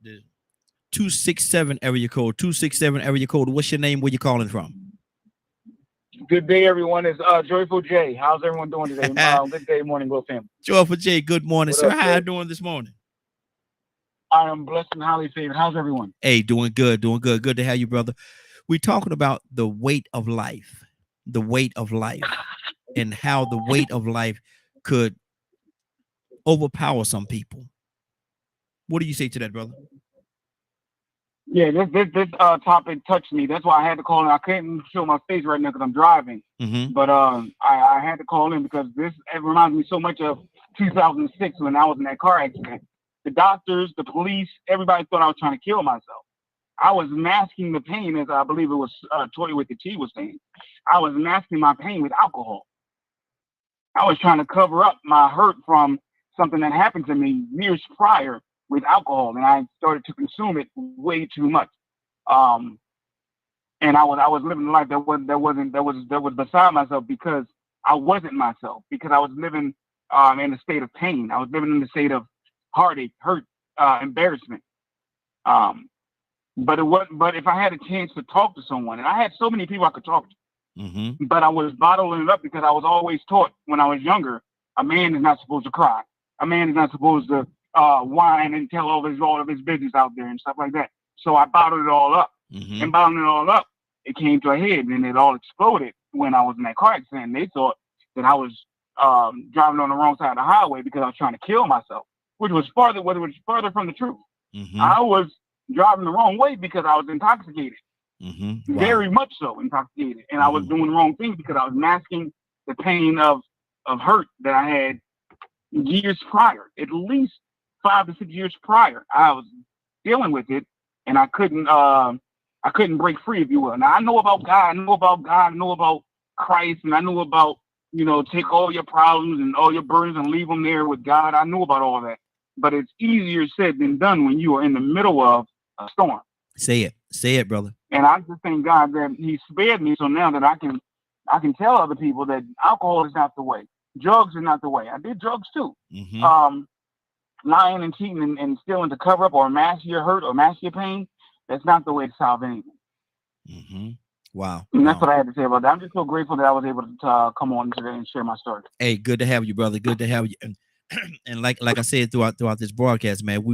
267 area code. 267 area code. What's your name? Where you calling from? Good day, everyone. It's Joyful J. How's everyone doing today? Good day, morning, Will family. Joyful J. Good morning, sir. How are you doing this morning? I am blessed and highly favored. How's everyone? Hey, doing good. Good to have you, brother. We're talking about the weight of life, and how the weight of life could overpower some people. What do you say to that, brother? Yeah, this topic touched me. That's why I had to call in. I couldn't show my face right now because I'm driving. Mm-hmm. But I had to call in because it reminds me so much of 2006 when I was in that car accident. The doctors, the police, everybody thought I was trying to kill myself. I was masking the pain, as I believe it was Toy with the T was saying. I was masking my pain with alcohol. I was trying to cover up my hurt from something that happened to me years prior with alcohol, and I started to consume it way too much. And I was living a life that was beside myself because I wasn't myself, because I was living in a state of pain. I was living in a state of heartache, hurt, embarrassment. But if I had a chance to talk to someone, and I had so many people I could talk to, mm-hmm. but I was bottling it up because I was always taught when I was younger, a man is not supposed to cry. A man is not supposed to whine and tell all of his business out there and stuff like that. So I bottled it all up. Mm-hmm. And bottling it all up, it came to a head, and it all exploded when I was in that car accident. They thought that I was driving on the wrong side of the highway because I was trying to kill myself, which was further from the truth. Mm-hmm. I was driving the wrong way because I was intoxicated. Mm-hmm. Wow. Very much so intoxicated. And I was doing the wrong thing because I was masking the pain of hurt that I had years prior, at least 5 to 6 years prior. I was dealing with it, and I couldn't break free, if you will. Now I know about God, I know about Christ, and I know about, take all your problems and all your burdens and leave them there with God. I know about all that. But it's easier said than done when you are in the middle of a storm. Say it, brother. And I just thank God that He spared me, so now that I can tell other people that alcohol is not the way, drugs are not the way. I did drugs too. Mm-hmm. lying and cheating and stealing to cover up or mask your hurt or mask your pain, that's not the way to solve anything. Mm-hmm. Wow. And that's what I had to say about that. I'm just so grateful that I was able to come on today and share my story. Hey, good to have you, brother. Good to have you. And like I said throughout this broadcast, man,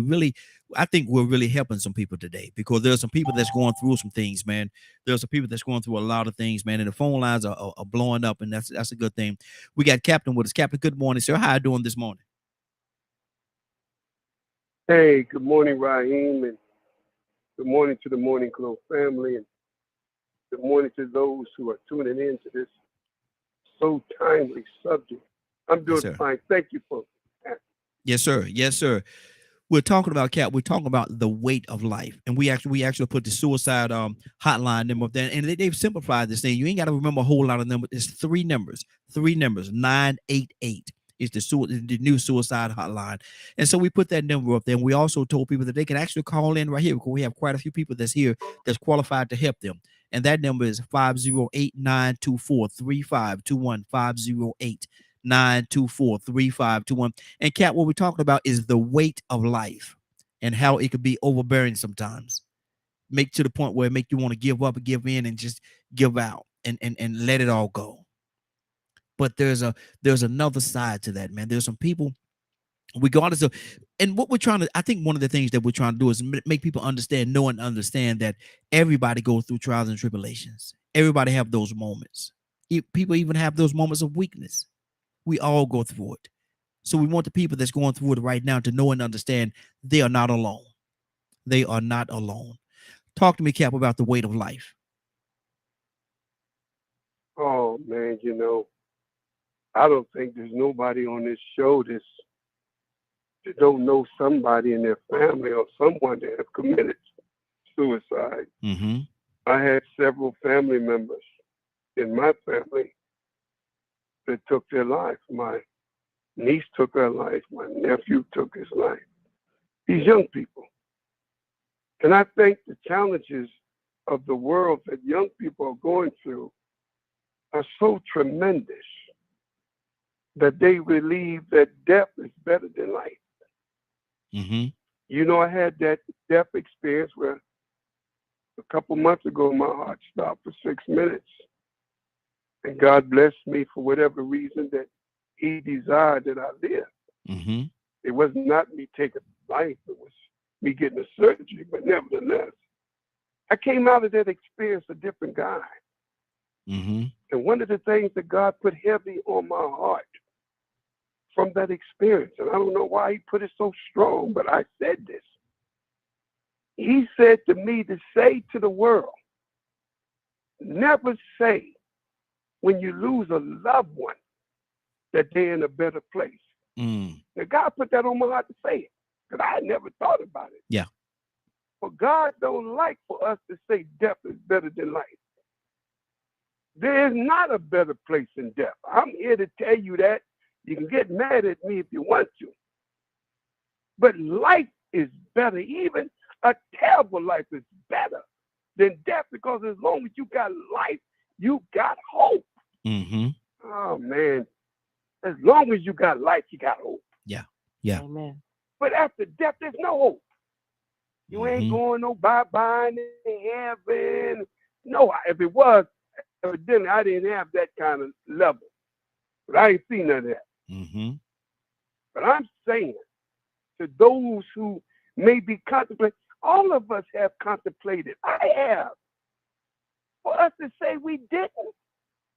I think we're really helping some people today, because there's some people that's going through some things, man. There's some people that's going through a lot of things, man, and the phone lines are blowing up, and that's a good thing. We got Captain with us. Captain, good morning, sir. How you doing this morning? Hey, good morning, Raheem, and good morning to the Morning Glow family, and good morning to those who are tuning in to this so timely subject. I'm doing fine. Thank you for that. Yes, sir. Yes, sir. We're talking about, Cap. We're talking about the weight of life, and we actually put the suicide hotline number up there, and they've simplified this thing. You ain't got to remember a whole lot of numbers. It's three numbers. 988 is the new suicide hotline, and so we put that number up there. And we also told people that they can actually call in right here, because we have quite a few people that's here that's qualified to help them. And that number is 508-924-3521, 508-924-3521. And Cap, what we're talking about is the weight of life and how it could be overbearing sometimes. Make to the point where it make you want to give up and give in and just give out and let it all go. But there's another side to that, man. There's some people, regardless of, and what we're trying to, I think one of the things that we're trying to do is make people know and understand that everybody goes through trials and tribulations. Everybody have those moments. People even have those moments of weakness. We all go through it. So we want the people that's going through it right now to know and understand they are not alone. They are not alone. Talk to me, Cap, about the weight of life. Oh, man, I don't think there's nobody on this show that don't know somebody in their family or someone that have committed suicide. Mm-hmm. I had several family members in my family that took their life. My niece took her life. My nephew took his life. These young people. And I think the challenges of the world that young people are going through are so tremendous that they believe that death is better than life. Mm-hmm. I had that death experience where a couple months ago my heart stopped for 6 minutes. And God blessed me for whatever reason that He desired that I live. Mm-hmm. It was not me taking life, it was me getting a surgery. But nevertheless, I came out of that experience a different guy. Mm-hmm. And one of the things that God put heavy on my heart from that experience, and I don't know why He put it so strong, but I said this. He said to me to say to the world, never say when you lose a loved one that they're in a better place. Mm. Now, God put that on my heart to say it, because I had never thought about it. Yeah. But God don't like for us to say death is better than life. There is not a better place than death. I'm here to tell you that. You can get mad at me if you want to. But life is better. Even a terrible life is better than death, because as long as you got life, you got hope. Mm-hmm. Oh, man. As long as you got life, you got hope. Yeah. Yeah. Amen. But after death, there's no hope. You ain't going no bye-bye in heaven. No, if it was, evidently I didn't have that kind of level. But I ain't seen none of that. Mm-hmm. But I'm saying to those who may be contemplating, all of us have contemplated. I have. For us to say we didn't,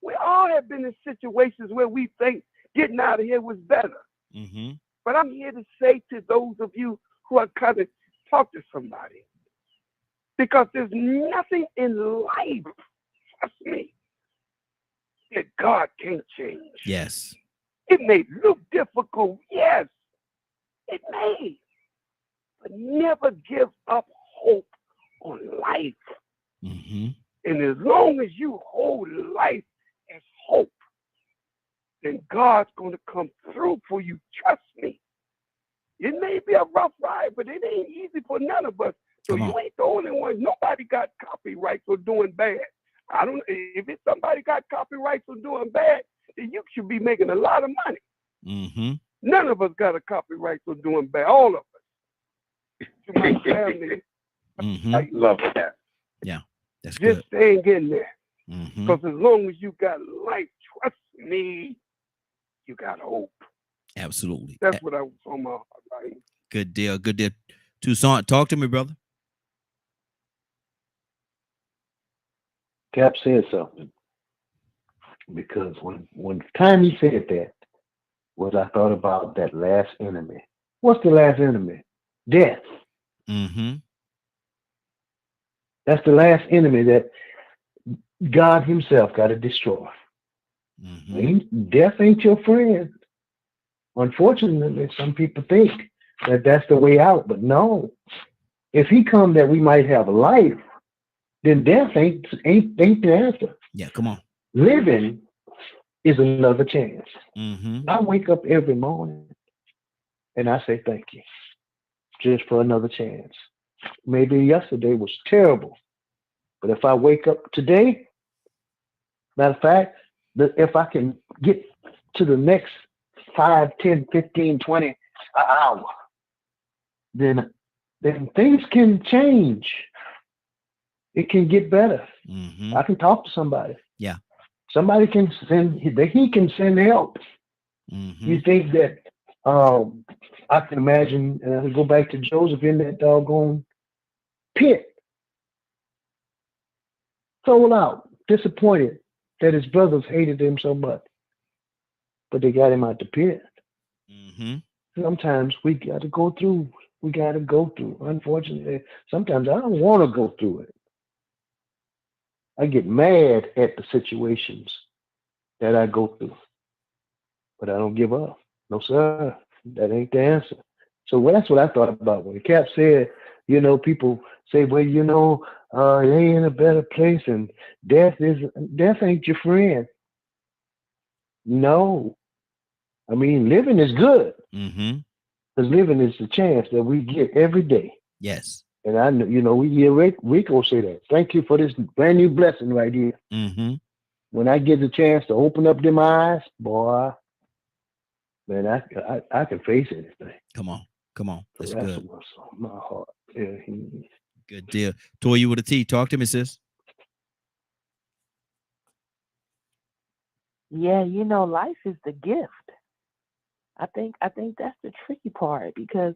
we all have been in situations where we think getting out of here was better. Mm-hmm. But I'm here to say to those of you who are kind of talk to somebody, because there's nothing in life, trust me, that God can't change. Yes. It may look difficult, yes, it may, but never give up hope on life. Mm-hmm. And as long as you hold life as hope, then God's going to come through for you. Trust me. It may be a rough ride, but it ain't easy for none of us. So you ain't the only one. Nobody got copyright for doing bad. I don't. If somebody got copyright for doing bad, then you should be making a lot of money. Mm-hmm. None of us got a copyright for doing bad. All of us. To my family, Mm-hmm. Love that. Yeah, that's just good. hang in there. Mm-hmm. Because as long as you got life, trust me, you got hope. Absolutely. That's what I was on my heart. Right? Good deal. Good deal. Toussaint, talk to me, brother. Cap said something, because when the time he said that, was I thought about that last enemy. What's the last enemy? Death. Mm-hmm. That's the last enemy that God himself got to destroy. Mm-hmm. Death ain't your friend. Unfortunately, some people think that that's the way out, but no. If he come that we might have life, then death ain't the answer. Yeah, come on. Living is another chance. Mm-hmm. I wake up every morning and I say thank you just for another chance. Maybe yesterday was terrible, but if I wake up today, matter of fact, if I can get to the next 5, 10, 15, 20 an hour, then things can change. It can get better. Mm-hmm. I can talk to somebody. Yeah. Somebody can he can send help. Mm-hmm. You think that I can imagine, and I can go back to Joseph in that doggone pit, sold out, disappointed that his brothers hated him so much, but they got him out the pit. Mm-hmm. Sometimes we got to go through. Unfortunately, sometimes I don't want to go through it. I get mad at the situations that I go through, but I don't give up. No, sir, that ain't the answer. So that's what I thought about when Cap said, people say, well, they ain't in a better place, and death ain't your friend. No, I mean, living is good, Mm-hmm. because living is the chance that we get every day. Yes. And I know, we hear Rico say that. Thank you for this brand new blessing right here. Mm-hmm. When I get the chance to open up them eyes, boy, man, I can face anything. Come on. That's So good. what's on my heart. Yeah, Good deal. Toya with a T. Talk to me, sis. Yeah, life is the gift. I think that's the tricky part, because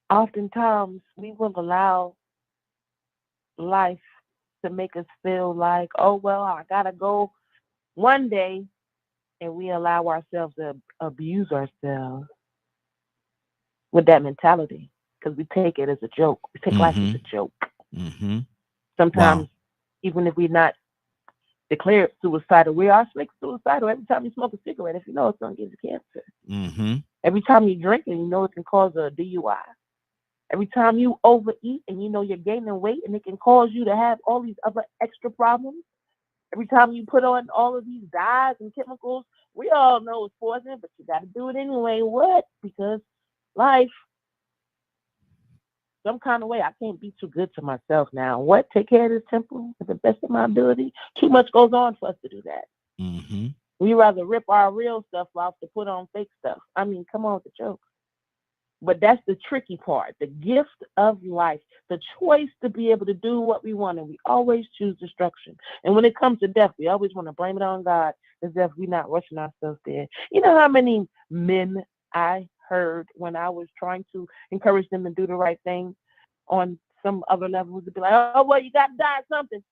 oftentimes we will allow life to make us feel like, oh well, I gotta go one day, and we allow ourselves to abuse ourselves with that mentality, because we take it as a joke. We take life as a joke. Mm-hmm. Sometimes, even if we're not declared suicidal, we are suicidal every time you smoke a cigarette. If you know it's going to give you cancer. Mm-hmm. Every time you drink, and you know it can cause a DUI. Every time you overeat, and you know you're gaining weight, and it can cause you to have all these other extra problems. Every time you put on all of these dyes and chemicals, we all know it's poison, but you got to do it anyway. What? Because life, some kind of way, I can't be too good to myself now. What? Take care of this temple to the best of my ability? Too much goes on for us to do that. Mm-hmm. We rather rip our real stuff off to put on fake stuff. I mean, come on with the joke. But that's the tricky part, the gift of life, the choice to be able to do what we want. And we always choose destruction. And when it comes to death, we always want to blame it on God, as if we're not rushing ourselves there. You know how many men I heard when I was trying to encourage them to do the right thing on some other levels, to be like, oh, well, you got to die something.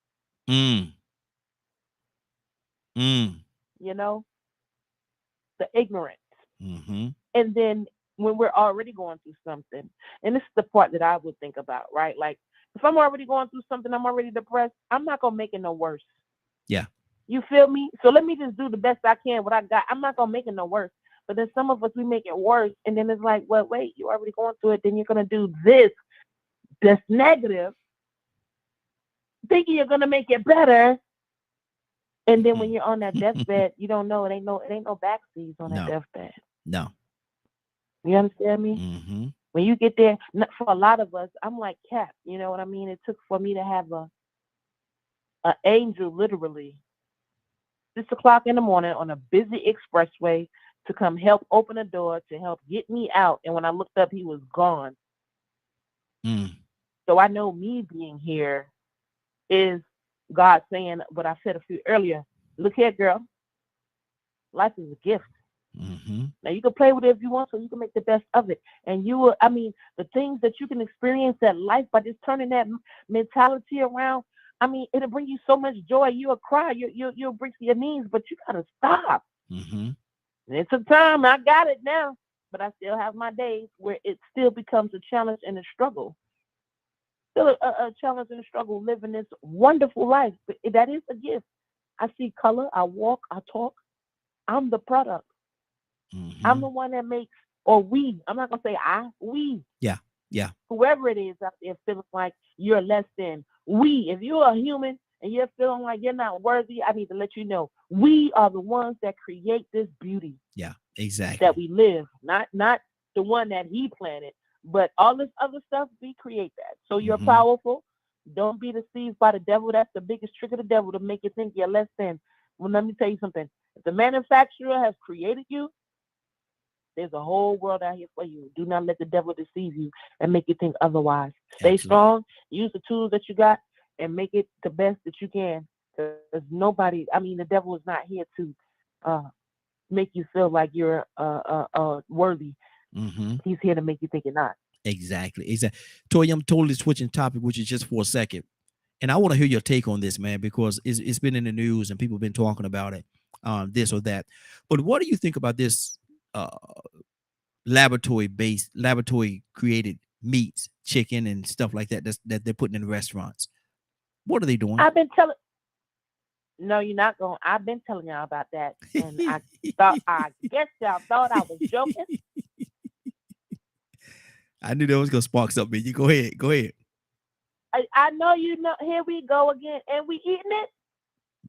The ignorance. Mm-hmm. And then when we're already going through something, and this is the part that I would think about, right? Like, if I'm already going through something, I'm already depressed, I'm not going to make it no worse. Yeah. You feel me? So let me just do the best I can, what I got. I'm not going to make it no worse. But then some of us, we make it worse. And then it's like, well, wait, you're already going through it. Then you're going to do this that's negative, thinking you're going to make it better. And then when you're on that deathbed, you don't know, it ain't no backseas on that deathbed. No. You understand me? Mm-hmm. When you get there, for a lot of us, I'm like Cap. You know what I mean? It took for me to have an angel, literally, 6 o'clock in the morning on a busy expressway, to come help open the door, to help get me out. And when I looked up, he was gone. So I know me being here is God saying what I said a few earlier. Look here, girl. Life is a gift. Now you can play with it if you want, so you can make the best of it. And you will, I mean, the things that you can experience at life by just turning that mentality around, I mean, it'll bring you so much joy. You'll cry, you'll break your knees, but you gotta stop. It's a time. I got it now, but I still have my days where it still becomes a challenge and a struggle. Still a challenge and a struggle living this wonderful life. But that is a gift. I see color. I walk. I talk. I'm the product. I'm the one that makes, or we. I'm not gonna say I. We. Yeah. Whoever it is out there feeling like you're less than. We. If you're a human and you're feeling like you're not worthy, I need to let you know we are the ones that create this beauty. Yeah. Exactly. That we live, not the one that he planted, but all this other stuff, we create that. So you're powerful. Don't be deceived by the devil. That's the biggest trick of the devil, to make you think you're less than. Well, let me tell you something. If the manufacturer has created you, there's a whole world out here for you. Do not let the devil deceive you and make you think otherwise. Stay strong. Use the tools that you got and make it the best that you can. Because nobody, I mean, the devil is not here to make you feel like you're worthy. He's here to make you think you're not. Exactly. Toya, I'm totally switching topic, which is just for a second. And I want to hear your take on this, man, because it's been in the news and people have been talking about it, this or that. But what do you think about this laboratory created meats, chicken and stuff like that that they're putting in restaurants? What are they doing? I've been telling. No, you're not going. I've been telling y'all about that, and I guess y'all thought I was joking. I knew that was gonna spark something. You go ahead. I know you know. Here we go again, and we eating it.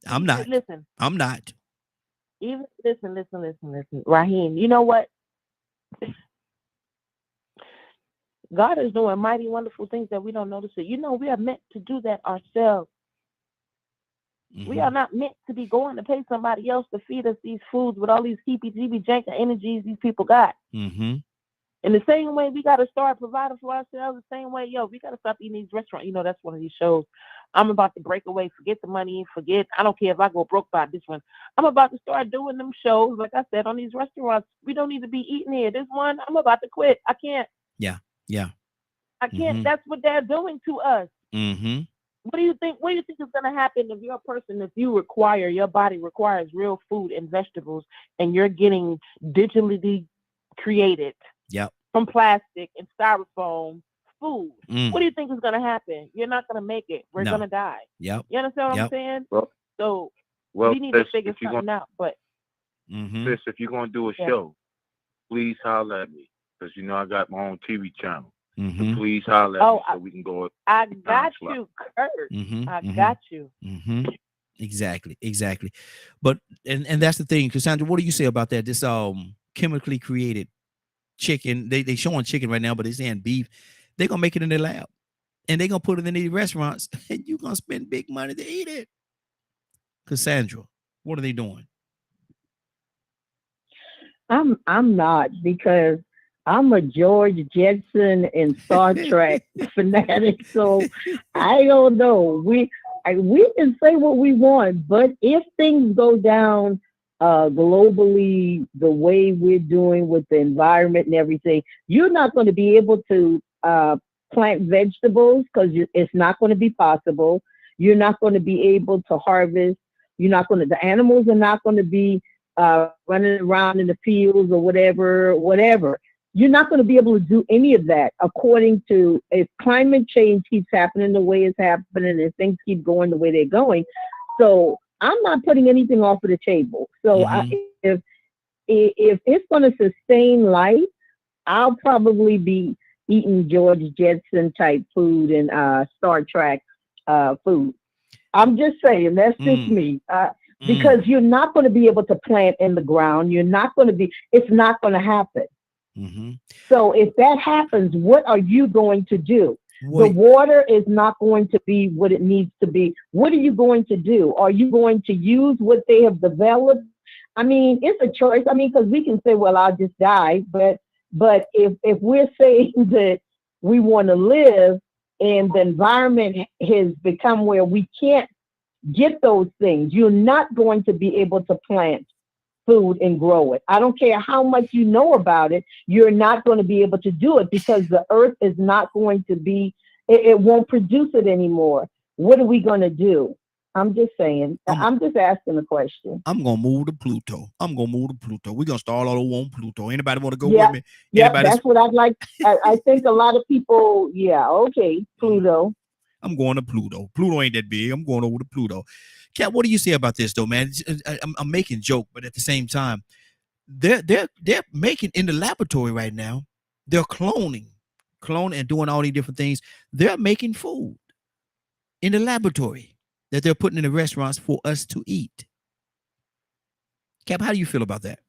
I'm not. Listen. I'm not. Even listen, Raheem. You know what? God is doing mighty, wonderful things that we don't notice it. You know, we are meant to do that ourselves. We are not meant to be going to pay somebody else to feed us these foods with all these heebie-jeebie jank energies these people got. In the same way, we got to start providing for ourselves. The same way, we got to stop eating these restaurants. You know, that's one of these shows. I'm about to break away. Forget the money. I don't care if I go broke by this one. I'm about to start doing them shows, like I said, on these restaurants. We don't need to be eating here. This one, I'm about to quit. I can't. Yeah. I can't. That's what they're doing to us. What do you think? What do you think is going to happen if you're a person, if your body requires real food and vegetables, and you're getting digitally created from plastic and styrofoam food? What do you think is going to happen? You're not going to make it. We're going to die. You understand what I'm saying? So we need to figure something out. But sis, if you're going to do a show, please holler at me, because you know I got my own TV channel. So please holler at me so we can go. I got you, Kurt. I got you. Exactly. But and that's the thing, Cassandra. What do you say about that? This chemically created chicken. They showing chicken right now, but they're saying beef. They're gonna make it in their lab, and they're gonna put it in these restaurants, and you're gonna spend big money to eat it. Cassandra, what are they doing? I'm not, because I'm a George Jetson and Star Trek fanatic, so I don't know. We can say what we want, but if things go down globally the way we're doing with the environment and everything, you're not going to be able to plant vegetables, because it's not going to be possible. You're not going to be able to harvest. The animals are not going to be running around in the fields or whatever. You're not going to be able to do any of that, according to, if climate change keeps happening the way it's happening and things keep going the way they're going. So I'm not putting anything off of the table. So if it's going to sustain life, I'll probably be eating George Jetson type food and Star Trek food. I'm just saying, that's just me. Because you're not going to be able to plant in the ground. It's not going to happen. So if that happens, what are you going to do? The water is not going to be what it needs to be. What are you going to do? Are you going to use what they have developed I mean, it's a choice. I mean, because we can say, well, I'll just die. But if we're saying that we want to live and the environment has become where we can't get those things, you're not going to be able to plant food and grow it. I don't care how much you know about it, you're not going to be able to do it because the earth is not going to be, it won't produce it anymore. What are we going to do? I'm just saying. I'm just asking a question. I'm gonna move to Pluto. We're gonna start all over on Pluto. Anybody want to go Yeah, with me? yeah, Anybody? that's what I'd like. I think a lot of people, yeah, okay, Pluto. I'm going to Pluto. Pluto ain't that big. I'm going over to Pluto. Kat, what do you say about this though, man? I'm making joke, but at the same time, they're making in the laboratory right now. They're cloning and doing all these different things. They're making food in the laboratory that they're putting in the restaurants for us to eat. Cap, how do you feel about that?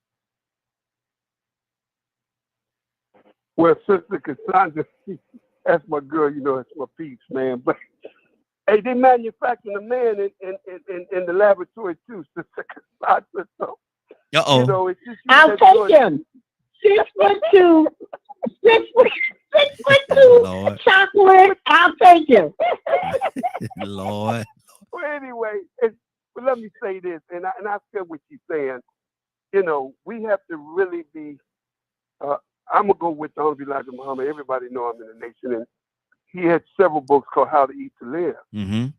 Well, Sister Cassandra, that's my girl, you know, it's my peeps, man. But hey, they manufacturing a man in the laboratory too, Sister Cassandra. So, you know, it's just I'll take him. 6'2", 6'2" chocolate. I'll take him. Lord. Well, anyway, but let me say this, and I feel what you're saying. You know, we have to really be. I'm gonna go with the Honorable Elijah Muhammad. Everybody know I'm in the nation, and he had several books called How to Eat to Live. Mm-hmm.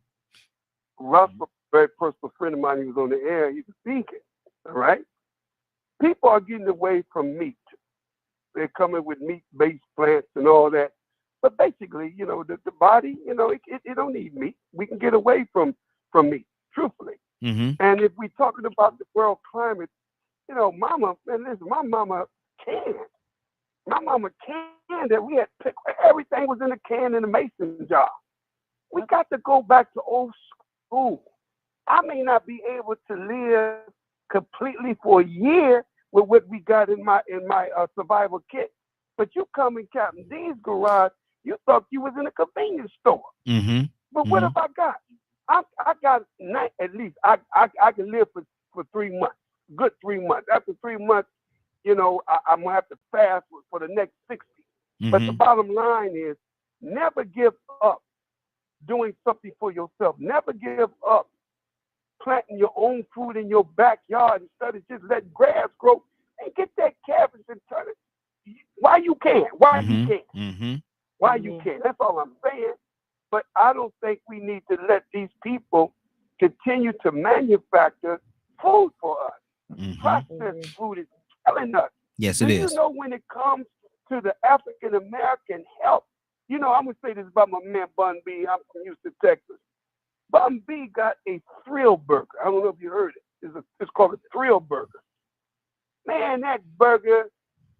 Russell, a very personal friend of mine, he was on the air. He was speaking. All right, people are getting away from meat. They're coming with meat-based plants and all that. But basically, you know, the body, you know, it don't need meat. We can get away from meat, truthfully. Mm-hmm. And if we're talking about the world climate, you know, mama, man, listen, my mama canned. My mama canned that we had everything was in a can in a mason jar. We got to go back to old school. I may not be able to live completely for a year with what we got in my survival kit, but you come in Captain D's garage, you thought you was in a convenience store. Mm-hmm. But what have I got? I got at least I can live for 3 months, good 3 months. After 3 months, you know, I'm gonna have to fast for the next 60. Mm-hmm. But the bottom line is, never give up doing something for yourself. Never give up planting your own food in your backyard instead of just let grass grow and get that cabbage and turn it. Why you can't? Why you can't? Mm-hmm. Why you can't? That's all I'm saying. But I don't think we need to let these people continue to manufacture food for us. Mm-hmm. Processed food is killing us. Yes, Do it you is. know when it comes to the African American health? You know, I'm gonna say this about my man Bun B. I'm from Houston, Texas. Bun B got a thrill burger. I don't know if you heard it. It's called a thrill burger. Man, that burger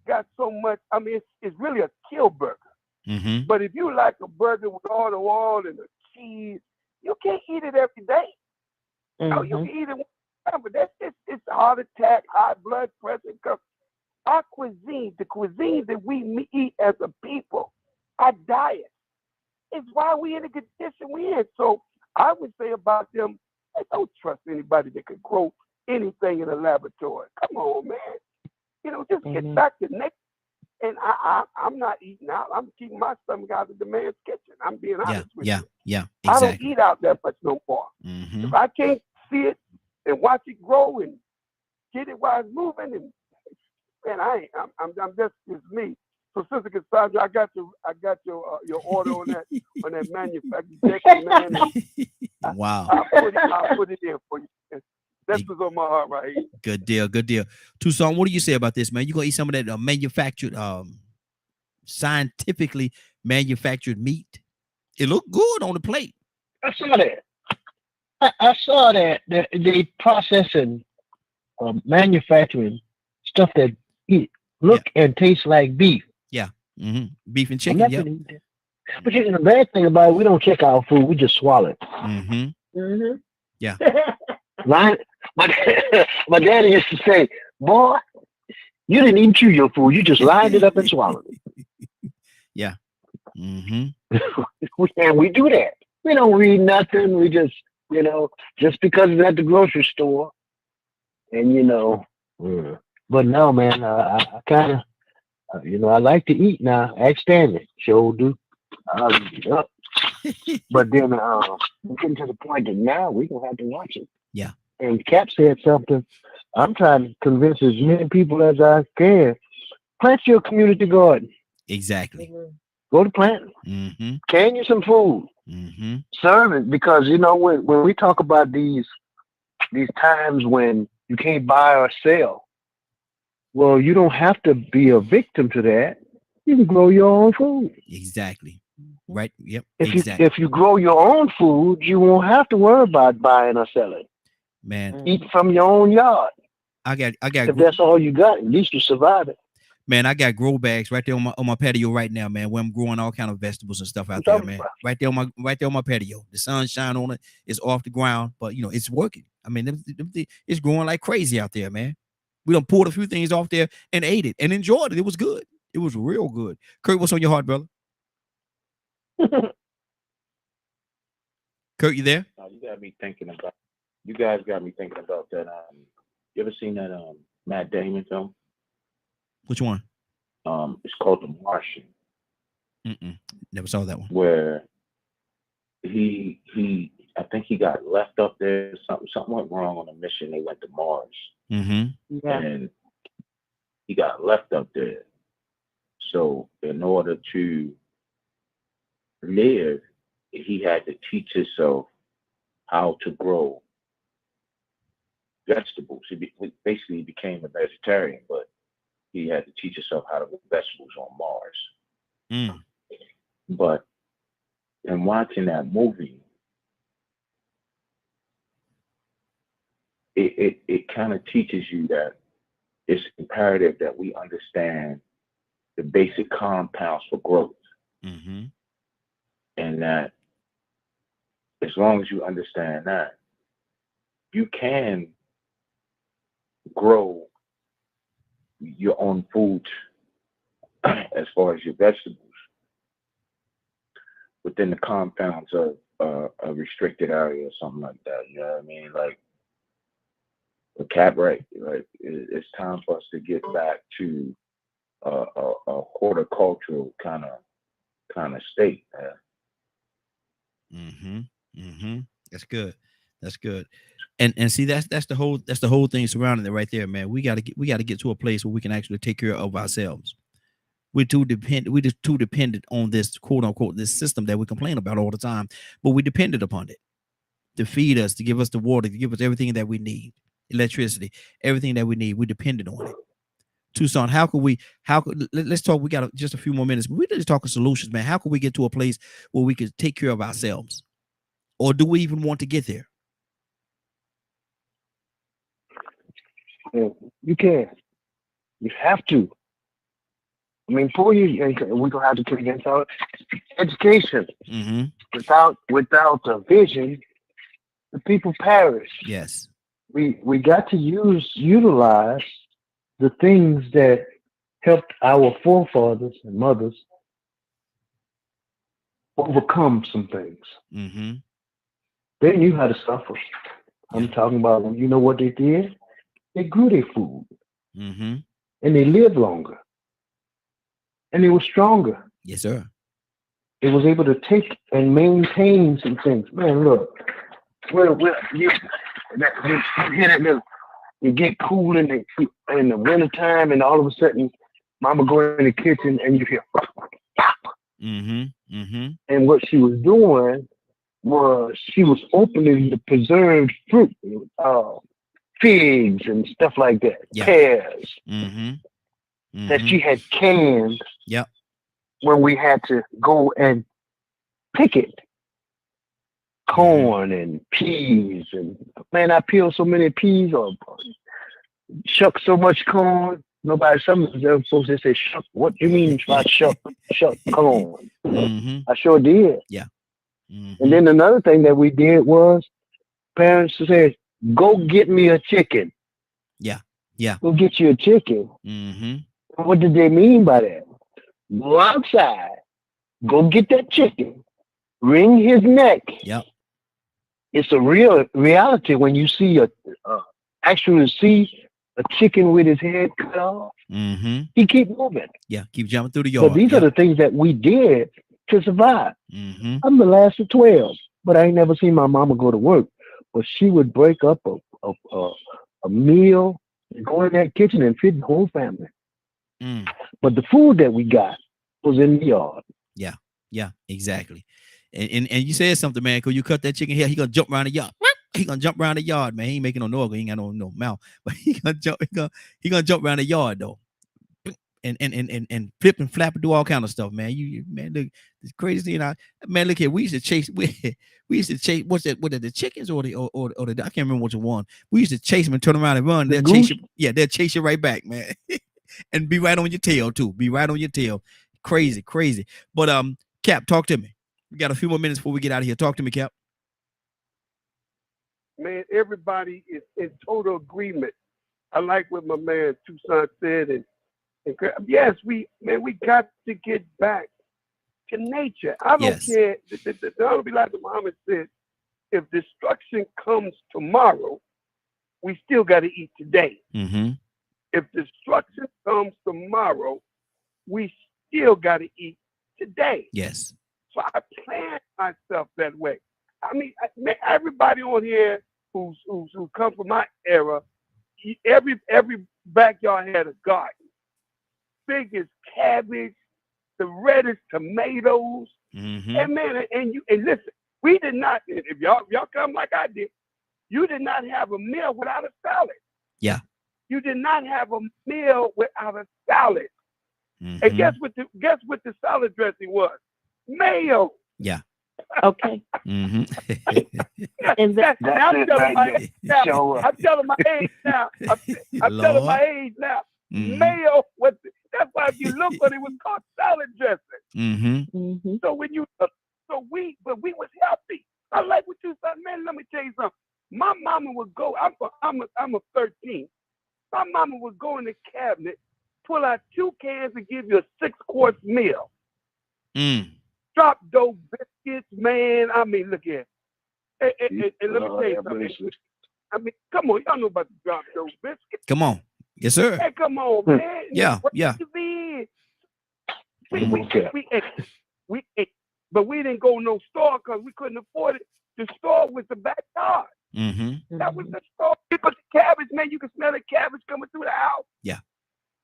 got so much. I mean, it's really a kill burger. Mm-hmm. But if you like a burger with all the oil and the cheese, you can't eat it every day. No, you can eat it one time, but it's heart attack, high blood pressure. Our cuisine, the cuisine that we eat as a people, our diet, is why we in the condition we in. So I would say about them, I don't trust anybody that could grow anything in a laboratory. Come on, man. You know, just get back to nature. And I'm not eating out. I'm keeping my stomach out of the man's kitchen. I'm being honest with you. Yeah, exactly. I don't eat out that much no more. Mm-hmm. If I can't see it and watch it grow and get it while it's moving, and man, I'm just it's me. So, Sister Cassandra, I got your order on that manufacturing, man. Wow. I'll put it in for you. That's what's on my heart right here. Good deal. Tucson, what do you say about this, man? You gonna eat some of that manufactured, scientifically manufactured meat? It looked good on the plate. I saw that. I saw that they processing, manufacturing stuff that look and taste like beef. Yeah. Mm-hmm. Beef and chicken. Yeah. But you know, the bad thing about it, we don't check our food. We just swallow it. Mm-hmm. Mm-hmm. Yeah. My daddy used to say, "Boy, you didn't even chew your food. You just lined it up and swallowed it." Yeah. Mm-hmm. And we do that. We don't read nothing. We just, you know, just because it's at the grocery store, and you know, Yeah. But no, man, I kind of, I like to eat now. Ask Stanley. Sure do. I'll eat it up. But then we're getting to the point that now we're going to have to watch it. Yeah. And Cap said something. I'm trying to convince as many people as I can. Plant your community garden. Exactly. Go to planting. Mm-hmm. Can you some food. Mm-hmm. Serve it, because when we talk about these times when you can't buy or sell, well, you don't have to be a victim to that. You can grow your own food. Exactly. Right. Yep. If you grow your own food, you won't have to worry about buying or selling. Man, Eat from your own yard. I got. If that's all you got, at least you survive it. Man, I got grow bags right there on my patio right now, man, where I'm growing all kind of vegetables and stuff out there, man. Right there on my patio. The sun shine on it. It's off the ground, but it's working. I mean, it's growing like crazy out there, man. We done pulled a few things off there and ate it and enjoyed it. It was good. It was real good. Kurt, what's on your heart, brother? Kurt, you there? You guys got me thinking about that. You ever seen that Matt Damon film? Which one? It's called The Martian. Never saw that one. Where I think he got left up there. Something went wrong on a mission. They went to Mars. Mm-hmm. Yeah. And he got left up there. So in order to live, he had to teach himself how to grow vegetables. He basically became a vegetarian, but he had to teach himself how to grow vegetables on Mars. But in watching that movie, it kind of teaches you that it's imperative that we understand the basic compounds for growth. Mm-hmm. And that as long as you understand that, you can grow your own food as far as your vegetables within the compounds of a restricted area or something like that. You know what I mean? Like a cat, right? Like it's time for us to get back to a horticultural kind of state. That's good. That's good. And see, that's the whole thing surrounding it right there, man. We gotta get to a place where we can actually take care of ourselves. We're too dependent on this quote unquote this system that we complain about all the time, but we depended upon it to feed us, to give us the water, to give us everything that we need, electricity, everything that we need. We depended on it. Tucson, let's talk. We got just a few more minutes, but we're just talking solutions, man. How can we get to a place where we can take care of ourselves? Or do we even want to get there? You can. You have to. I mean, we're gonna have to convince our education. Without a vision, the people perish. Yes. We got to utilize the things that helped our forefathers and mothers overcome some things. They knew how to suffer. I'm talking about, you know what they did? They grew their food. And they lived longer. And they were stronger. Yes, sir. They was able to take and maintain some things. Man, look. You hear that little, you get cool in the wintertime, and all of a sudden, mama go in the kitchen and you hear. And what she was doing was she was opening the preserved fruit, figs and stuff like that, pears that she had canned. When we had to go and pick it, corn and peas, and man, I peeled so many peas or shuck so much corn. Some of the folks they say shuck. What do you mean by shuck corn? I sure did. And then another thing that we did was parents said, "Go get me a chicken." Go get you a chicken. What did they mean by that? Go outside, go get that chicken, wring his neck. It's a real reality when you see actually see a chicken with his head cut off. Mm-hmm. He keep moving. Yeah, keep jumping through the yard. But these are the things that we did to survive. Mm-hmm. I'm the last of 12, but I ain't never seen my mama go to work. But she would break up a meal and go in that kitchen and feed the whole family. Mm. But the food that we got was in the yard. Yeah, exactly. And you said something, man, because you cut that chicken head, he gonna jump around the yard. He gonna jump around the yard, man. He ain't making no noise, he ain't got no mouth, but he gonna jump around the yard though. And flip and flap and do all kind of stuff, man. You man, look, it's crazy thing. Man, look here. We used to chase. We used to chase. What's that? What are the chickens or the I can't remember which one. We used to chase them and turn around and run. They'll chase you. Yeah, they'll chase you right back, man. And be right on your tail too. Be right on your tail. Crazy. But Cap, talk to me. We got a few more minutes before we get out of here. Talk to me, Cap. Man, everybody is in total agreement. I like what my man Tucson said, and yes, we got to get back to nature. I don't care. The Honorable Elijah Muhammad said, if destruction comes tomorrow, we still got to eat today. Mm-hmm. If destruction comes tomorrow, we still got to eat today. Yes. So I plan myself that way. I mean, everybody on here who come from my era, every backyard had a garden. Biggest cabbage, the reddest tomatoes, and man, and listen, we did not. If y'all come like I did, you did not have a meal without a salad. Yeah. You did not have a meal without a salad. Mm-hmm. And guess what the salad dressing was? Mayo. Yeah. Okay. Mm-hmm. And I'm telling my age now. I'm telling my age now. Mm-hmm. Mayo was. That's why if you look at it was called salad dressing. Mm-hmm. Mm-hmm. So when you, we was healthy. I like what you said, man. Let me tell you something. My mama would go. I'm a 13. My mama would go in the cabinet, pull out 2 cans, and give you a 6-course meal. Mm. Drop dough biscuits, man. I mean, look here. And let me tell you something. I mean, come on, y'all know about the drop dough biscuits. Come on. Yes, sir. Hey, come on, man. Yeah. We ate, but we didn't go no store because we couldn't afford it. The store was the backyard. Mm-hmm. That was the store. But the cabbage, man, you can smell the cabbage coming through the house. Yeah.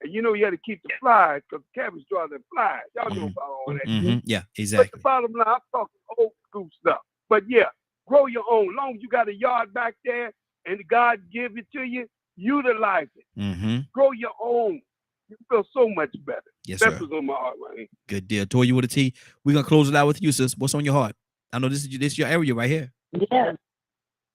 And you know you had to keep the flies because cabbage draws them flies. Y'all know about all that. Mm-hmm. Yeah, exactly. But the bottom line, I'm talking old school stuff. But yeah, grow your own. Long as you got a yard back there and God give it to you, utilize it. Mm-hmm. Grow your own. You feel so much better. Yes, That's sir. what's on my heart, right? Good deal. Toya with a T. We're gonna close it out with you, sis. What's on your heart? I know this is your area right here. Yeah.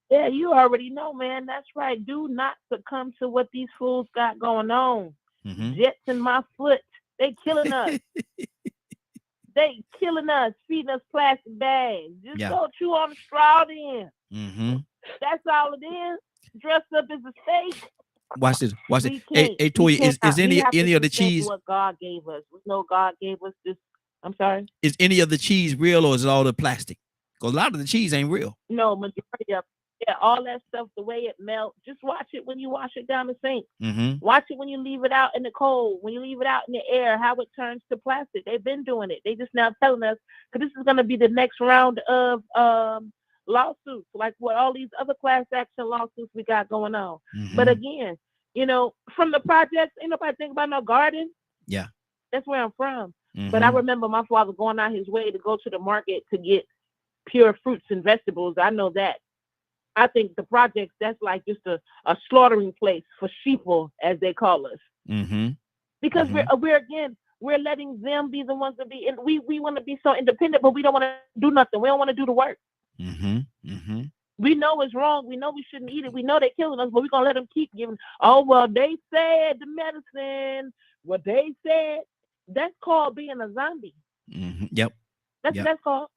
Yeah, you already know, man. That's right. Do not succumb to what these fools got going on. Mm-hmm. Jets in my foot. They killing us. They killing us, feeding us plastic bags. Just go chew on the straw then. Mm-hmm. That's all it is. Dressed up as a steak. Watch this. Hey, Toya, is any of the cheese? What God gave us. We know God gave us this. I'm sorry. Is any of the cheese real or is it all the plastic? Because a lot of the cheese ain't real. No, majority of all that stuff, the way it melts. Just watch it when you wash it down the sink. Mm-hmm. Watch it when you leave it out in the cold, when you leave it out in the air, how it turns to plastic. They've been doing it. They just now telling us, because this is going to be the next round of lawsuits, like what all these other class action lawsuits we got going on. Mm-hmm. But again, from the projects, ain't nobody think about no garden. Yeah. That's where I'm from. Mm-hmm. But I remember my father going out his way to go to the market to get pure fruits and vegetables. I know that. I think the projects, that's like just a slaughtering place for sheeple, as they call us. Mm-hmm. Because we're letting them be the ones to be, and we want to be so independent, but we don't want to do nothing. We don't want to do the work. Mm-hmm. Mm-hmm. We know it's wrong. We know we shouldn't eat it. We know they're killing us, but we're going to let them keep giving. Oh, well, they said the medicine. What they said, that's called being a zombie. Mm-hmm. Yep. That's what that's called.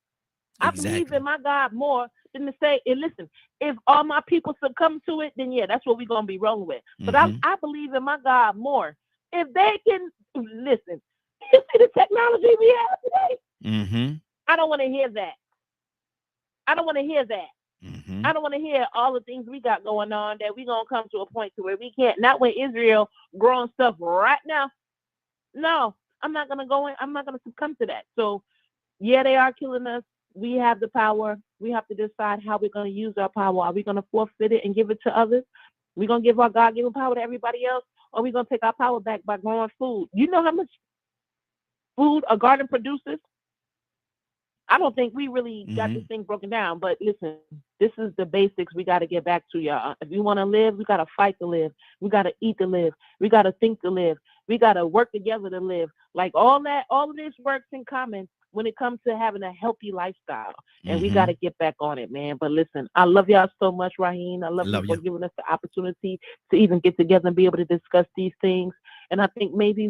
Exactly. I believe in my God more than to say, and listen, if all my people succumb to it, then yeah, that's what we're going to be rolling with. But I believe in my God more. If they can, listen, you see the technology we have today? Mm-hmm. I don't want to hear that. I don't want to hear that. Mm-hmm. I don't want to hear all the things we got going on that we're going to come to a point to where we can't. Not when Israel growing stuff right now. No, I'm not going to go in. I'm not going to succumb to that. So, yeah, they are killing us. We have the power. We have to decide how we're going to use our power. Are we going to forfeit it and give it to others? We're going to give our God-given power to everybody else? Or are we going to take our power back by growing food? You know how much food a garden produces? I don't think we really got this thing broken down. But listen, this is the basics we got to get back to, y'all. If we want to live, we got to fight to live. We got to eat to live. We got to think to live. We got to work together to live. Like all of this works in common when it comes to having a healthy lifestyle. And we got to get back on it, man. But listen, I love y'all so much, Raheem. I love you for giving us the opportunity to even get together and be able to discuss these things. And I think maybe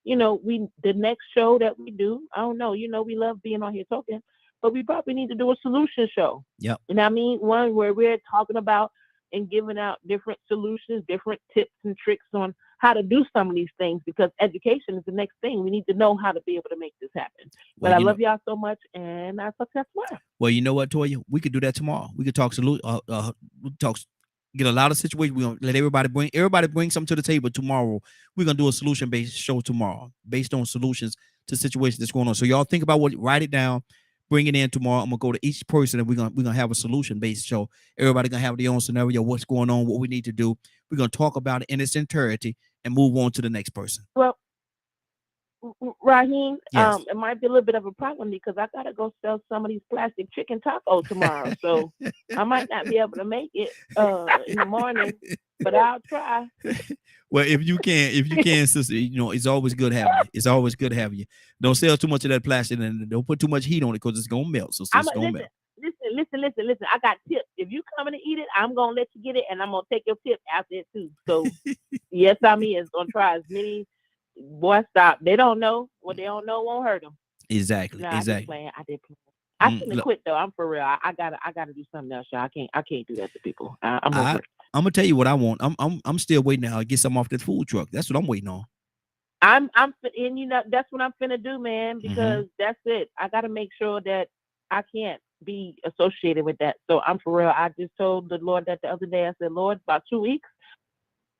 the next show that we do, I don't know, we love being on here talking, but we probably need to do a solution show. Yep. You know what I mean? One where we're talking about and giving out different solutions, different tips and tricks on how to do some of these things, because education is the next thing. We need to know how to be able to make this happen. But I love y'all so much, and I'll talk to you tomorrow. Well, you know what, Toya? We could do that tomorrow. We could talk get a lot of situations. We're gonna let everybody bring something to the table tomorrow. We're gonna do a solution-based show tomorrow, based on solutions to situations that's going on. So y'all think about write it down, bring it in tomorrow. I'm gonna go to each person, and we're gonna have a solution-based show. Everybody gonna have their own scenario, what's going on, what we need to do. We're gonna talk about it in its entirety and move on to the next person. Well, Raheem, yes. It might be a little bit of a problem because I gotta go sell some of these plastic chicken tacos tomorrow, so I might not be able to make it in the morning, but I'll try. Well, if you can, sister, it's always good having you. It's always good having you. Don't sell too much of that plastic, and don't put too much heat on it because it's gonna melt. So it's gonna melt. Listen. I got tips. If you coming to eat it, I'm gonna let you get it, and I'm gonna take your tip after it too. So yes, I mean, it's gonna try as many. Boy, stop. They don't know. What they don't know won't hurt them. Exactly. No, Exactly. I did play. I shouldn't have quit though. I'm for real. I gotta do something else, y'all. I can't do that to people. I'm gonna tell you what I want. I'm still waiting now to get something off that food truck. That's what I'm waiting on. And that's what I'm finna do, man, because that's it. I gotta make sure that I can't be associated with that. So I'm for real. I just told the Lord that the other day. I said, Lord, about 2 weeks,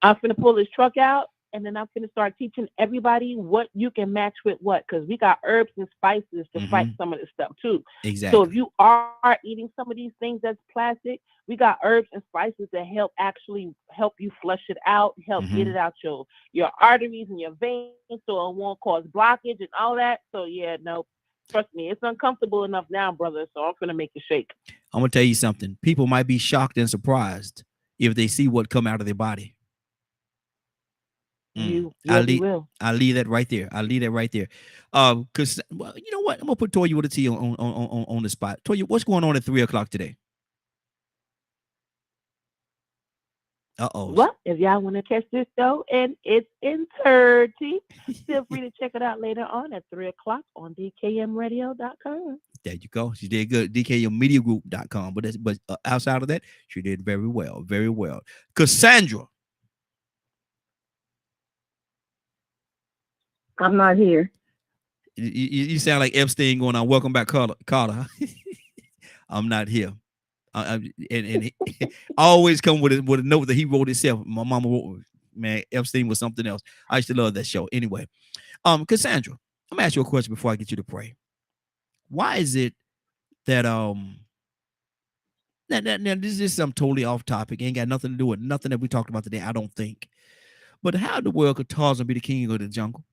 I'm finna pull this truck out. And then I'm going to start teaching everybody what you can match with what, because we got herbs and spices to fight some of this stuff too. Exactly. So if you are eating some of these things that's plastic, we got herbs and spices that help you flush it out, help get it out your arteries and your veins, so it won't cause blockage and all that. So yeah, no, trust me, it's uncomfortable enough now, brother. So I'm going to make you shake. I'm going to tell you something. People might be shocked and surprised if they see what come out of their body. I'll leave that right there. Because you know what? I'm gonna put Toya with a T on the spot. Toya, what's going on at 3:00 today? Well, if y'all want to catch this show and it's entirety, feel free to check it out later on at 3:00 on DKMradio.com. There you go. She did good. DKMmediagroup.com. But outside of that, she did very well. Very well. Cassandra. I'm not here. You sound like Epstein going on. Welcome back, Carter. I'm not here. And he always come with a note that he wrote himself. My mama wrote, man, Epstein was something else. I used to love that show. Anyway, Cassandra, I'm gonna ask you a question before I get you to pray. Why is it that now this is something totally off topic, ain't got nothing to do with nothing that we talked about today, I don't think. But how in the world could Tarzan be the king of the jungle?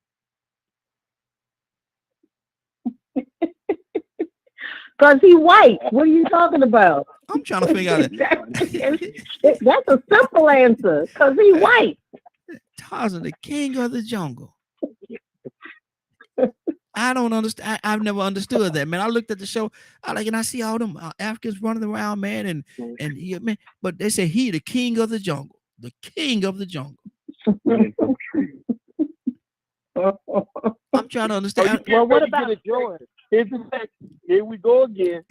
Because he's white. What are you talking about? I'm trying to figure out that's a simple answer. Because he's white. Tarzan, the king of the jungle. I don't understand. I've never understood that, man. I looked at the show, and I see all them Africans running around, man, and man. But they say he the king of the jungle, the king of the jungle. I'm trying to understand. Well, what about it, George? Here we go again.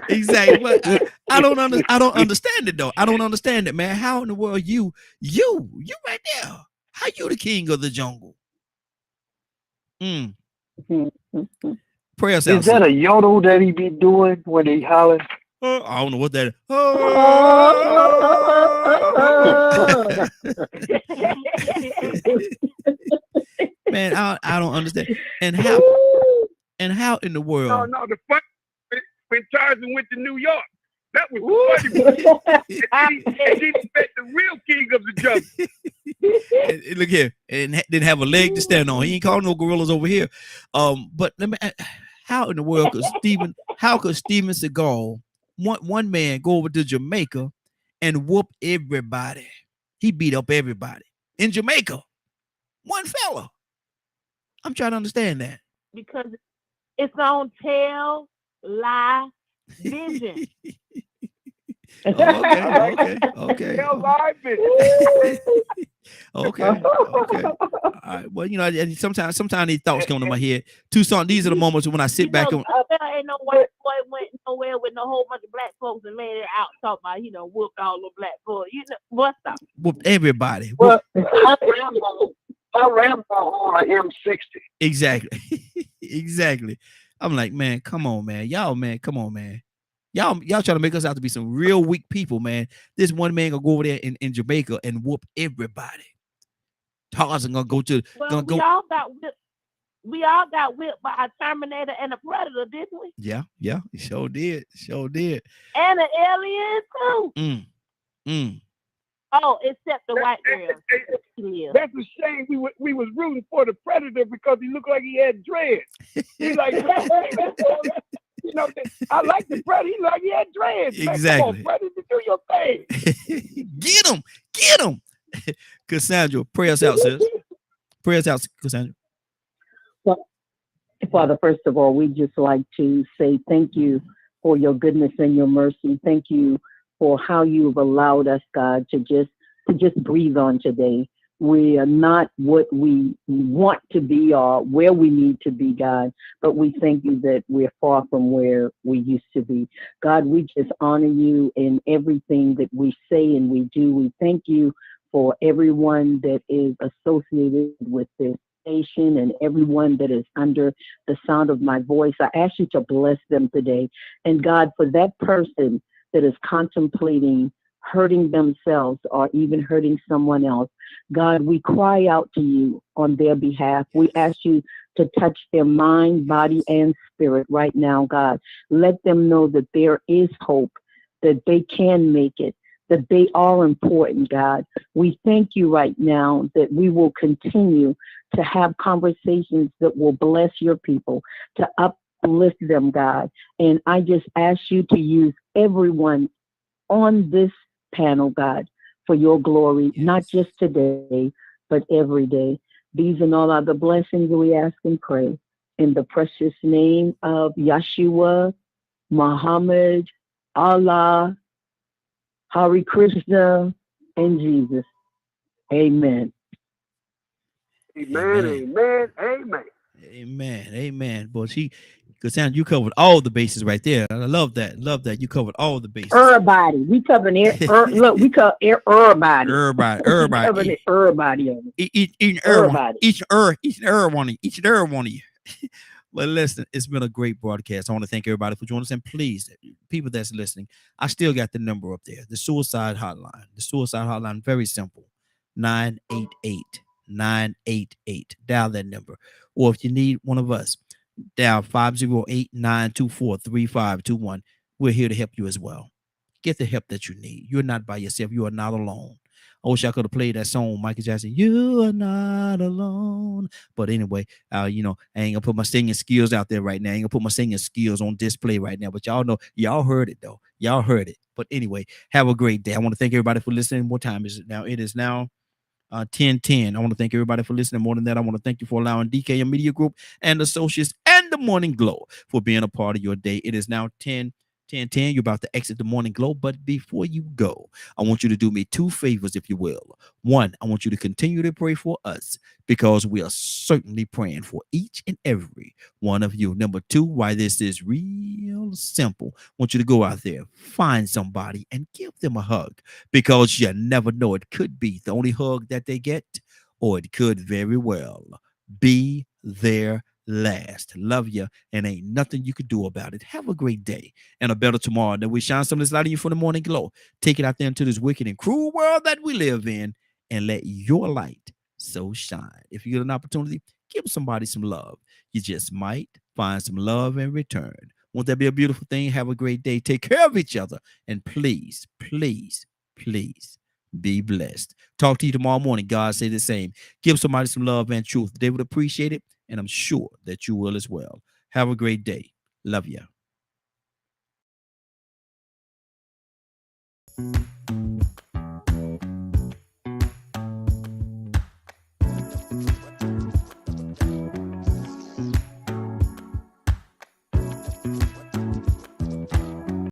Exactly. But I don't understand it though. I don't understand it, man. How in the world you right there? How you the king of the jungle? Pray us out. Is that a yodel that he be doing when he hollering? I don't know what that is. Man, I don't understand. And how in the world? No, the fun when Tarzan went to New York. That was the funny one. And he met the real king of the jungle. And look here, and didn't have a leg to stand on. He ain't calling no gorillas over here. But let me. How in the world could Steven Seagal, one man, go over to Jamaica and whoop everybody? He beat up everybody in Jamaica. One fella. I'm trying to understand that. Because it's on Tell Lie Vision. Okay. Tell Lie Vision. Okay. All right. Well, you know, sometimes these thoughts come to my head. Tucson, these are the moments when I sit back and ain't no white boy went nowhere with no whole bunch of black folks and laid it out talking about, whooped all the black boys. What's up? Whooped everybody. Well, I Rambo on an M60. Exactly. Exactly. I'm like, man, come on, man. Y'all, man, come on, man. Y'all trying to make us out to be some real weak people, man. This one man gonna go over there in Jamaica and whoop everybody. Tarzan gonna go to we all got whipped by a Terminator and a Predator, didn't we? Yeah, sure did. And an alien too. Oh, except the white girl. That's a shame. We was rooting for the Predator because he looked like he had dreads. He like, I like the Predator. He like he had dreads. Exactly. Man, come on, Predator, do your thing. Get him. Cassandra, pray us out, sis. Pray us out, Cassandra. Well, Father, first of all, we just like to say thank you for your goodness and your mercy. Thank you for how you've allowed us, God, to just breathe on today. We are not what we want to be or where we need to be, God, but we thank you that we're far from where we used to be. God, we just honor you in everything that we say and we do. We thank you for everyone that is associated with this station and everyone that is under the sound of my voice. I ask you to bless them today. And God, for that person that is contemplating hurting themselves or even hurting someone else, God, we cry out to you on their behalf. We ask you to touch their mind, body, and spirit right now, God. Let them know that there is hope, that they can make it, that they are important, God. We thank you right now that we will continue to have conversations that will bless your people, to uplift them, God. And I just ask you to use everyone on this panel, God, for your glory, not just today, but every day. These and all other blessings we ask and pray in the precious name of Yeshua, Muhammad, Allah, Hare Krishna, and Jesus. Amen. Amen. Boy, Cassandra, you covered all the bases right there. I love that. You covered all the bases. Everybody. We covering look, we cover everybody. Everybody. Everybody. Each and every one of you. Well, listen, it's been a great broadcast. I want to thank everybody for joining us. And please, people that's listening, I still got the number up there, the suicide hotline. The suicide hotline, very simple, 988-988. Dial that number. Or if you need one of us, dial 508-924-3521. We're here to help you as well. Get the help that you need. You're not by yourself. You are not alone. I wish I could have played that song, Michael Jackson, You Are Not Alone. But anyway, I ain't gonna put my singing skills out there right now. I ain't gonna put my singing skills on display right now. But y'all know, y'all heard it though. Y'all heard it. But anyway, have a great day. I want to thank everybody for listening. What time is it now? It is now 10:10. I want to thank everybody for listening. More than that, I want to thank you for allowing DKM Media Group and Associates and the Morning Glow for being a part of your day. It is now 10:10. You're about to exit the Morning Glow, but before you go, I want you to do me two favors, if you will. One, I want you to continue to pray for us because we are certainly praying for each and every one of you. Number two, why this is real simple, I want you to go out there, find somebody and give them a hug because you never know. It could be the only hug that they get, or it could very well be their last. Love you, and ain't nothing you could do about it. Have a great day and a better tomorrow. That we shine some of this light in you from the morning glow. Take it out there into this wicked and cruel world that we live in, and let your light so shine. If you get an opportunity, give somebody some love. You just might find some love in return. Won't that be a beautiful thing? Have a great day. Take care of each other, and please, please, please be blessed. Talk to you tomorrow morning. God say the same. Give somebody some love and truth. They would appreciate it, and I'm sure that you will as well. Have a great day. Love you.